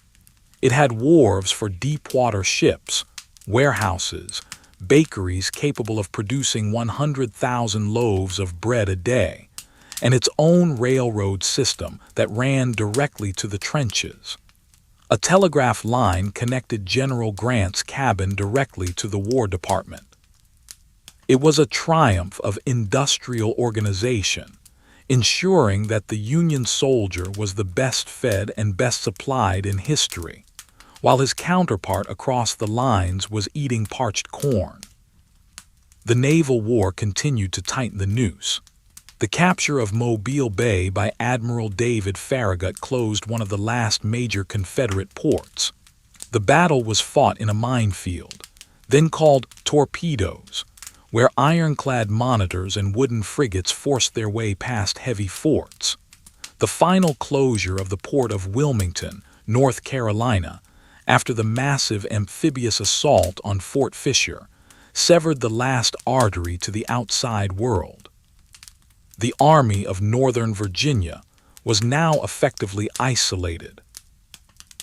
Speaker 1: It had wharves for deep-water ships, warehouses, bakeries capable of producing 100,000 loaves of bread a day, and its own railroad system that ran directly to the trenches. A telegraph line connected General Grant's cabin directly to the War Department. It was a triumph of industrial organization, ensuring that the Union soldier was the best fed and best supplied in history, while his counterpart across the lines was eating parched corn. The naval war continued to tighten the noose. The capture of Mobile Bay by Admiral David Farragut closed one of the last major Confederate ports. The battle was fought in a minefield, then called torpedoes, where ironclad monitors and wooden frigates forced their way past heavy forts. The final closure of the port of Wilmington, North Carolina, after the massive amphibious assault on Fort Fisher, severed the last artery to the outside world. The Army of Northern Virginia was now effectively isolated.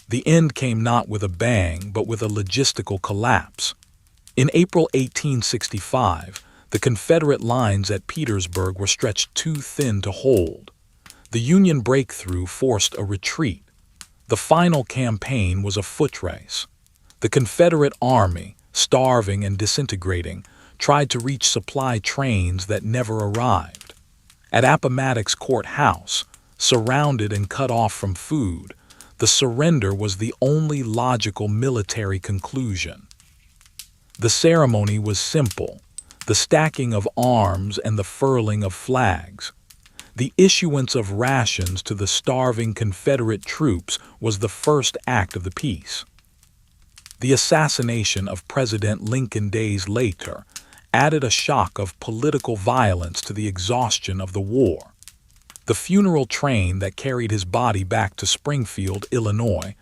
Speaker 1: The end came not with a bang, but with a logistical collapse. In April 1865, the Confederate lines at Petersburg were stretched too thin to hold. The Union breakthrough forced a retreat. The final campaign was a foot race. The Confederate Army, starving and disintegrating, tried to reach supply trains that never arrived. At Appomattox Courthouse, surrounded and cut off from food, the surrender was the only logical military conclusion. The ceremony was simple, the stacking of arms and the furling of flags. The issuance of rations to the starving Confederate troops was the first act of the peace. The assassination of President Lincoln days later added a shock of political violence to the exhaustion of the war. The funeral train that carried his body back to Springfield, Illinois,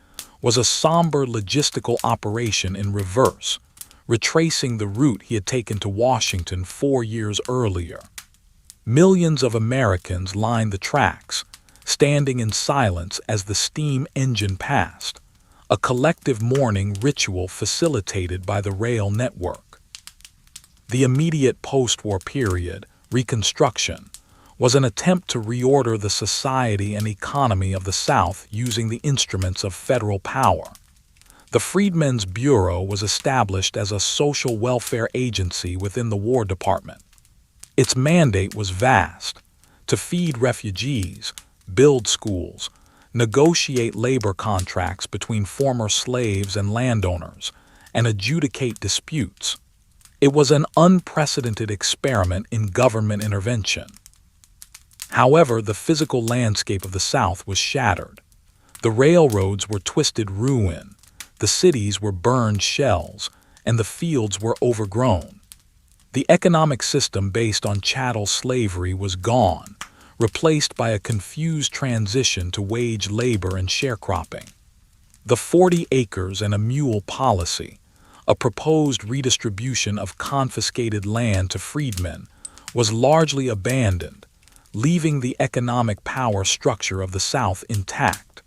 Speaker 1: was a somber logistical operation in reverse, retracing the route he had taken to Washington 4 years earlier. Millions of Americans lined the tracks, standing in silence as the steam engine passed, a collective mourning ritual facilitated by the rail network. The immediate post-war period, Reconstruction, was an attempt to reorder the society and economy of the South using the instruments of federal power. The Freedmen's Bureau was established as a social welfare agency within the War Department. Its mandate was vast: to feed refugees, build schools, negotiate labor contracts between former slaves and landowners, and adjudicate disputes. It was an unprecedented experiment in government intervention. However, the physical landscape of the South was shattered. The railroads were twisted ruin, the cities were burned shells, and the fields were overgrown. The economic system based on chattel slavery was gone, replaced by a confused transition to wage labor and sharecropping. The 40 acres and a mule policy, a proposed redistribution of confiscated land to freedmen, was largely abandoned, leaving the economic power structure of the South intact.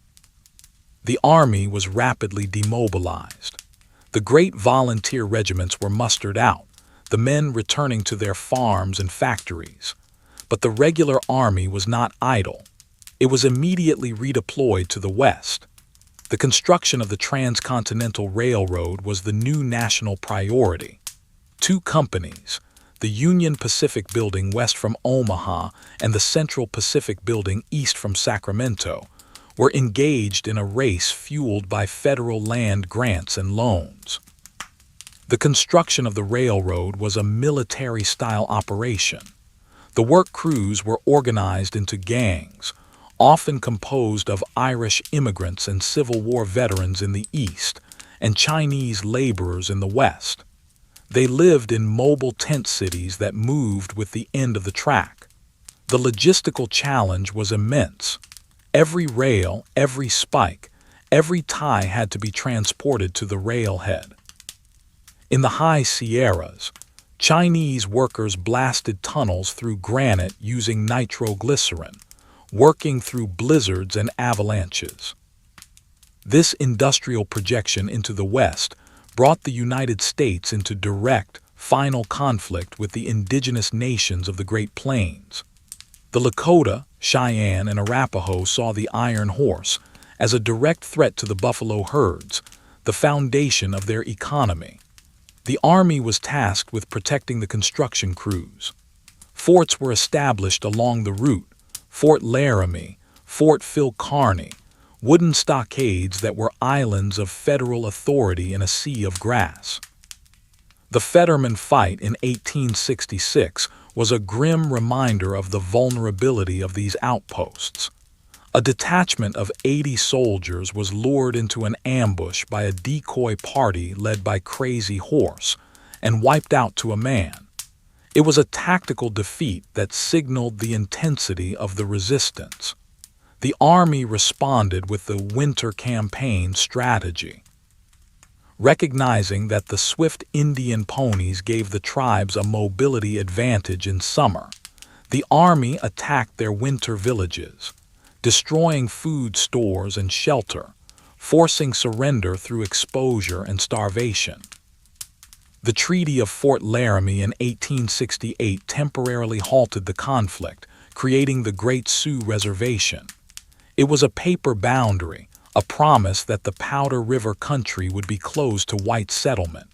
Speaker 1: The Army was rapidly demobilized. The great volunteer regiments were mustered out, the men returning to their farms and factories. But the regular army was not idle. It was immediately redeployed to the west. The construction of the Transcontinental Railroad was the new national priority. Two companies, the Union Pacific Building west from Omaha and the Central Pacific Building east from Sacramento, were engaged in a race fueled by federal land grants and loans. The construction of the railroad was a military-style operation. The work crews were organized into gangs, often composed of Irish immigrants and Civil War veterans in the east and Chinese laborers in the west. They lived in mobile tent cities that moved with the end of the track. The logistical challenge was immense. Every rail, every spike, every tie had to be transported to the railhead. In the high Sierras, Chinese workers blasted tunnels through granite using nitroglycerin, working through blizzards and avalanches. This industrial projection into the West brought the United States into direct, final conflict with the indigenous nations of the Great Plains. The Lakota, Cheyenne, and Arapaho saw the iron horse as a direct threat to the buffalo herds, the foundation of their economy. The Army was tasked with protecting the construction crews. Forts were established along the route: Fort Laramie, Fort Phil Kearny, wooden stockades that were islands of federal authority in a sea of grass. The Fetterman fight in 1866 was a grim reminder of the vulnerability of these outposts. A detachment of 80 soldiers was lured into an ambush by a decoy party led by Crazy Horse and wiped out to a man. It was a tactical defeat that signaled the intensity of the resistance. The Army responded with the Winter Campaign strategy. Recognizing that the swift Indian ponies gave the tribes a mobility advantage in summer, the Army attacked their winter villages, destroying food stores and shelter, forcing surrender through exposure and starvation. The Treaty of Fort Laramie in 1868 temporarily halted the conflict, creating the Great Sioux Reservation. It was a paper boundary, a promise that the Powder River country would be closed to white settlement.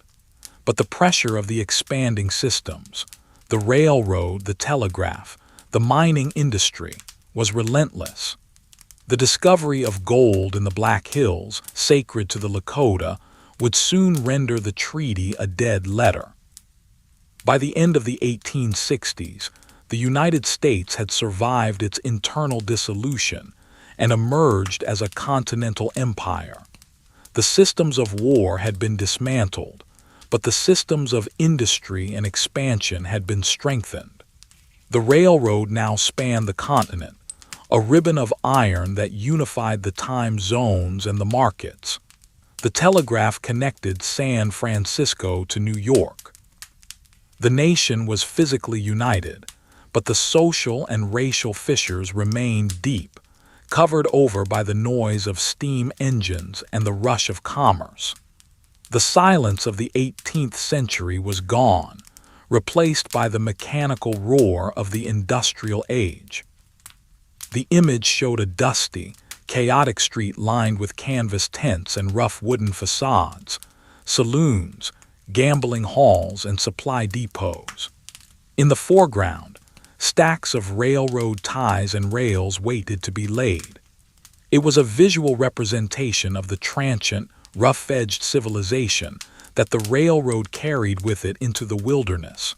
Speaker 1: But the pressure of the expanding systems, the railroad, the telegraph, the mining industry, was relentless. The discovery of gold in the Black Hills, sacred to the Lakota, would soon render the treaty a dead letter. By the end of the 1860s, the United States had survived its internal dissolution and emerged as a continental empire. The systems of war had been dismantled, but the systems of industry and expansion had been strengthened. The railroad now spanned the continent, a ribbon of iron that unified the time zones and the markets. The telegraph connected San Francisco to New York. The nation was physically united, but the social and racial fissures remained deep, covered over by the noise of steam engines and the rush of commerce. The silence of the 18th century was gone, replaced by the mechanical roar of the industrial age. The image showed a dusty, chaotic street lined with canvas tents and rough wooden facades, saloons, gambling halls, and supply depots. In the foreground, stacks of railroad ties and rails waited to be laid. It was a visual representation of the transient, rough-edged civilization that the railroad carried with it into the wilderness,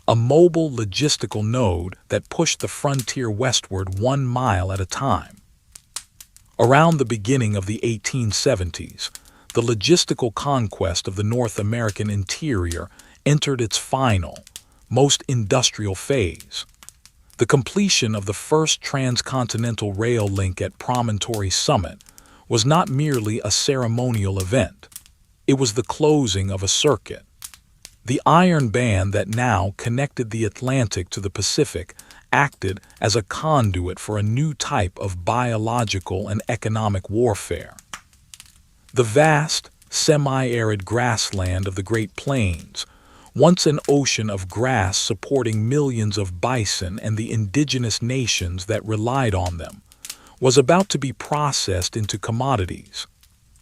Speaker 1: a mobile logistical node that pushed the frontier westward 1 mile at a time. Around the beginning of the 1870s, the logistical conquest of the North American interior entered its final, most industrial phase. The completion of the first transcontinental rail link at Promontory Summit was not merely a ceremonial event. It was the closing of a circuit. The iron band that now connected the Atlantic to the Pacific acted as a conduit for a new type of biological and economic warfare. The vast, semi-arid grassland of the Great Plains, once an ocean of grass supporting millions of bison and the indigenous nations that relied on them, was about to be processed into commodities: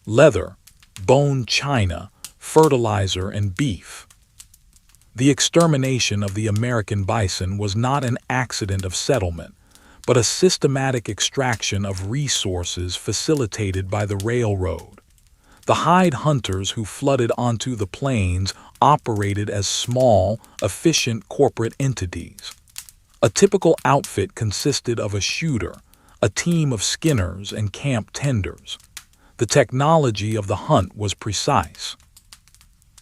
Speaker 1: leather, bone china, fertilizer, and beef. The extermination of the American bison was not an accident of settlement, but a systematic extraction of resources facilitated by the railroad. The hide hunters who flooded onto the plains operated as small, efficient corporate entities. A typical outfit consisted of a shooter, a team of skinners, and camp tenders. The technology of the hunt was precise.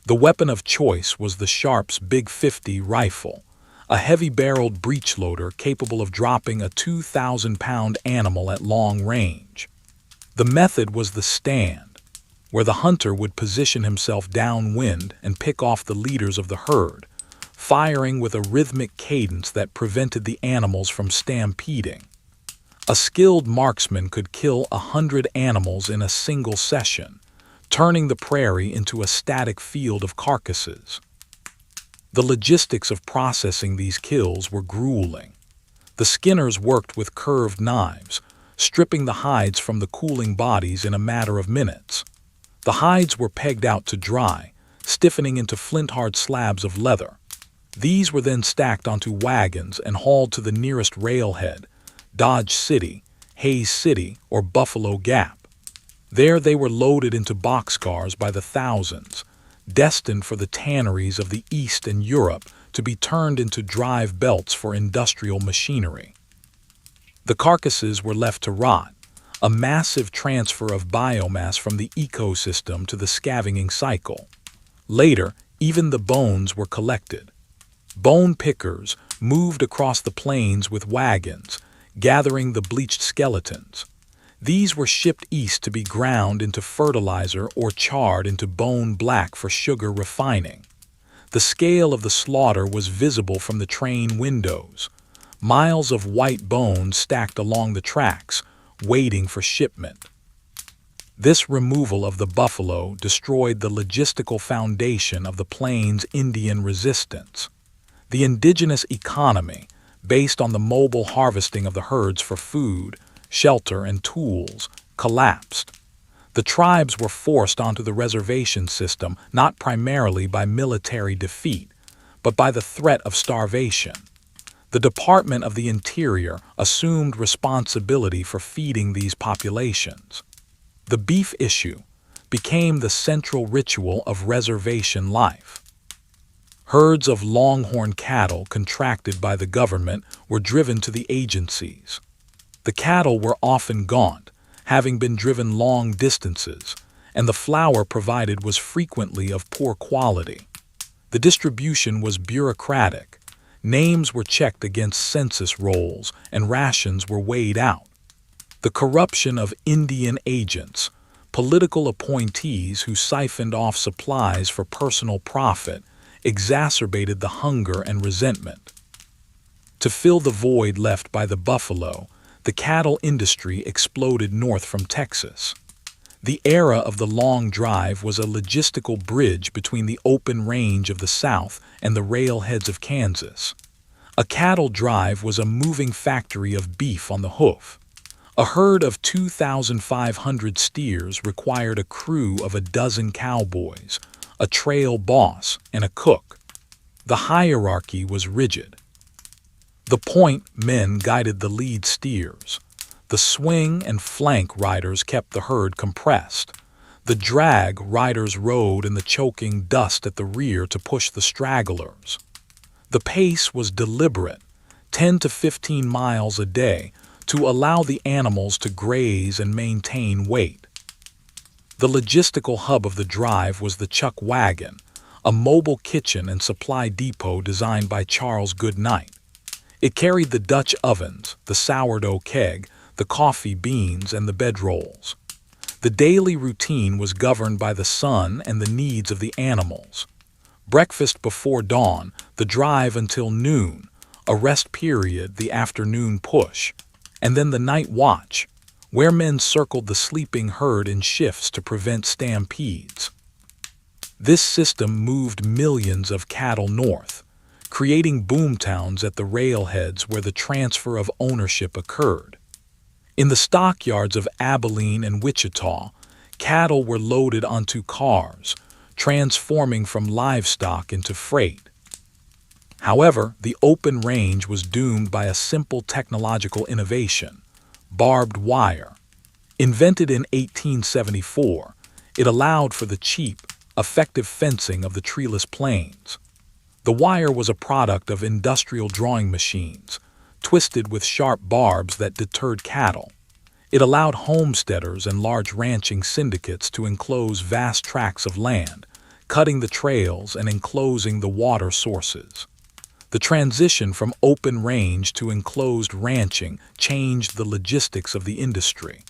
Speaker 1: The weapon of choice was the Sharp's Big 50 rifle, a heavy-barreled breechloader capable of dropping a 2,000-pound animal at long range. The method was the stand, where the hunter would position himself downwind and pick off the leaders of the herd, firing with a rhythmic cadence that prevented the animals from stampeding. A skilled marksman could kill 100 animals in a single session, turning the prairie into a static field of carcasses. The logistics of processing these kills were grueling. The skinners worked with curved knives, stripping the hides from the cooling bodies in a matter of minutes. The hides were pegged out to dry, stiffening into flint-hard slabs of leather. These were then stacked onto wagons and hauled to the nearest railhead, Dodge City, Hayes City, or Buffalo Gap. There they were loaded into boxcars by the thousands, destined for the tanneries of the East and Europe to be turned into drive belts for industrial machinery. The carcasses were left to rot, a massive transfer of biomass from the ecosystem to the scavenging cycle. Later, even the bones were collected. Bone pickers moved across the plains with wagons, gathering the bleached skeletons. These were shipped east to be ground into fertilizer or charred into bone black for sugar refining. The scale of the slaughter was visible from the train windows. Miles of white bones stacked along the tracks, waiting for shipment. This removal of the buffalo destroyed the logistical foundation of the plains' Indian resistance. The indigenous economy, based on the mobile harvesting of the herds for food, shelter, and tools, collapsed. The tribes were forced onto the reservation system not primarily by military defeat, but by the threat of starvation. The Department of the Interior assumed responsibility for feeding these populations. The beef issue became the central ritual of reservation life. Herds of longhorn cattle contracted by the government were driven to the agencies. The cattle were often gaunt, having been driven long distances, and the flour provided was frequently of poor quality. The distribution was bureaucratic. Names were checked against census rolls, and rations were weighed out. The corruption of Indian agents, political appointees who siphoned off supplies for personal profit, exacerbated the hunger and resentment. To fill the void left by the buffalo, the cattle industry exploded north from Texas. The era of the long drive was a logistical bridge between the open range of the South and the railheads of Kansas. A cattle drive was a moving factory of beef on the hoof. A herd of 2,500 steers required a crew of a dozen cowboys, a trail boss, and a cook. The hierarchy was rigid. The point men guided the lead steers. The swing and flank riders kept the herd compressed. The drag riders rode in the choking dust at the rear to push the stragglers. The pace was deliberate, 10 to 15 miles a day, to allow the animals to graze and maintain weight. The logistical hub of the drive was the chuck wagon, a mobile kitchen and supply depot designed by Charles Goodnight. It carried the Dutch ovens, the sourdough keg, the coffee beans, and the bedrolls. The daily routine was governed by the sun and the needs of the animals. Breakfast before dawn, the drive until noon, a rest period, the afternoon push, and then the night watch, where men circled the sleeping herd in shifts to prevent stampedes. This system moved millions of cattle north, creating boomtowns at the railheads where the transfer of ownership occurred. In the stockyards of Abilene and Wichita, cattle were loaded onto cars, transforming from livestock into freight. However, the open range was doomed by a simple technological innovation: barbed wire. Invented in 1874, it allowed for the cheap, effective fencing of the treeless plains. The wire was a product of industrial drawing machines, twisted with sharp barbs that deterred cattle. It allowed homesteaders and large ranching syndicates to enclose vast tracts of land, cutting the trails and enclosing the water sources. The transition from open range to enclosed ranching changed the logistics of the industry.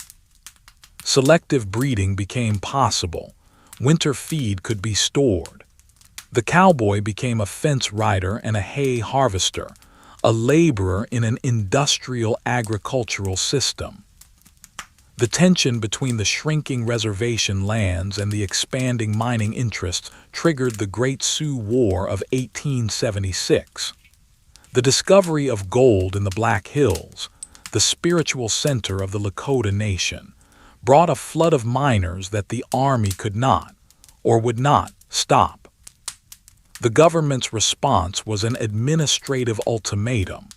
Speaker 1: Selective breeding became possible. Winter feed could be stored. The cowboy became a fence rider and a hay harvester, a laborer in an industrial agricultural system. The tension between the shrinking reservation lands and the expanding mining interests triggered the Great Sioux War of 1876. The discovery of gold in the Black Hills, the spiritual center of the Lakota Nation, brought a flood of miners that the Army could not, or would not, stop. The government's response was an administrative ultimatum.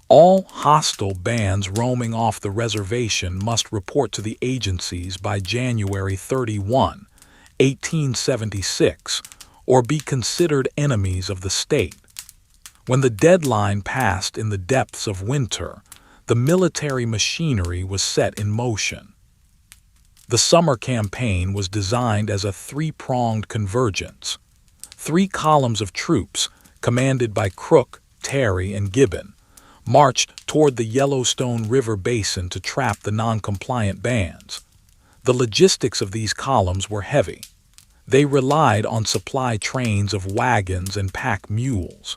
Speaker 1: All hostile bands roaming off the reservation must report to the agencies by January 31, 1876, or be considered enemies of the state. When the deadline passed in the depths of winter, the military machinery was set in motion. The summer campaign was designed as a three-pronged convergence. 3 columns of troops, commanded by Crook, Terry, and Gibbon, marched toward the Yellowstone River basin to trap the non-compliant bands. The logistics of these columns were heavy. They relied on supply trains of wagons and pack mules.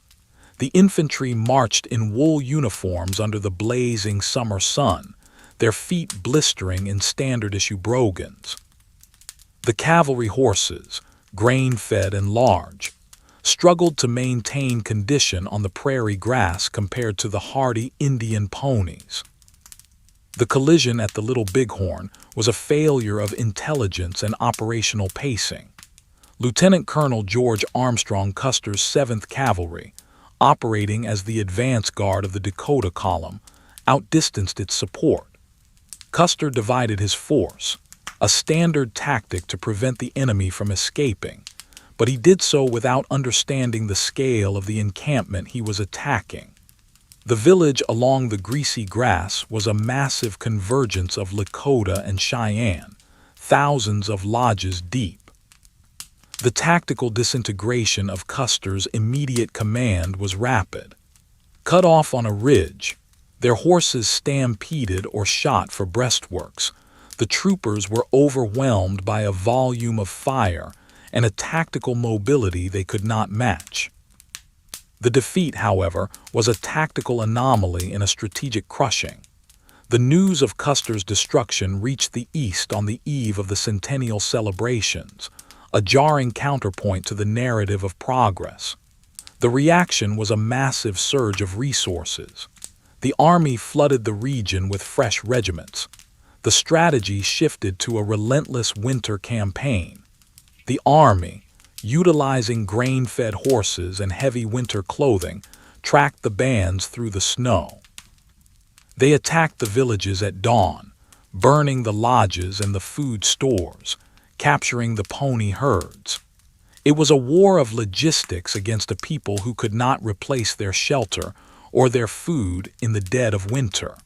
Speaker 1: The infantry marched in wool uniforms under the blazing summer sun, their feet blistering in standard-issue brogans. The cavalry horses, grain-fed and large, struggled to maintain condition on the prairie grass compared to the hardy Indian ponies. The collision at the Little Bighorn was a failure of intelligence and operational pacing. Lieutenant Colonel George Armstrong Custer's 7th Cavalry, operating as the advance guard of the Dakota Column, outdistanced its support. Custer divided his force, a standard tactic to prevent the enemy from escaping, but he did so without understanding the scale of the encampment he was attacking. The village along the Greasy Grass was a massive convergence of Lakota and Cheyenne, thousands of lodges deep. The tactical disintegration of Custer's immediate command was rapid. Cut off on a ridge, their horses stampeded or shot for breastworks, the troopers were overwhelmed by a volume of fire and a tactical mobility they could not match. The defeat, however, was a tactical anomaly in a strategic crushing. The news of Custer's destruction reached the East on the eve of the centennial celebrations, a jarring counterpoint to the narrative of progress. The reaction was a massive surge of resources. The Army flooded the region with fresh regiments. The strategy shifted to a relentless winter campaign. The Army, utilizing grain-fed horses and heavy winter clothing, tracked the bands through the snow. They attacked the villages at dawn, burning the lodges and the food stores, capturing the pony herds. It was a war of logistics against a people who could not replace their shelter or their food in the dead of winter.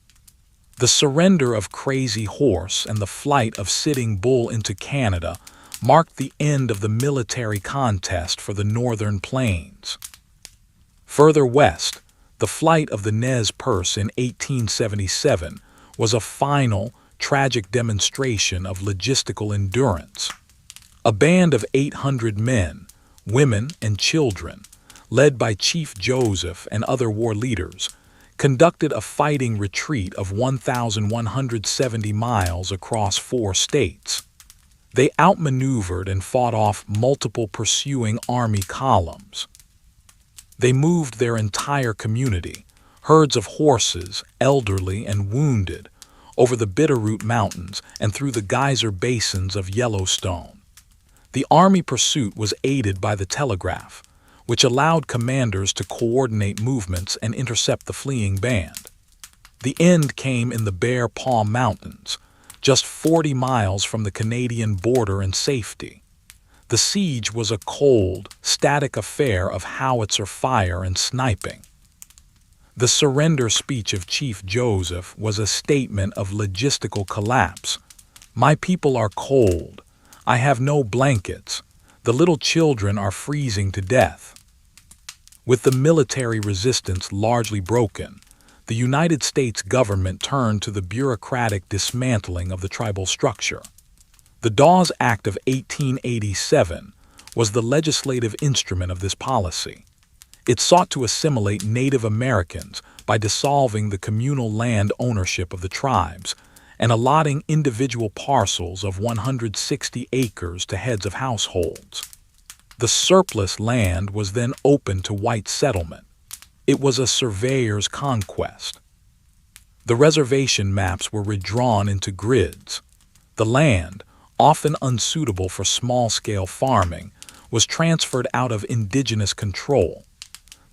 Speaker 1: The surrender of Crazy Horse and the flight of Sitting Bull into Canada marked the end of the military contest for the northern plains. Further west, the flight of the Nez Perce in 1877 was a final, tragic demonstration of logistical endurance. A band of 800 men, women, and children, led by Chief Joseph and other war leaders, conducted a fighting retreat of 1,170 miles across 4 states. They outmaneuvered and fought off multiple pursuing Army columns. They moved their entire community, herds of horses, elderly and wounded, over the Bitterroot Mountains and through the geyser basins of Yellowstone. The Army pursuit was aided by the telegraph, which allowed commanders to coordinate movements and intercept the fleeing band. The end came in the Bear Paw Mountains, just 40 miles from the Canadian border and safety. The siege was a cold, static affair of howitzer fire and sniping. The surrender speech of Chief Joseph was a statement of logistical collapse. "My people are cold. I have no blankets. The little children are freezing to death." With the military resistance largely broken, the United States government turned to the bureaucratic dismantling of the tribal structure. The Dawes Act of 1887 was the legislative instrument of this policy. It sought to assimilate Native Americans by dissolving the communal land ownership of the tribes and allotting individual parcels of 160 acres to heads of households. The surplus land was then open to white settlement. It was a surveyor's conquest. The reservation maps were redrawn into grids. The land, often unsuitable for small-scale farming, was transferred out of indigenous control.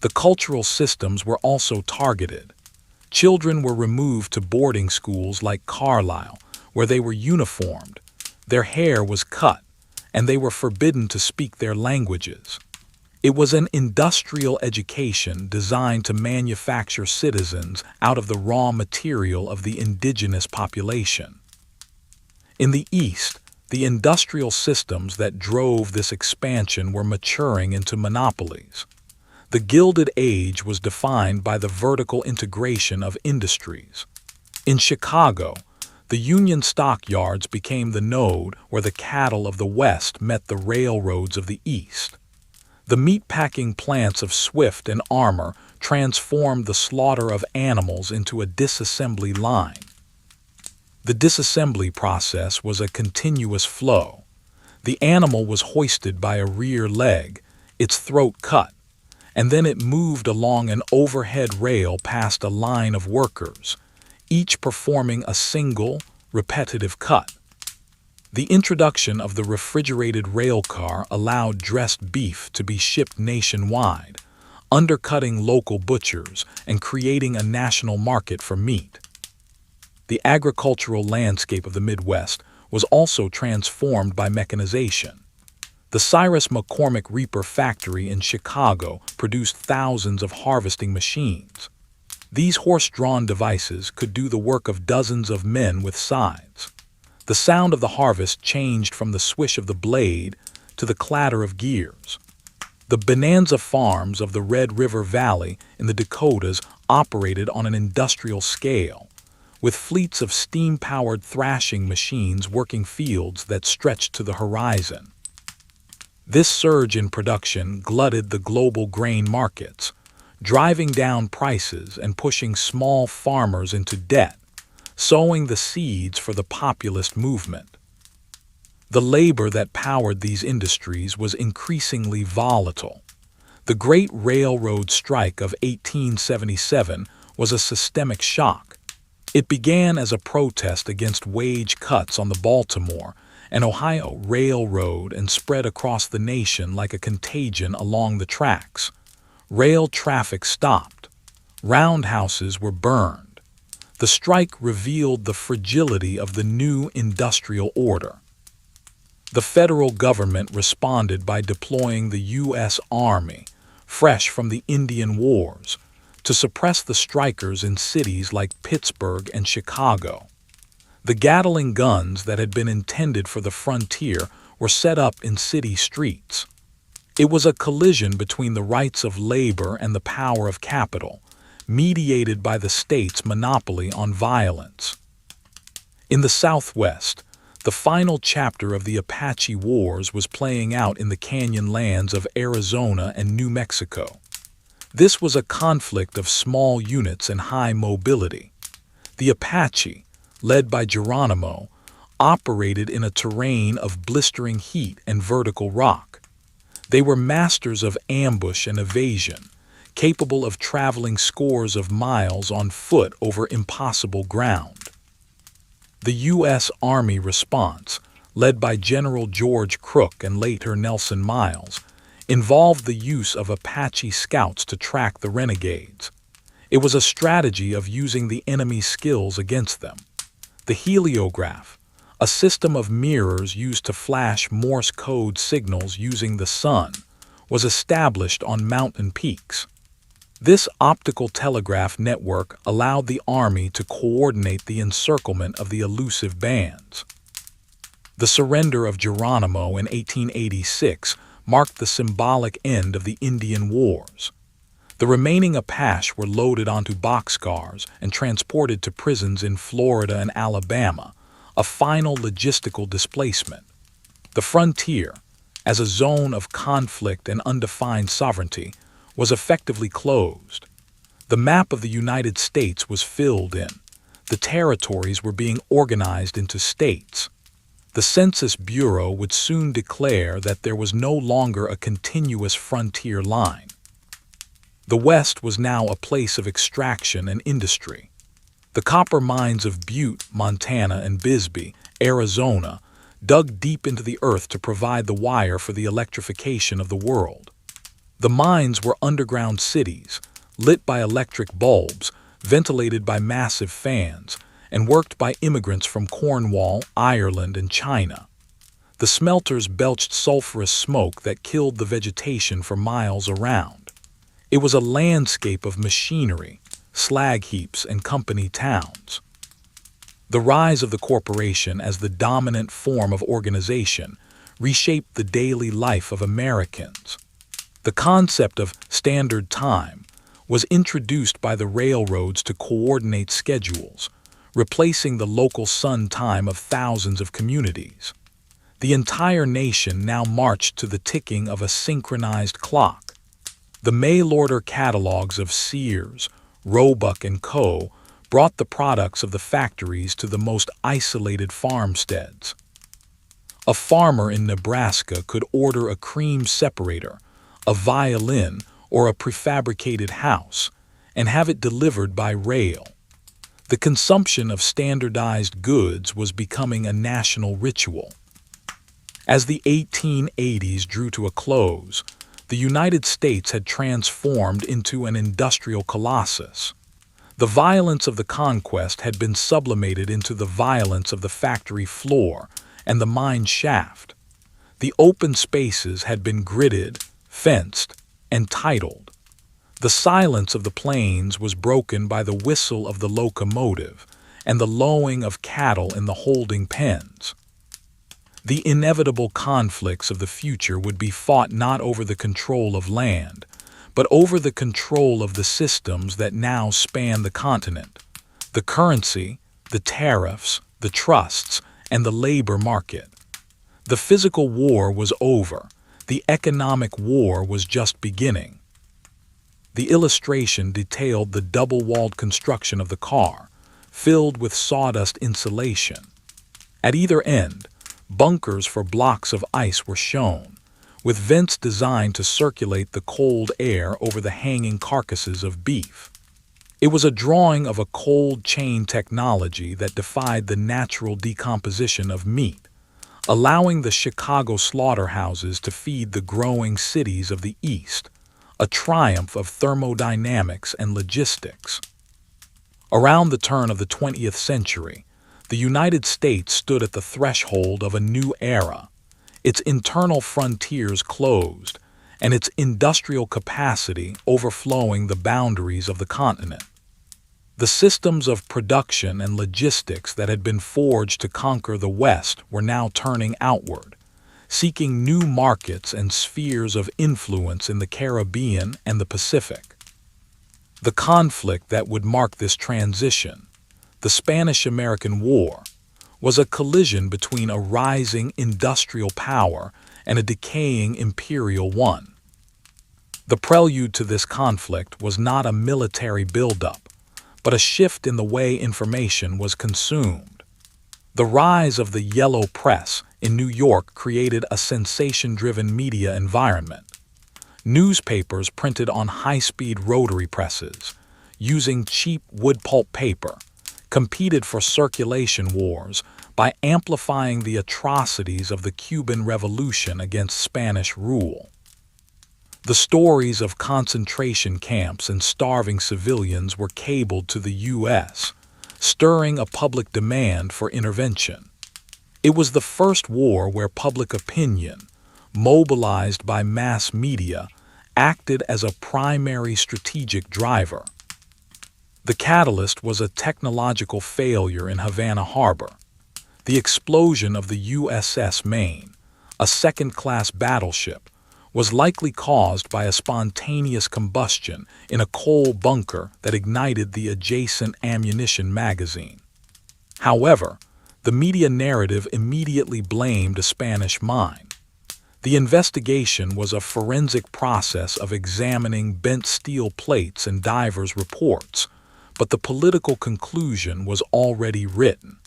Speaker 1: The cultural systems were also targeted. Children were removed to boarding schools like Carlisle, where they were uniformed. Their hair was cut, and they were forbidden to speak their languages. It was an industrial education designed to manufacture citizens out of the raw material of the indigenous population. In the East, the industrial systems that drove this expansion were maturing into monopolies. The Gilded Age was defined by the vertical integration of industries. In Chicago, the Union stockyards became the node where the cattle of the West met the railroads of the East. The meatpacking plants of Swift and Armour transformed the slaughter of animals into a disassembly line. The disassembly process was a continuous flow. The animal was hoisted by a rear leg, its throat cut, and then it moved along an overhead rail past a line of workers, each performing a single, repetitive cut. The introduction of the refrigerated rail car allowed dressed beef to be shipped nationwide, undercutting local butchers and creating a national market for meat. The agricultural landscape of the Midwest was also transformed by mechanization. The Cyrus McCormick Reaper factory in Chicago produced thousands of harvesting machines. These horse-drawn devices could do the work of dozens of men with scythes. The sound of the harvest changed from the swish of the blade to the clatter of gears. The Bonanza farms of the Red River Valley in the Dakotas operated on an industrial scale, with fleets of steam-powered thrashing machines working fields that stretched to the horizon. This surge in production glutted the global grain markets, driving down prices and pushing small farmers into debt, sowing the seeds for the populist movement. The labor that powered these industries was increasingly volatile. The Great Railroad Strike of 1877 was a systemic shock. It began as a protest against wage cuts on the Baltimore and Ohio Railroad and spread across the nation like a contagion along the tracks. Rail traffic stopped. Roundhouses were burned. The strike revealed the fragility of the new industrial order. The federal government responded by deploying the U.S. Army, fresh from the Indian Wars, to suppress the strikers in cities like Pittsburgh and Chicago. The Gatling guns that had been intended for the frontier were set up in city streets. It was a collision between the rights of labor and the power of capital, mediated by the state's monopoly on violence. In the Southwest, the final chapter of the Apache Wars was playing out in the canyon lands of Arizona and New Mexico. This was a conflict of small units and high mobility. The Apache, led by Geronimo, operated in a terrain of blistering heat and vertical rock. They were masters of ambush and evasion, capable of traveling scores of miles on foot over impossible ground. The U.S. Army response, led by General George Crook and later Nelson Miles, involved the use of Apache scouts to track the renegades. It was a strategy of using the enemy's skills against them. The heliograph, a system of mirrors used to flash Morse code signals using the sun, was established on mountain peaks. This optical telegraph network allowed the Army to coordinate the encirclement of the elusive bands. The surrender of Geronimo in 1886 marked the symbolic end of the Indian Wars. The remaining Apache were loaded onto boxcars and transported to prisons in Florida and Alabama, a final logistical displacement. The frontier, as a zone of conflict and undefined sovereignty, was effectively closed. The map of the United States was filled in. The territories were being organized into states. The Census Bureau would soon declare that there was no longer a continuous frontier line. The West was now a place of extraction and industry. The copper mines of Butte, Montana, and Bisbee, Arizona, dug deep into the earth to provide the wire for the electrification of the world. The mines were underground cities, lit by electric bulbs, ventilated by massive fans, and worked by immigrants from Cornwall, Ireland, and China. The smelters belched sulfurous smoke that killed the vegetation for miles around. It was a landscape of machinery, slag heaps, and company towns. The rise of the corporation as the dominant form of organization reshaped the daily life of Americans. The concept of standard time was introduced by the railroads to coordinate schedules, replacing the local sun time of thousands of communities. The entire nation now marched to the ticking of a synchronized clock. The mail-order catalogs of Sears, Roebuck & Co. brought the products of the factories to the most isolated farmsteads. A farmer in Nebraska could order a cream separator, a violin, or a prefabricated house, and have it delivered by rail. The consumption of standardized goods was becoming a national ritual. As the 1880s drew to a close, the United States had transformed into an industrial colossus. The violence of the conquest had been sublimated into the violence of the factory floor and the mine shaft. The open spaces had been gridded, fenced, and titled. The silence of the plains was broken by the whistle of the locomotive and the lowing of cattle in the holding pens. The inevitable conflicts of the future would be fought not over the control of land, but over the control of the systems that now span the continent: the currency, the tariffs, the trusts, and the labor market. The physical war was over. The economic war was just beginning. The illustration detailed the double-walled construction of the car, filled with sawdust insulation. At either end, bunkers for blocks of ice were shown, with vents designed to circulate the cold air over the hanging carcasses of beef. It was a drawing of a cold chain technology that defied the natural decomposition of meat, allowing the Chicago slaughterhouses to feed the growing cities of the East, a triumph of thermodynamics and logistics. Around the turn of the 20th century, the United States stood at the threshold of a new era. Its internal frontiers closed, and its industrial capacity overflowing the boundaries of the continent. The systems of production and logistics that had been forged to conquer the West were now turning outward, seeking new markets and spheres of influence in the Caribbean and the Pacific. The conflict that would mark this transition, the Spanish-American War, was a collision between a rising industrial power and a decaying imperial one. The prelude to this conflict was not a military buildup, but a shift in the way information was consumed. The rise of the yellow press in New York created a sensation-driven media environment. Newspapers printed on high-speed rotary presses, using cheap wood pulp paper, competed for circulation wars by amplifying the atrocities of the Cuban Revolution against Spanish rule. The stories of concentration camps and starving civilians were cabled to the U.S., stirring a public demand for intervention. It was the first war where public opinion, mobilized by mass media, acted as a primary strategic driver. The catalyst was a technological failure in Havana Harbor. The explosion of the USS Maine, a second-class battleship, was likely caused by a spontaneous combustion in a coal bunker that ignited the adjacent ammunition magazine. However, the media narrative immediately blamed a Spanish mine. The investigation was a forensic process of examining bent steel plates and divers' reports, but the political conclusion was already written.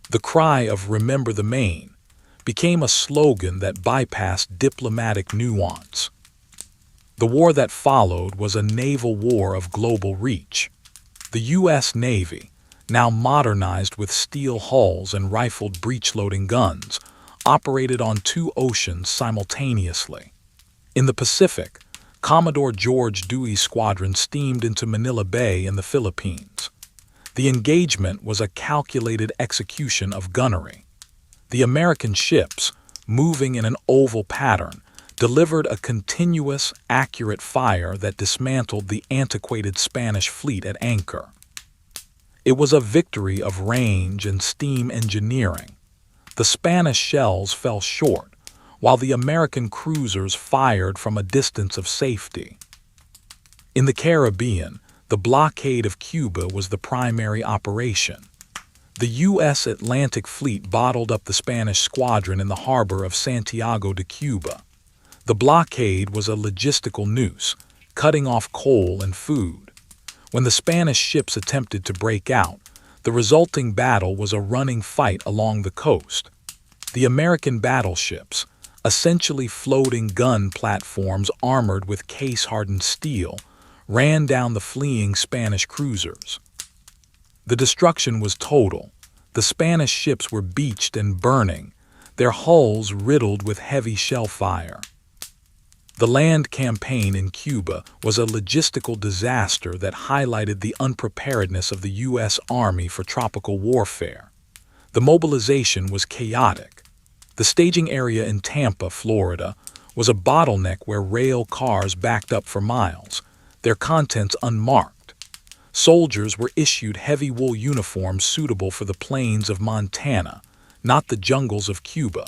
Speaker 1: The cry of "Remember the Maine" became a slogan that bypassed diplomatic nuance. The war that followed was a naval war of global reach. The U.S. Navy, now modernized with steel hulls and rifled breech-loading guns, operated on two oceans simultaneously. In the Pacific, Commodore George Dewey's squadron steamed into Manila Bay in the Philippines. The engagement was a calculated execution of gunnery. The American ships, moving in an oval pattern, delivered a continuous, accurate fire that dismantled the antiquated Spanish fleet at anchor. It was a victory of range and steam engineering. The Spanish shells fell short, while the American cruisers fired from a distance of safety. In the Caribbean, the blockade of Cuba was the primary operation. The U.S. Atlantic Fleet bottled up the Spanish squadron in the harbor of Santiago de Cuba. The blockade was a logistical noose, cutting off coal and food. When the Spanish ships attempted to break out, the resulting battle was a running fight along the coast. The American battleships, essentially floating gun platforms armored with case-hardened steel, ran down the fleeing Spanish cruisers. The destruction was total. The Spanish ships were beached and burning, their hulls riddled with heavy shell fire. The land campaign in Cuba was a logistical disaster that highlighted the unpreparedness of the U.S. Army for tropical warfare. The mobilization was chaotic. The staging area in Tampa, Florida, was a bottleneck where rail cars backed up for miles, their contents unmarked. Soldiers were issued heavy wool uniforms suitable for the plains of Montana, not the jungles of Cuba.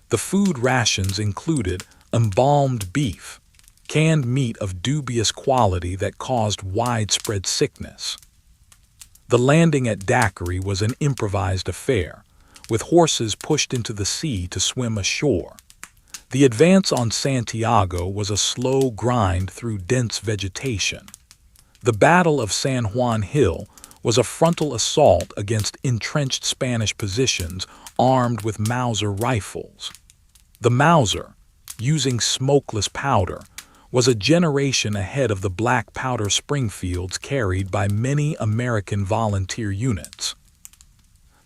Speaker 1: The food rations included embalmed beef, canned meat of dubious quality that caused widespread sickness. The landing at Daiquiri was an improvised affair, with horses pushed into the sea to swim ashore. The advance on Santiago was a slow grind through dense vegetation. The Battle of San Juan Hill was a frontal assault against entrenched Spanish positions armed with Mauser rifles. The Mauser, using smokeless powder, was a generation ahead of the black powder Springfields carried by many American volunteer units.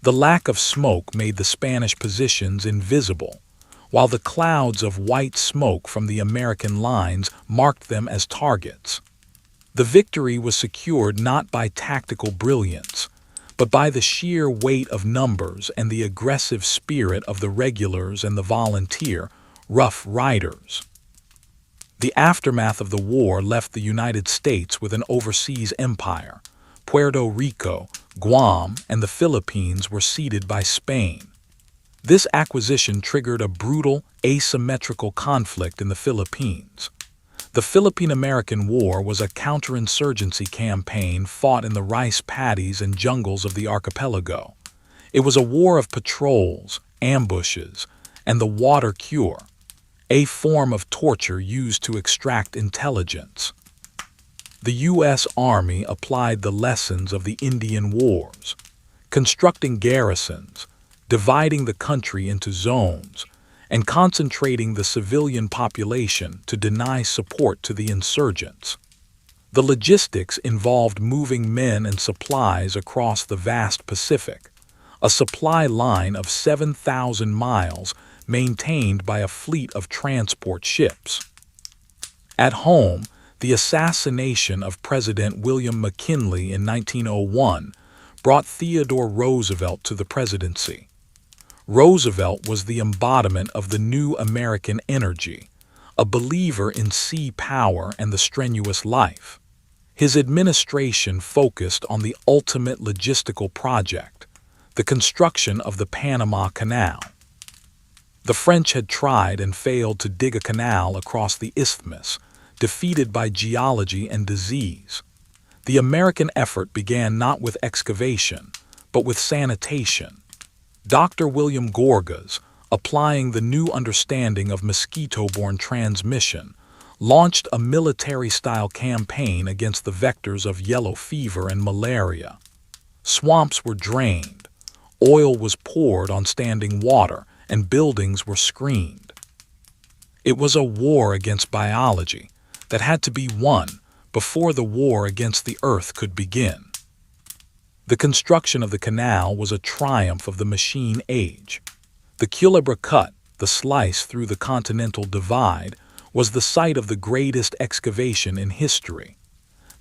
Speaker 1: The lack of smoke made the Spanish positions invisible, while the clouds of white smoke from the American lines marked them as targets. The victory was secured not by tactical brilliance, but by the sheer weight of numbers and the aggressive spirit of the regulars and the volunteer Rough Riders. The aftermath of the war left the United States with an overseas empire. Puerto Rico, Guam, and the Philippines were ceded by Spain. This acquisition triggered a brutal, asymmetrical conflict in the Philippines. The Philippine-American War was a counterinsurgency campaign fought in the rice paddies and jungles of the archipelago. It was a war of patrols, ambushes, and the water cure, a form of torture used to extract intelligence. The U.S. Army applied the lessons of the Indian Wars, constructing garrisons, dividing the country into zones, and concentrating the civilian population to deny support to the insurgents. The logistics involved moving men and supplies across the vast Pacific, a supply line of 7,000 miles maintained by a fleet of transport ships. At home, the assassination of President William McKinley in 1901 brought Theodore Roosevelt to the presidency. Roosevelt was the embodiment of the new American energy, a believer in sea power and the strenuous life. His administration focused on the ultimate logistical project, the construction of the Panama Canal. The French had tried and failed to dig a canal across the isthmus, defeated by geology and disease. The American effort began not with excavation, but with sanitation. Dr. William Gorgas, applying the new understanding of mosquito-borne transmission, launched a military-style campaign against the vectors of yellow fever and malaria. Swamps were drained, oil was poured on standing water, and buildings were screened. It was a war against biology that had to be won before the war against the earth could begin. The construction of the canal was a triumph of the machine age. The Culebra Cut, the slice through the Continental Divide, was the site of the greatest excavation in history.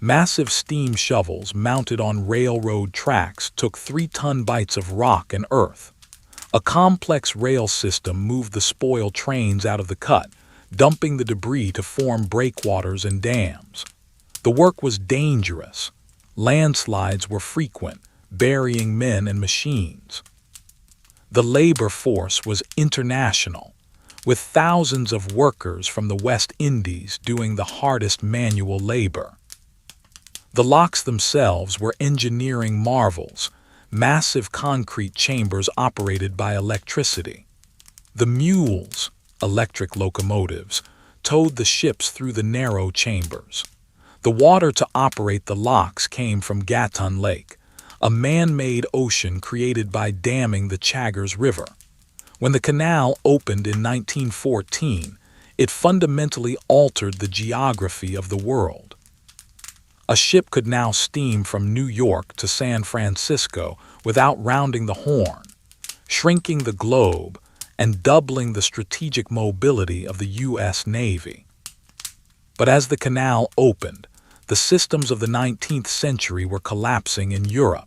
Speaker 1: Massive steam shovels mounted on railroad tracks took 3-ton bites of rock and earth. A complex rail system moved the spoil trains out of the cut, dumping the debris to form breakwaters and dams. The work was dangerous. Landslides were frequent, burying men and machines. The labor force was international, with thousands of workers from the West Indies doing the hardest manual labor. The locks themselves were engineering marvels, massive concrete chambers operated by electricity. The mules, electric locomotives, towed the ships through the narrow chambers. The water to operate the locks came from Gatun Lake, a man-made ocean created by damming the Chagres River. When the canal opened in 1914, it fundamentally altered the geography of the world. A ship could now steam from New York to San Francisco without rounding the Horn, shrinking the globe and doubling the strategic mobility of the U.S. Navy. But as the canal opened, the systems of the 19th century were collapsing in Europe.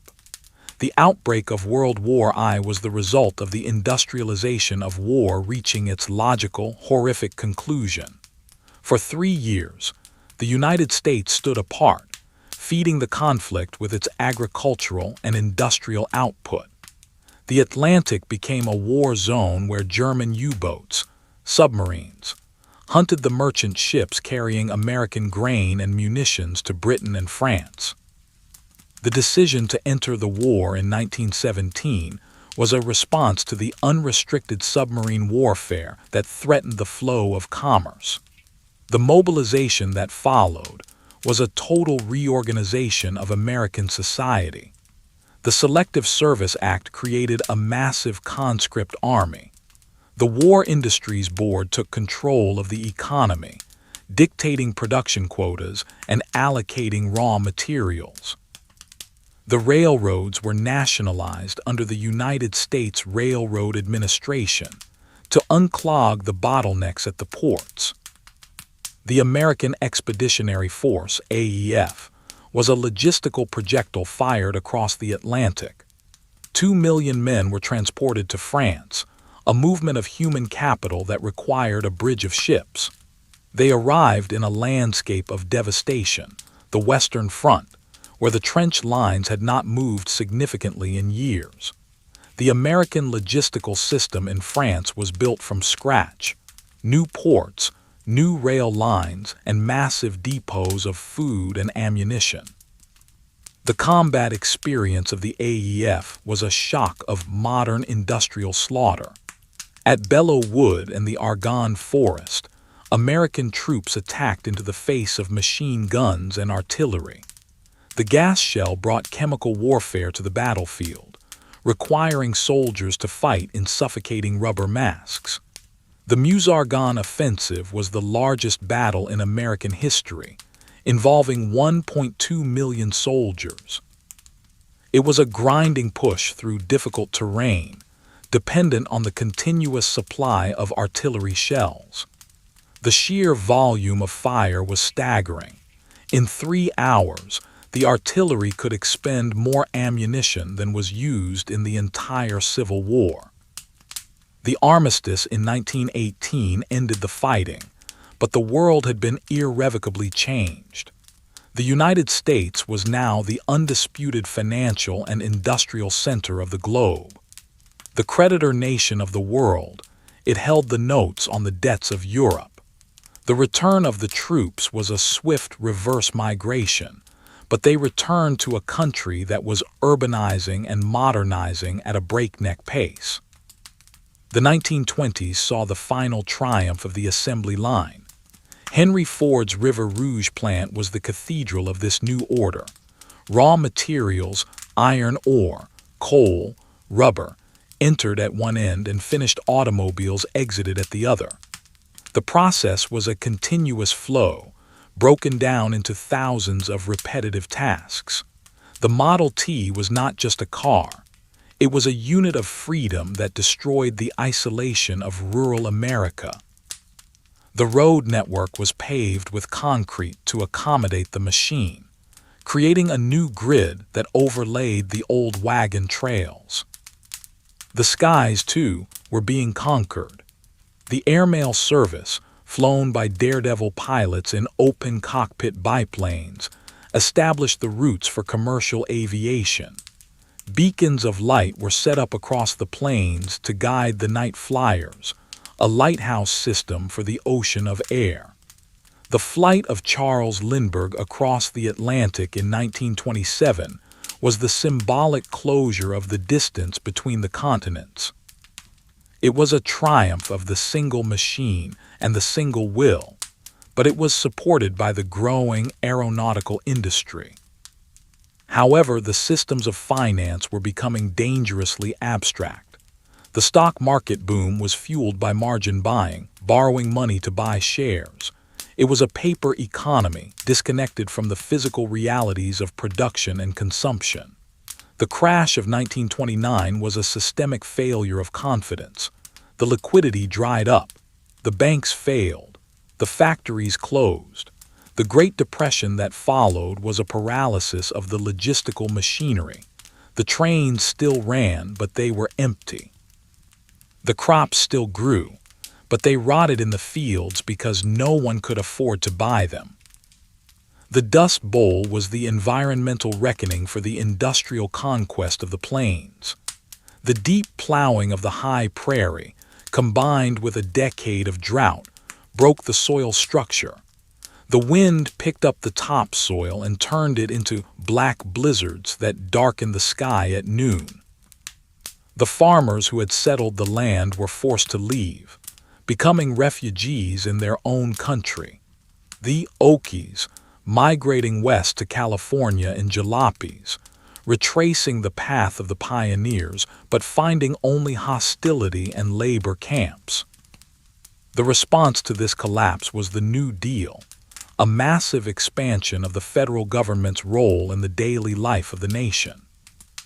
Speaker 1: The outbreak of World War I was the result of the industrialization of war reaching its logical, horrific conclusion. For 3 years, the United States stood apart, feeding the conflict with its agricultural and industrial output. The Atlantic became a war zone where German U-boats, submarines, hunted the merchant ships carrying American grain and munitions to Britain and France. The decision to enter the war in 1917 was a response to the unrestricted submarine warfare that threatened the flow of commerce. The mobilization that followed was a total reorganization of American society. The Selective Service Act created a massive conscript army. The War Industries Board took control of the economy, dictating production quotas and allocating raw materials. The railroads were nationalized under the United States Railroad Administration to unclog the bottlenecks at the ports. The American Expeditionary Force, AEF, was a logistical projectile fired across the Atlantic. 2 million men were transported to France, a movement of human capital that required a bridge of ships. They arrived in a landscape of devastation, the Western Front, where the trench lines had not moved significantly in years. The American logistical system in France was built from scratch. New ports, new rail lines, and massive depots of food and ammunition. The combat experience of the AEF was a shock of modern industrial slaughter. At Belleau Wood and the Argonne Forest, American troops attacked into the face of machine guns and artillery. The gas shell brought chemical warfare to the battlefield, requiring soldiers to fight in suffocating rubber masks. The Meuse-Argonne offensive was the largest battle in American history, involving 1.2 million soldiers. It was a grinding push through difficult terrain, dependent on the continuous supply of artillery shells. The sheer volume of fire was staggering. In 3 hours, the artillery could expend more ammunition than was used in the entire Civil War. The armistice in 1918 ended the fighting, but the world had been irrevocably changed. The United States was now the undisputed financial and industrial center of the globe. The creditor nation of the world, it held the notes on the debts of Europe. The return of the troops was a swift reverse migration, but they returned to a country that was urbanizing and modernizing at a breakneck pace. The 1920s saw the final triumph of the assembly line. Henry Ford's River Rouge plant was the cathedral of this new order. Raw materials, iron ore, coal, rubber, entered at one end and finished automobiles exited at the other. The process was a continuous flow, broken down into thousands of repetitive tasks. The Model T was not just a car. It was a unit of freedom that destroyed the isolation of rural America. The road network was paved with concrete to accommodate the machine, creating a new grid that overlaid the old wagon trails. The skies, too, were being conquered. The airmail service, flown by daredevil pilots in open cockpit biplanes, established the routes for commercial aviation. Beacons of light were set up across the plains to guide the night flyers, a lighthouse system for the ocean of air. The flight of Charles Lindbergh across the Atlantic in 1927 was the symbolic closure of the distance between the continents. It was a triumph of the single machine and the single will, but it was supported by the growing aeronautical industry. However, the systems of finance were becoming dangerously abstract. The stock market boom was fueled by margin buying, borrowing money to buy shares. It was a paper economy, disconnected from the physical realities of production and consumption. The crash of 1929 was a systemic failure of confidence. The liquidity dried up. The banks failed. The factories closed. The Great Depression that followed was a paralysis of the logistical machinery. The trains still ran, but they were empty. The crops still grew, but they rotted in the fields because no one could afford to buy them. The Dust Bowl was the environmental reckoning for the industrial conquest of the plains. The deep plowing of the high prairie, combined with a decade of drought, broke the soil structure. The wind picked up the topsoil and turned it into black blizzards that darkened the sky at noon. The farmers who had settled the land were forced to leave, becoming refugees in their own country. The Okies, migrating west to California in jalopies, retracing the path of the pioneers but finding only hostility and labor camps. The response to this collapse was the New Deal, a massive expansion of the federal government's role in the daily life of the nation.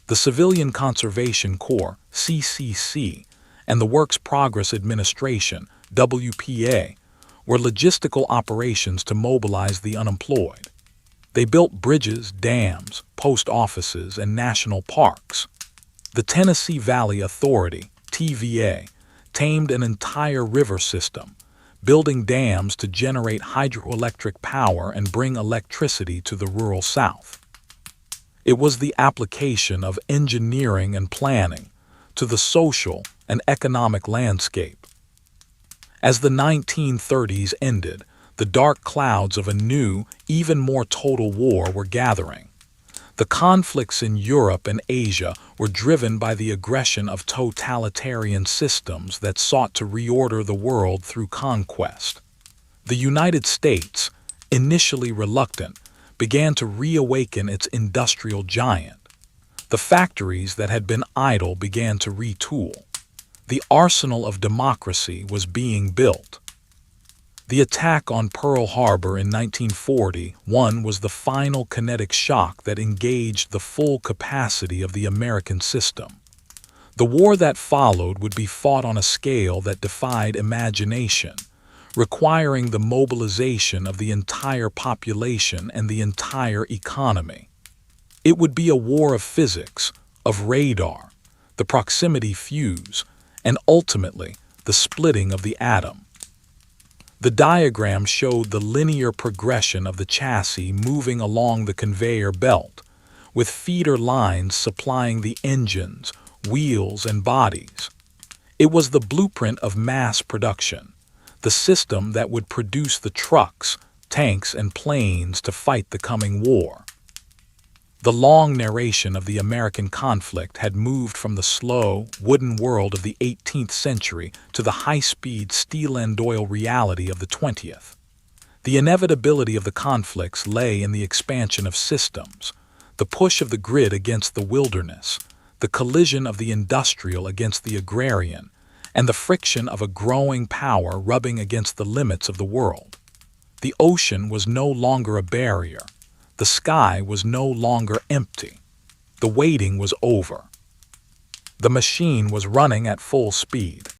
Speaker 1: The Civilian Conservation Corps, CCC, and the Works Progress Administration, WPA, were logistical operations to mobilize the unemployed. They built bridges, dams, post offices, and national parks. The Tennessee Valley Authority, TVA, tamed an entire river system, building dams to generate hydroelectric power and bring electricity to the rural South. It was the application of engineering and planning to the social and economic landscape. As the 1930s ended, the dark clouds of a new, even more total war were gathering. The conflicts in Europe and Asia were driven by the aggression of totalitarian systems that sought to reorder the world through conquest. The United States, initially reluctant, began to reawaken its industrial giant. The factories that had been idle began to retool. The arsenal of democracy was being built. The attack on Pearl Harbor in 1941 was the final kinetic shock that engaged the full capacity of the American system. The war that followed would be fought on a scale that defied imagination, requiring the mobilization of the entire population and the entire economy. It would be a war of physics, of radar, the proximity fuse, and ultimately the splitting of the atom. The diagram showed the linear progression of the chassis moving along the conveyor belt, with feeder lines supplying the engines, wheels, and bodies. It was the blueprint of mass production, the system that would produce the trucks, tanks, and planes to fight the coming war. The long narration of the American conflict had moved from the slow, wooden world of the 18th century to the high-speed steel and oil reality of the 20th. The inevitability of the conflicts lay in the expansion of systems, the push of the grid against the wilderness, the collision of the industrial against the agrarian, and the friction of a growing power rubbing against the limits of the world. The ocean was no longer a barrier. The sky was no longer empty. The waiting was over. The machine was running at full speed.